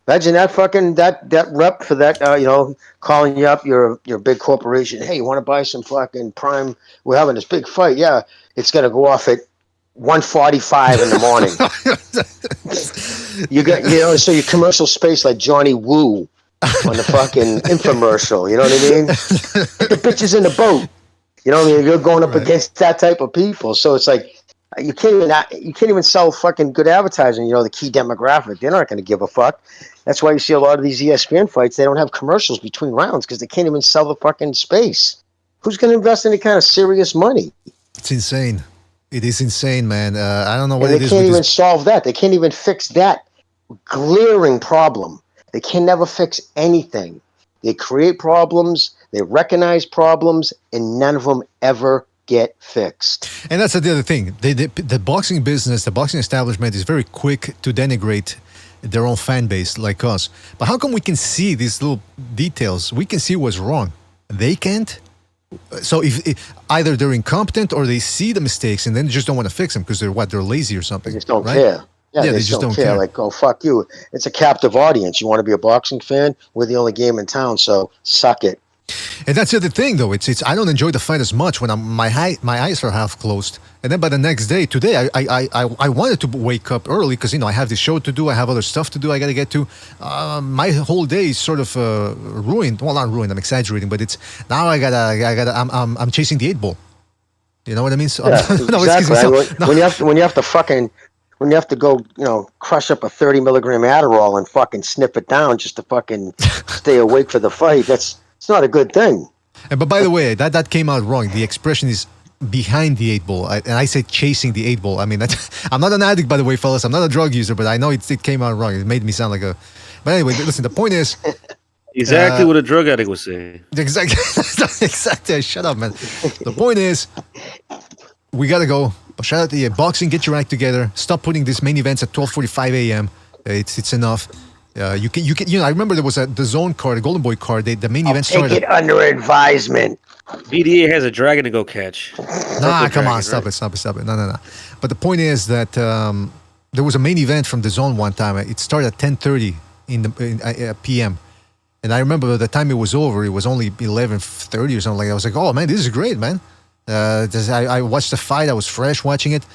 Imagine that fucking that rep for that calling you up, your big corporation. Hey, you want to buy some fucking Prime? We're having this big fight. Yeah, it's gonna go off at 1:45 in the morning. You got so your commercial space like Johnny Woo on the fucking infomercial. You know what I mean? Put the bitches in the boat. You know what I mean? You're going up against that type of people, so it's like. You can't even sell fucking good advertising. The key demographic. They're not going to give a fuck. That's why you see a lot of these ESPN fights. They don't have commercials between rounds because they can't even sell the fucking space. Who's going to invest any kind of serious money? It's insane. It is insane, man. I don't know what it is. They can't even solve that. They can't even fix that glaring problem. They can never fix anything. They create problems. They recognize problems, and none of them ever get fixed. And that's the other thing. The boxing business, the boxing establishment is very quick to denigrate their own fan base like us. But how come we can see these little details? We can see what's wrong. They can't? So if either they're incompetent or they see the mistakes and then they just don't want to fix them because they're lazy or something. They just don't care. Yeah, they just don't care. Like, oh, fuck you. It's a captive audience. You want to be a boxing fan? We're the only game in town, so suck it. And that's the other thing, though. It's I don't enjoy the fight as much when my eyes are half closed. And then by the next day, today, I wanted to wake up early because I have this show to do. I have other stuff to do. I got to get to. My whole day is sort of ruined. Well, not ruined. I'm exaggerating, but it's now I'm chasing the 8 ball. You know what I mean? So, yeah, exactly. When you have to go, crush up a 30 milligram Adderall and fucking snip it down just to fucking stay awake for the fight. It's not a good thing. But by the way, that came out wrong. The expression is behind the 8 ball. And I said chasing the 8 ball. I mean, I'm not an addict, by the way, fellas. I'm not a drug user, but I know it came out wrong. It made me sound like a... But anyway, listen, the point is... Exactly what a drug addict was saying. Exactly. Shut up, man. The point is, we got to go. Shout out to boxing. Get your act together. Stop putting these main events at 12:45 a.m. It's enough. You can. I remember there was the zone card, a Golden Boy card. The main event started. Take it under advisement. BDA has a dragon to go catch. Nah, come on, stop it. No. But the point is that there was a main event from the zone one time. It started at 10:30 in the p.m. And I remember by the time it was over, it was only 11:30 or something. I was like, oh man, this is great, man. I watched the fight. I was fresh watching it.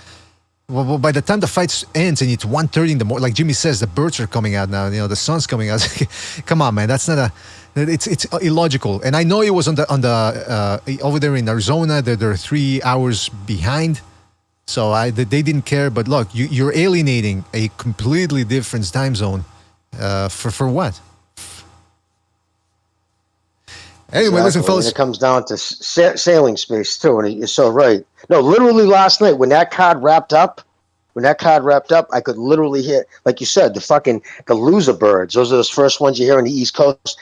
Well, by the time the fight ends and it's 1:30 in the morning, like Jimmy says, the birds are coming out now. The sun's coming out. Come on, man, that's not it's illogical. And I know it was on the over there in Arizona. They're 3 hours behind, so they didn't care. But look, you're alienating a completely different time zone for what? Anyway, listen, fellas. And it comes down to sailing space too, and you're so right. No, literally last night when that card wrapped up, I could literally hear, like you said, the loser birds. Those are those first ones you hear on the East Coast.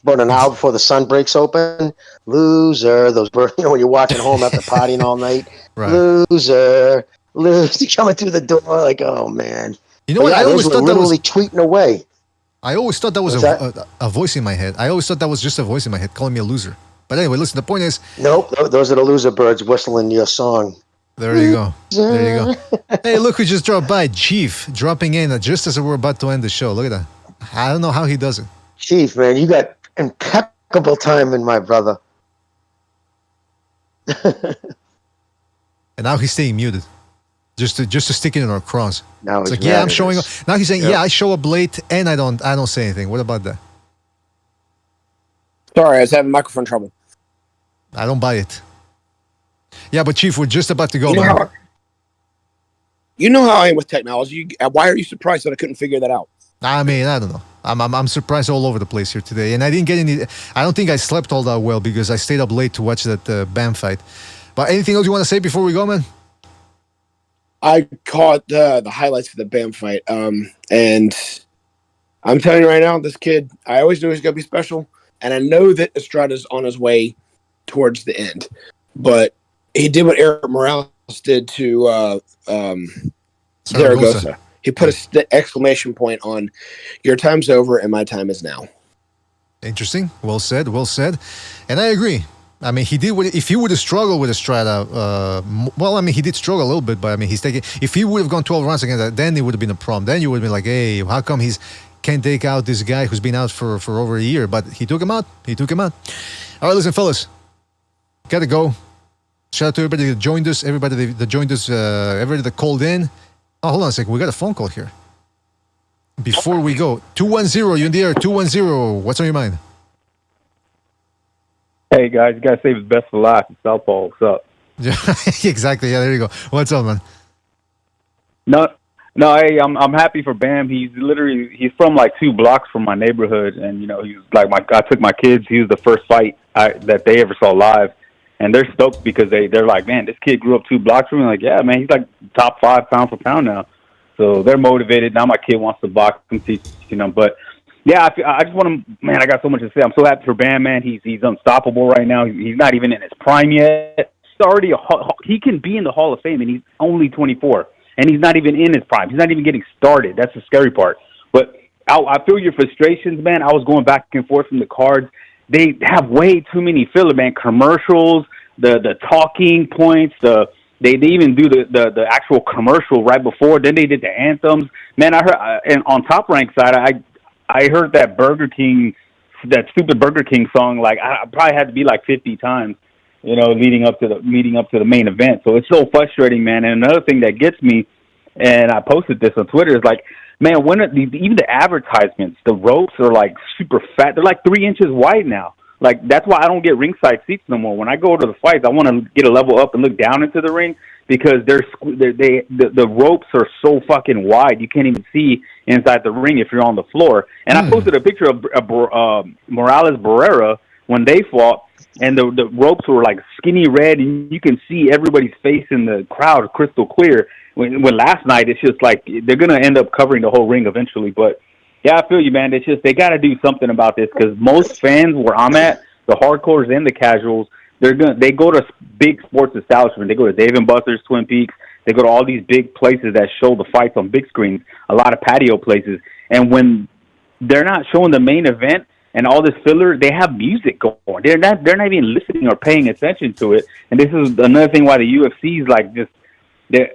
about an hour before the sun breaks open. Loser. Those birds, when you're watching home after partying all night. Right. Loser. Coming through the door like, oh, man. You know what? Yeah, I always thought that was literally tweeting away. I always thought that was a voice in my head. I always thought that was just a voice in my head calling me a loser. But anyway, listen, the point is... Nope, those are the loser birds whistling your song. There you go. There you go. Hey, look who just dropped by. Chief dropping in just as we're about to end the show. Look at that. I don't know how he does it. Chief, man, you got impeccable timing, my brother. And now he's staying muted. Just to stick it in our cross. Now it's like, yeah, I'm showing up. Now he's saying, yeah, I show up late and I don't say anything. What about that? Sorry, I was having microphone trouble. I don't buy it. Yeah, but Chief, we're just about to go. You know how I am with technology. Why are you surprised that I couldn't figure that out? I mean, I don't know. I'm surprised all over the place here today, and I didn't get any. I don't think I slept all that well because I stayed up late to watch that BAM fight. But anything else you want to say before we go, man? I caught the highlights of the BAM fight, and I'm telling you right now, this kid, I always knew he was going to be special, and I know that Estrada's on his way towards the end, but he did what Eric Morales did to Zaragoza. He put an exclamation point on your time's over and my time is now. Interesting. Well said. Well said. And I agree. I mean, he did. If he would have struggled with Estrada, well, I mean, he did struggle a little bit, but I mean, he's taking. If he would have gone 12 rounds against that, then it would have been a problem. Then you would have been like, hey, how come can't take out this guy who's been out for over a year? But he took him out. He took him out. All right, listen, fellas, gotta go. Shout out to everybody that joined us. Everybody that joined us. Everybody that called in. Oh, hold on a second. We got a phone call here. Before we go, 210, you in the air. 210. What's on your mind? Hey guys, you gotta save his best for last. It's Southpaw. What's up? Yeah, exactly. Yeah, there you go. What's up, man? No. Hey, I'm happy for Bam. He's from like 2 blocks from my neighborhood, and he's like I took my kids. He was the first fight that they ever saw live, and they're stoked because they're like, man, this kid grew up 2 blocks from me. Like, yeah, man, he's like top 5 pound for pound now. So they're motivated. Now my kid wants to box and teach them, but. Yeah, I just want to, man, I got so much to say. I'm so happy for Bam, man. He's unstoppable right now. He's not even in his prime yet. He's already he can be in the Hall of Fame, and he's only 24. And he's not even in his prime. He's not even getting started. That's the scary part. But I feel your frustrations, man. I was going back and forth from the cards. They have way too many filler, man. Commercials, the talking points, they even do the actual commercial right before. Then they did the anthems. Man, I heard, and on Top Rank side, I heard that that stupid Burger King song, like I probably had to be like 50 times, leading up to the main event. So it's so frustrating, man. And another thing that gets me, and I posted this on Twitter, is like, man, even the advertisements, the ropes are like super fat. They're like 3 inches wide now. Like that's why I don't get ringside seats no more. When I go to the fights, I want to get a level up and look down into the ring because the ropes are so fucking wide you can't even see inside the ring if you're on the floor. And I posted a picture of Morales Barrera when they fought, and the ropes were like skinny red, and you can see everybody's face in the crowd crystal clear. When last night, it's just like they're gonna end up covering the whole ring eventually. But yeah, I feel you, man. It's just they got to do something about this because most fans where I'm at, the hardcores and the casuals, they go to big sports establishments. They go to Dave & Buster's, Twin Peaks. They go to all these big places that show the fights on big screens, a lot of patio places. And when they're not showing the main event and all this filler, they have music going. They're not even listening or paying attention to it. And this is another thing why the UFC is like just,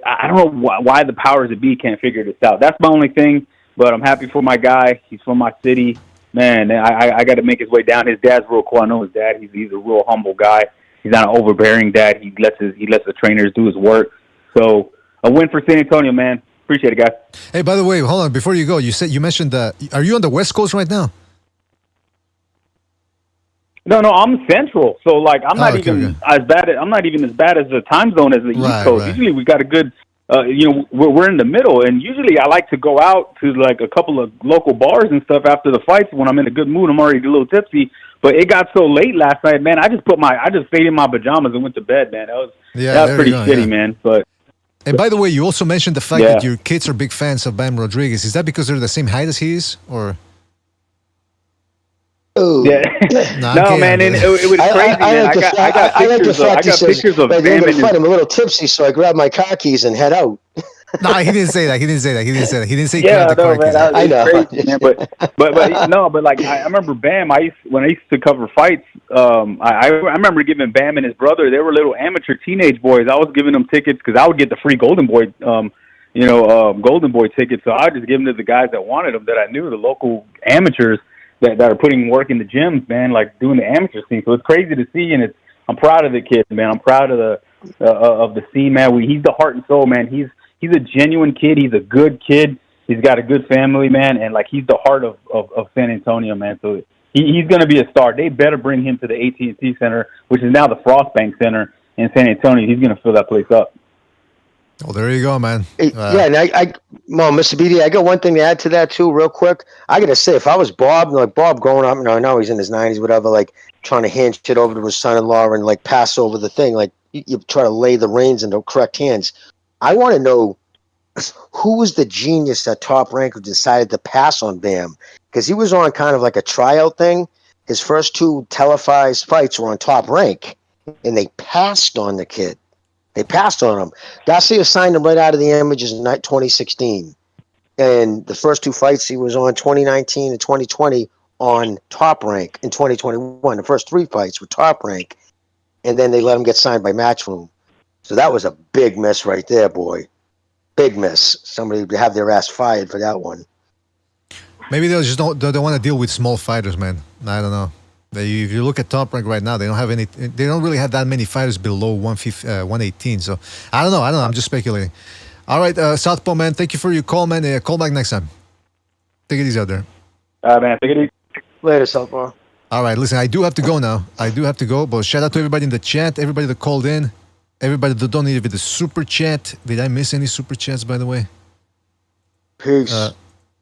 I don't know why the powers that be can't figure this out. That's my only thing, but I'm happy for my guy. He's from my city. Man, I got to make his way down. His dad's real cool. I know his dad. He's a real humble guy. He's not an overbearing dad. He lets the trainers do his work. So a win for San Antonio, man. Appreciate it, guys. Hey, by the way, hold on. Before you go, you mentioned that. Are you on the West Coast right now? No, I'm Central. So like, I'm not even as bad as the time zone as the East Coast. Right. Usually we got a good. We're in the middle, and usually I like to go out to like a couple of local bars and stuff after the fights when I'm in a good mood. I'm already a little tipsy, but it got so late last night, man. I just stayed in my pajamas and went to bed, man. That was pretty shitty, man. But and by the way, you also mentioned the fact that your kids are big fans of Bam Rodriguez. Is that because they're the same height as he is, or? Oh. Yeah. No, man, and it was crazy, man. I got pictures of like, Bam I'm and fight. I'm a little tipsy, so I grab my car keys and head out. No, he didn't say that. He didn't say that. He didn't say that. He didn't say yeah, grab the car no, man, keys. I know. Crazy, man. But no, but like I remember Bam. When I used to cover fights. I remember giving Bam and his brother. They were little amateur teenage boys. I was giving them tickets because I would get the free Golden Boy. Golden Boy tickets. So I would just give them to the guys that wanted them, that I knew, the local amateurs that are putting work in the gyms, man, like doing the amateur scene. So it's crazy to see, and I'm proud of the kid, man. I'm proud of the scene, man. He's the heart and soul, man. He's a genuine kid. He's a good kid. He's got a good family, man, and like he's the heart of San Antonio, man. So he's going to be a star. They better bring him to the AT&T Center, which is now the Frostbank Center in San Antonio. He's going to fill that place up. Well, there you go, man. Yeah, and Mr. BD, I got one thing to add to that too, real quick. I gotta say, if I was Bob, like Bob growing up, I know he's in his 90s, whatever, like trying to hand shit over to his son-in-law and like pass over the thing, like you try to lay the reins in the correct hands. I want to know who was the genius at Top Rank who decided to pass on Bam, because he was on kind of like a tryout thing. His first 2 televised fights were on Top Rank, and they passed on the kid. They passed on him. Garcia signed him right out of the images in 2016. And the first 2 fights he was on, 2019 and 2020, on Top Rank in 2021. The first 3 fights were Top Rank. And then they let him get signed by Matchroom. So that was a big miss right there, boy. Big miss. Somebody would have their ass fired for that one. Maybe they just don't want to deal with small fighters, man. I don't know. If you look at Top Rank right now, they don't have any. They don't really have that many fighters below 118. So I don't know. I'm just speculating. All right, Southpaw man, thank you for your call, man. Call back next time. Take it easy out there. Man, take it easy. Later, Southpaw. All right, listen, I do have to go now. But shout out to everybody in the chat, everybody that called in, everybody that donated with the super chat. Did I miss any super chats, by the way? Peace.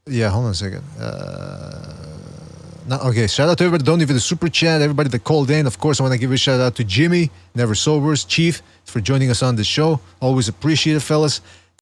Yeah, hold on a second. No, okay, shout out to everybody that donated with the super chat, everybody that called in. Of course, I want to give a shout out to Jimmy, Never Sobers, Chief, for joining us on the show. Always appreciate it, fellas.